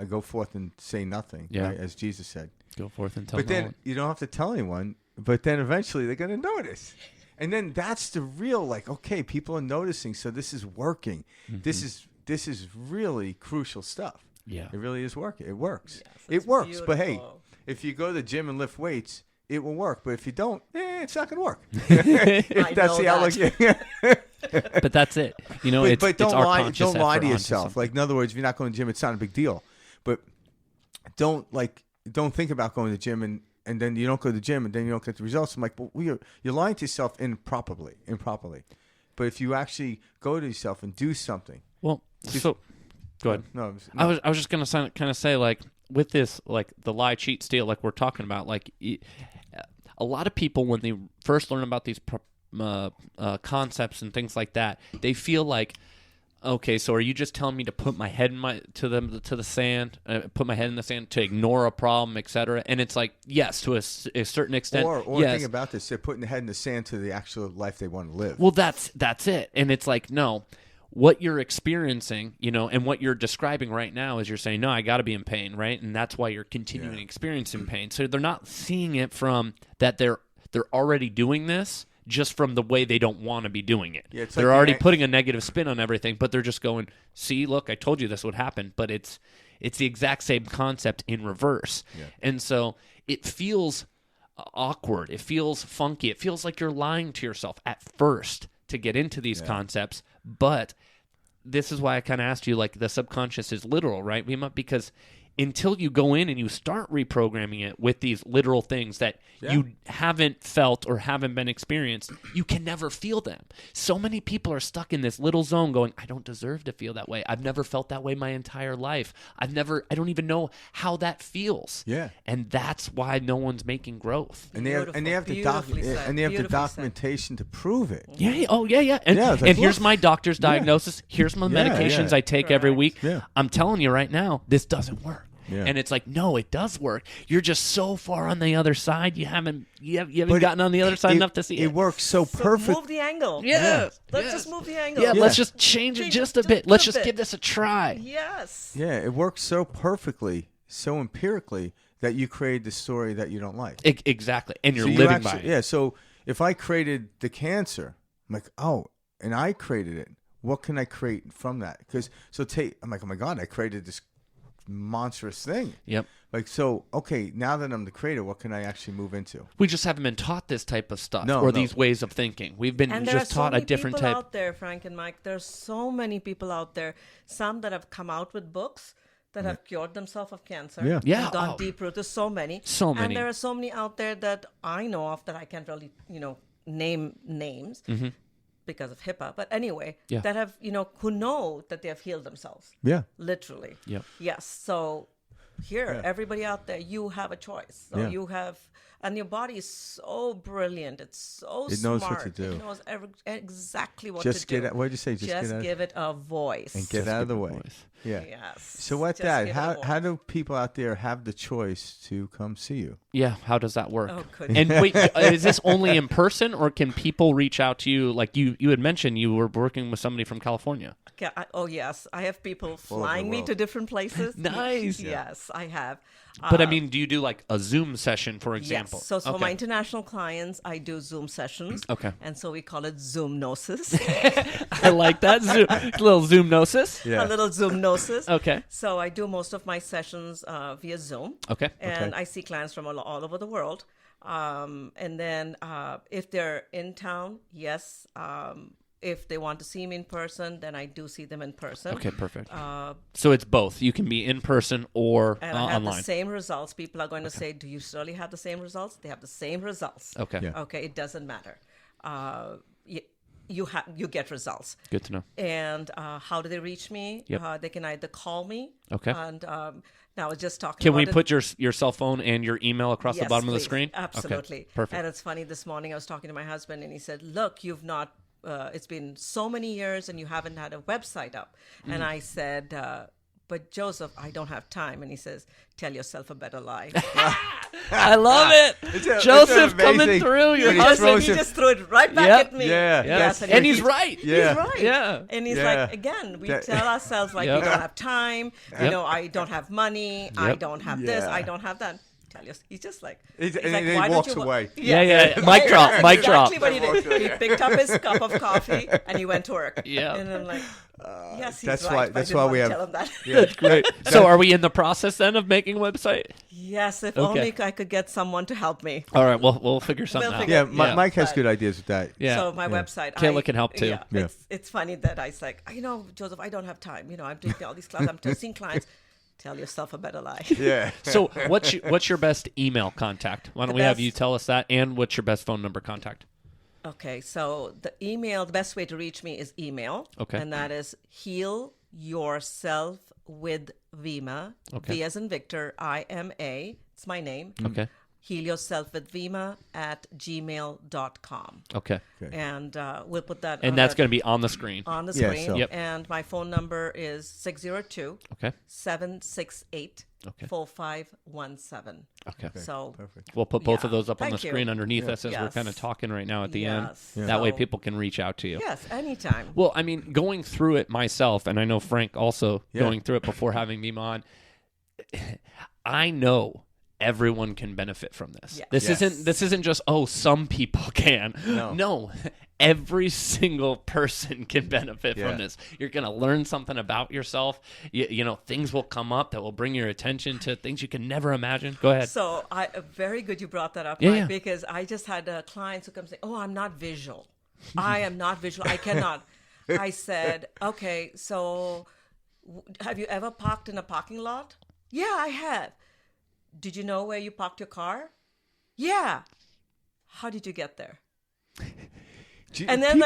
go forth and say nothing, right, as Jesus said. Go forth and tell. But then you don't have to tell anyone. But then eventually they're going to notice. And then that's the real, like, okay, people are noticing, so this is working. Mm-hmm. This is really crucial stuff. Yeah. It really is working. It works. Yes, it works. beautiful. But hey, if you go to the gym and lift weights, it will work. But if you don't, it's not going to work. If that's the outlook. But that's it. But don't our lie. conscious Don't lie effort to onto yourself. something. Like, in other words, if you're not going to the gym, it's not a big deal. But don't think about going to the gym and then you don't go to the gym and then you don't get the results. I'm like, well, you're lying to yourself improperly. But if you actually go to yourself and do something. Well, so go ahead. No. I was just going to kind of say, like, with this, like, the lie, cheat, steal, like we're talking about, like, a lot of people, when they first learn about these concepts and things like that, they feel like, okay, so are you just telling me to put my head to the sand, put my head in the sand to ignore a problem, etc.? And it's like, yes, to a certain extent. Or yes. think about this: they're putting the head in the sand to the actual life they want to live. Well, that's it, and it's like, no, what you're experiencing, and what you're describing right now is you're saying, no, I got to be in pain, right? And that's why you're continuing experiencing pain. So they're not seeing it from that they're already doing this. Just from the way they don't want to be doing it. Yeah, they're already putting a negative spin on everything, but they're just going, see, look, I told you this would happen. But it's the exact same concept in reverse. Yeah. And so it feels awkward. It feels funky. It feels like you're lying to yourself at first to get into these concepts. But this is why I kind of asked you, like, the subconscious is literal, right, Vima? Because until you go in and you start reprogramming it with these literal things that you haven't felt or haven't been experienced, you can never feel them. So many people are stuck in this little zone going, I don't deserve to feel that way. I've never felt that way my entire life. I don't even know how that feels. Yeah. And that's why no one's making growth. And they have the documentation to prove it. Yeah. Oh, yeah. And, it's like, here's my doctor's diagnosis. Here's my medications I take every week. Yeah. I'm telling you right now, this doesn't work. Yeah. And it's like, no, it does work. You're just so far on the other side. You haven't gotten on the other side enough to see it. It works so perfect. Move the angle. Yes. Let's just move the angle. Yeah, let's just change it just a bit. Let's just give this a try. Yes. Yeah, it works so perfectly, so empirically, that you create the story that you don't like. Exactly. And you're So living by it. Yeah, so if I created the cancer, I'm like, oh, and I created it, what can I create from that? I'm like, oh my God, I created this monstrous thing. Yep. Like, so, okay, now that I'm the creator, what can I actually move into? We just haven't been taught this type of stuff these ways of thinking. We've been just taught a different type. And there are so many people out there, Frank and Mike. There's so many people out there. Some that have come out with books that have cured themselves of cancer. Yeah. And gone deep root. There's so many. So many. And there are so many out there that I know of that I can't really, name names. Mm-hmm. Because of HIPAA, but anyway, Yeah. that have, who know that they have healed themselves. Yeah. Literally. Yep. Yes. So here, everybody out there, you have a choice. So you have, and your body is so brilliant. It's so smart. It knows what to do. It knows exactly what Just to do. what did you say? Just give it a voice. And get out of the way. voice. Yeah. Yes. So what Just that? give it a How voice. do people out there have the choice to come see you? Yeah, how does that work? Oh, goodness. And wait, is this only in person, or can people reach out to you? Like you had mentioned, you were working with somebody from California. Okay, yes, I have people over the flying me world. to different places. Nice. Yes, I have. But I mean, do you do like a Zoom session, for example? Yes. So for Okay. my international clients, I do Zoom sessions. Okay. And so we call it Zoomnosis. I like that. Little Zoomnosis. Yeah. A little Zoomnosis. Okay. So I do most of my sessions via Zoom. Okay. And I see clients from all over the world. And then if they're in town, yes. If they want to see me in person, then I do see them in person. Okay, perfect. So it's both. You can be in person or And I have online. the same results. People are going to say, do you surely have the same results? They have the same results. Okay. Yeah. Okay, it doesn't matter. you get results. Good to know. And how do they reach me? Yep. They can either call me. Okay. And now I was just talking Can about we it. put your cell phone and your email across the Yes, bottom of the please. screen? Absolutely. Okay. Perfect. And it's funny, this morning I was talking to my husband and he said, look, you've not, it's been so many years and you haven't had a website up. Mm-hmm. And I said, but Joseph, I don't have time. And he says, tell yourself a better lie. I love it. Joseph coming through. Your He husband. just threw it right back Yep. at me. Yeah. Yes, And he's right. Yeah. He's right. Yeah. And he's Yeah. like, again, we That- tell ourselves, like, Yep. we don't have time. Yep. You know, I don't have money. I Yep. don't have this. Yeah. I don't have that. Tell you, he's just like, And like, then he why don't walks you wa-" away. Yeah. Mic drop. That's Mic drop. exactly what he did. He picked up his cup of coffee and he went to work. Yeah. And I'm like, yes, he's that's right. why- but that's I didn't why want we to have- tell him that. Yeah. Great. So are we in the process then of making a website? Yes, if Okay. only I could get someone to help me. All right. We'll figure something We'll out. figure Yeah, Yeah. Mike has But- good ideas with that. Yeah. So my website, Kayla can help too. Yeah, Yeah. It's funny that I was like, Joseph, I don't have time. I'm doing all these classes. I'm seeing clients. Tell yourself a better lie. Yeah. So what's your best email contact? Why don't The we have best- you tell us that? And what's your best phone number contact? Okay, so the best way to reach me is email. Okay. And that is Heal Yourself with Vima. Okay. V as in Victor, IMA. It's my name. Okay. Heal Yourself with Vima at gmail.com. Okay. And we'll put that And on that's the- going to be on the screen. on the Yeah, screen. so- Yep. And my phone number is 602 Okay. 768 Okay. 4517. Okay. So Perfect. We'll put both Yeah. of those up on the Thank you. screen underneath us as we're Yes. kind of talking right now at the end. Yes. That way So- people can reach out to you. yes, anytime. Well, I mean, going through it myself, and I know Frank also Yeah. going through it before having me on, I know everyone can benefit from this. Yes. This isn't just some people can. No. Every single person can benefit Yeah. from this. You're going to learn something about yourself. You know, things will come up that will bring your attention to things you can never imagine. Go ahead. So very good you brought that up, Yeah, Mike, yeah. because I just had clients who come say, "Oh, I'm not visual. I am not visual. I cannot." I said, "Okay, so have you ever parked in a parking lot?" "Yeah, I have." "Did you know where you parked your car?" "Yeah." "How did you get there?" And then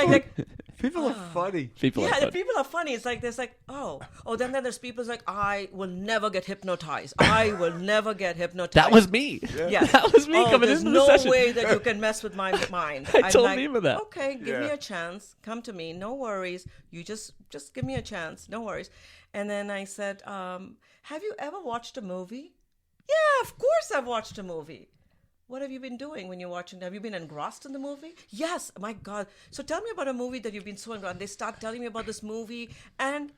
people are funny. People yeah, are the fun. people are funny. It's like there's then there's people who's like, "I will never get hypnotized. I will never get hypnotized." That was me. Yeah. That was me coming there's into no the session. way that you can mess with my mind. I I'm told like, Vima that. Okay, give me Yeah. a chance. Come to me. No worries. You just give me a chance. No worries. And then I said, have you ever watched a movie? Yeah, of course I've watched a movie. What have you been doing when you're watching? Have you been engrossed in the movie? Yes. My God. So tell me about a movie that you've been so engrossed. And they start telling me about this movie. And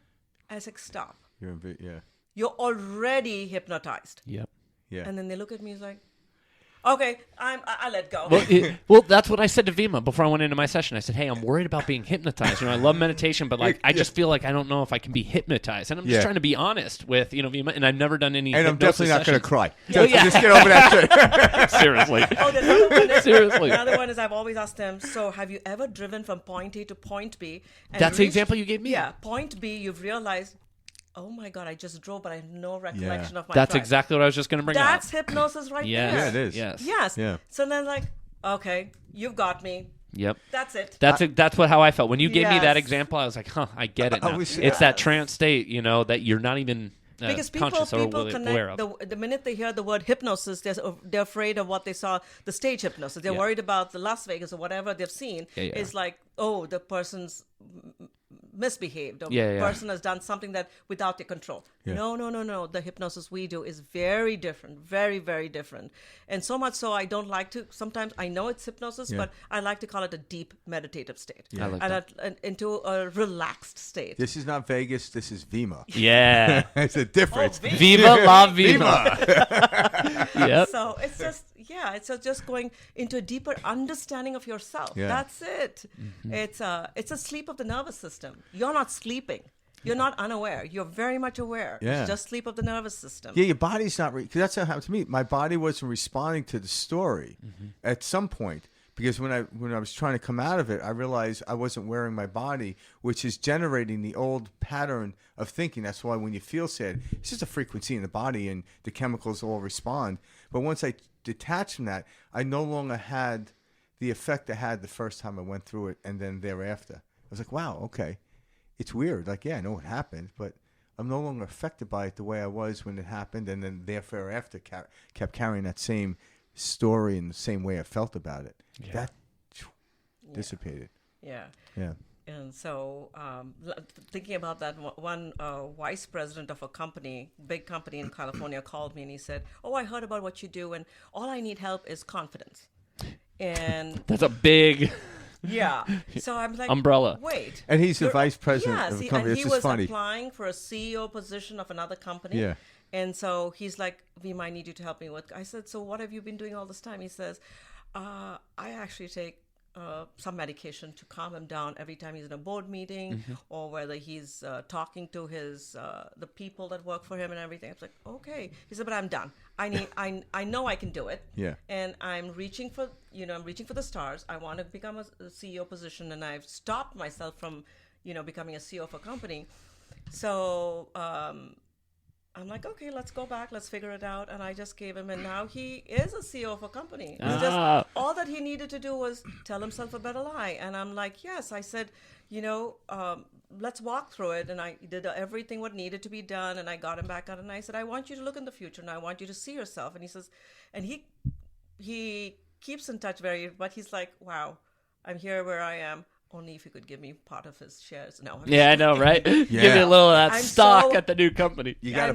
I was like, stop. Yeah. You're already hypnotized. Yep. Yeah. And then they look at me like, okay, I let go. Well, that's what I said to Vima before I went into my session. I said, "Hey, I'm worried about being hypnotized. I love meditation, but I just feel like I don't know if I can be hypnotized." And I'm just Yeah. trying to be honest with Vima, and I've never done any. And I'm hypnosis definitely not going to sessions. cry. Just get over that. Seriously. Oh, the another one is, Seriously. Another one is I've always asked them, so have you ever driven from point A to point B? And That's the reached- example you gave me. Yeah, point B, you've realized, oh my God, I just drove, but I have no recollection of my That's drive. exactly what I was just going to bring That's up. hypnosis right Yes. there. Yeah, it is. Yes. Yes. Yeah. So then like, okay, you've got me. Yep. That's it. That's how I felt when you gave me that Yes. example. I was like, I get it now. was- It's that trance state, that you're not even Because conscious or people aware connect of. the minute they hear the word hypnosis, they're afraid of what they saw, the stage hypnosis. They're Yeah. worried about the Las Vegas or whatever they've seen. Yeah. It's like, oh, the person's misbehaved, or Yeah. person has done something that without their control. Yeah. No. The hypnosis we do is very different, very, very different. And so much so I don't like to, sometimes I know it's hypnosis, Yeah. but I like to call it a deep meditative state. I like and into a relaxed state. This is not Vegas. This is Vima. Yeah. It's a difference. Viva la Viva. Yep. So it's just going into a deeper understanding of yourself. Yeah. That's it. It's a sleep of the nervous system. You're not sleeping. You're not unaware. You're very much aware. Yeah. It's just sleep of the nervous system. Yeah, your body's not. Because that's how it happened to me. My body wasn't responding to the story at some point. Because when I was trying to come out of it, I realized I wasn't wearing my body, which is generating the old pattern of thinking. That's why when you feel sad, it's just a frequency in the body, and the chemicals all respond. But once I detached from that, I no longer had the effect it had the first time I went through it, and then thereafter, I was like, wow, okay, it's weird. Like, yeah, I know it happened, but I'm no longer affected by it the way I was when it happened, and then thereafter kept carrying that same story and the same way I felt about it. Yeah. That dissipated. Yeah. Yeah. And so, thinking about that, one vice president of a company, big company in California, called me and he said, "Oh, I heard about what you do, and all I need help is confidence." And That's a big yeah, so I'm like, umbrella. Wait, And he's the vice president yeah, of the see, company. and It's he just was funny. applying for a CEO position of another company. Yeah. And so he's like, "Vima, I need you to help me with." I said, "So what have you been doing all this time?" He says, "I actually take some medication to calm him down every time he's in a board meeting or whether he's talking to his the people that work for him and everything." I was like, "Okay." He said, "But I'm done. I know I can do it. Yeah. And I'm reaching for the stars. I want to become a CEO position, and I've stopped myself from, becoming a CEO of a company." So I'm like, "Okay, let's go back. Let's figure it out." And I just gave him, and now he is a CEO of a company. It's just all that he needed to do was tell himself a better lie. And I'm like, "Yes." I said, let's walk through it. And I did everything what needed to be done. And I got him back out. And I said, "I want you to look in the future, and I want you to see yourself." And he says, and he keeps in touch but he's like, "Wow, I'm here where I am. Only if you could give me part of his shares." No. Yeah, I know, right? Give me a little of that I'm stock so- at the new company. You gotta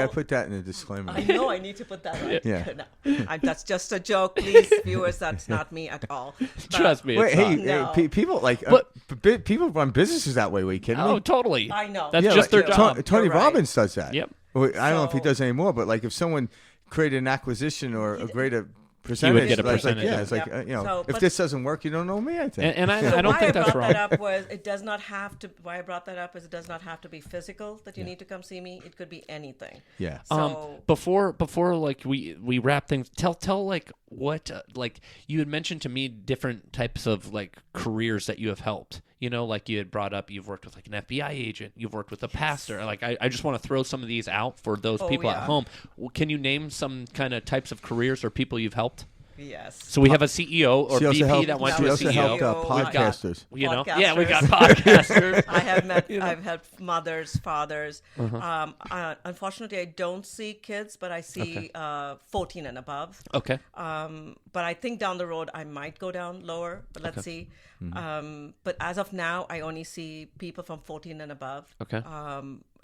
put that in the disclaimer. I know I need to put that right. Yeah. No, that's just a joke, please, viewers. That's not me at all. But- Trust me. Wait, It's hey, not. No. people like people run businesses that way. Are you kidding Oh, me? totally. I know. That's Yeah, just their like, job. Tony You're right. Robbins does that. Yep. Well, I don't know if he So- does anymore, but like if someone created an acquisition or a greater percentage, get a like, percentage. yeah, it's like Yep. if But- this doesn't work, you don't know me. I think. And I So don't why think I that's brought wrong. that up was it does not have to. Why I brought that up is it does not have to be physical that you need to come see me. It could be anything. Yeah. So Before like we wrap things, tell like what like you had mentioned to me different types of like careers that you have helped. Like you had brought up, you've worked with like an FBI agent, you've worked with a pastor. Like I just want to throw some of these out for those people at yeah. home. Can you name some kind of types of careers or people you've helped? yes. So we have a CEO or She also VP helped- that went she to a also CEO. helped We've got- podcasters. Yeah, we got Podcasters. podcasters. I have met. I've helped mothers, fathers. Unfortunately, I don't see kids, but I see 14 and above. Okay. But I think down the road I might go down lower. But let's see. But as of now, I only see people from 14 and above. Okay.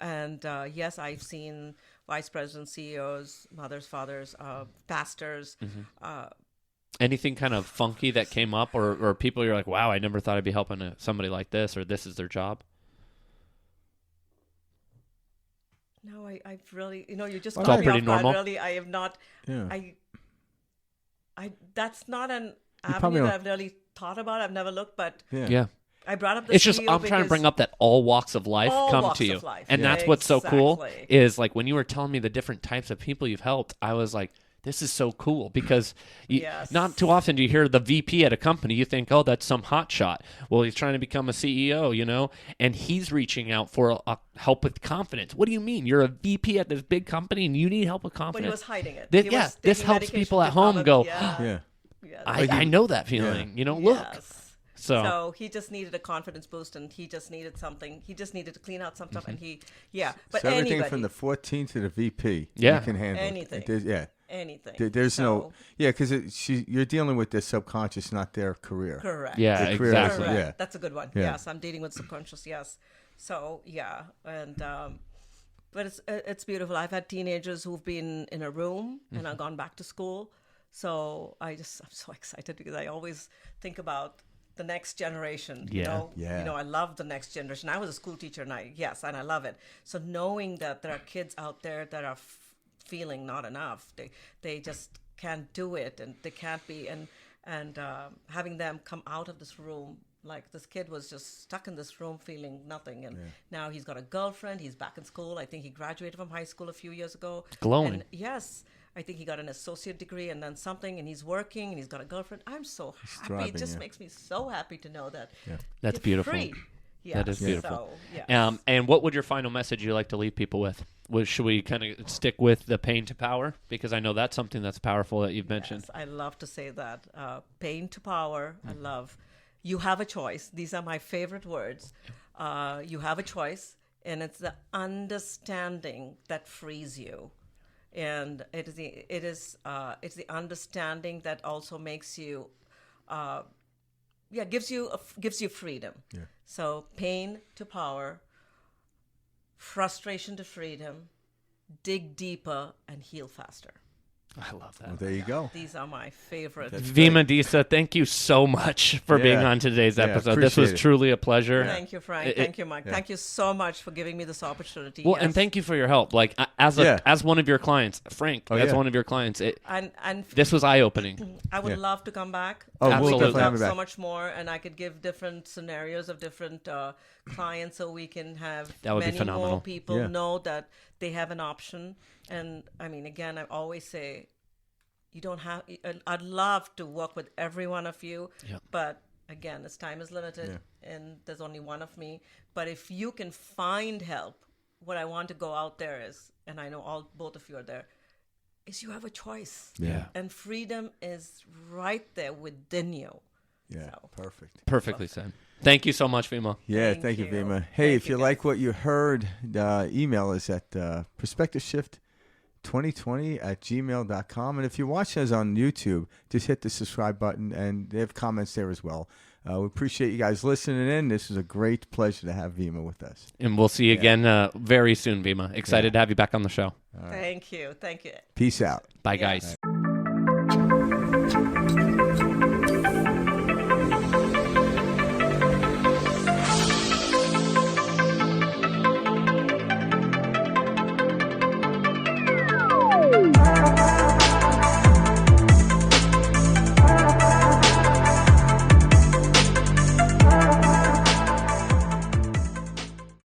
And yes, I've seen vice presidents, CEOs, mothers, fathers, pastors. Anything kind of funky that came up or people you're like, wow, I never thought I'd be helping somebody like this or this is their job? No, I've really, you just It's caught all me pretty off guard. normal. Really, I have not. Yeah. I that's not an probably avenue that don't- I've really thought about. I've never looked, but Yeah. I brought up the It's just CEO I'm trying to bring because up that all walks of life all come walks to you. of life. And Yeah. that's what's so cool Exactly. is like when you were telling me the different types of people you've helped, I was like, this is so cool because Yes. not too often do you hear the VP at a company. You think, oh, that's some hot shot. Well, he's trying to become a CEO, and he's reaching out for help with confidence. What do you mean? You're a VP at this big company and you need help with but he confidence? was hiding it. This- He yeah, was this taking helps medication people to at home calm him. go, Yeah. Yes. I know that feeling. Look. Yes. So he just needed a confidence boost, and he just needed something. He just needed to clean out some stuff, and But So everything anybody, from the 14 to the VP, Yeah. you can handle. Anything. Yeah. anything. There's So, because you're dealing with their subconscious, not their career. correct. yeah, The career, exactly. Correct. Yeah. That's a good one. Yeah. Yes, I'm dealing with subconscious. Yes. So yeah, and but it's beautiful. I've had teenagers who've been in a room and have gone back to school. So I'm so excited because I always think about the next generation. Yeah. Yeah. I love the next generation. I was a school teacher, and I love it. So knowing that there are kids out there that are feeling not enough, they just can't do it, and they can't be, and having them come out of this room. Like this kid was just stuck in this room feeling nothing, and now he's got a girlfriend. He's back in school. I think he graduated from high school a few years ago. Glowing. And yes, I think he got an associate degree and then something, and he's working and he's got a girlfriend. I'm so happy. thriving, It just yeah. makes me so happy to know that That's you're beautiful. free. Yeah, That is beautiful. So, yes. And what would your final message you like to leave people with? Should we kind of stick with the pain to power? Because I know that's something that's powerful that you've mentioned. Yes, I love to say that. Pain to power. I love. You have a choice. These are my favorite words. You have a choice, and it's the understanding that frees you, and it's the understanding that also makes you, gives you freedom. Yeah. So pain to power, frustration to freedom, dig deeper, and heal faster. I love that. Well, there you go. These are my favorite. Vima Dsa, thank you so much for being on today's episode. This was appreciate it. truly a pleasure. Thank you, Frank. Thank you, Mike. Thank you so much for giving me this opportunity. Well, and thank you for your help. Like as one of your clients, Frank, as one of your clients, and this was eye opening. I would love to come back. Oh, we'll Absolutely. definitely have you so back. much more, and I could give different scenarios of different clients, so we can have That would be many phenomenal. more people Yeah. know that they have an option. And I mean, again, I always say, you don't have. I'd love to work with every one of you, but again, this time is limited, and there's only one of me. But if you can find help, what I want to go out there is, and I know both of you are there, is you have a choice. Yeah. And freedom is right there within you. Yeah. So. Perfect. Perfectly said. Thank you so much, Vima. Yeah, Thank thank you, you. Vima. Hey, Thank if you, you like guys. what you heard, email us at perspectiveshift2020@gmail.com. And if you're watching us on YouTube, just hit the subscribe button, and they have comments there as well. We appreciate you guys listening in. This was a great pleasure to have Vima with us. And we'll see you again very soon, Vima. Excited to have you back on the show. Thank you. Peace out. Bye, Yes. guys.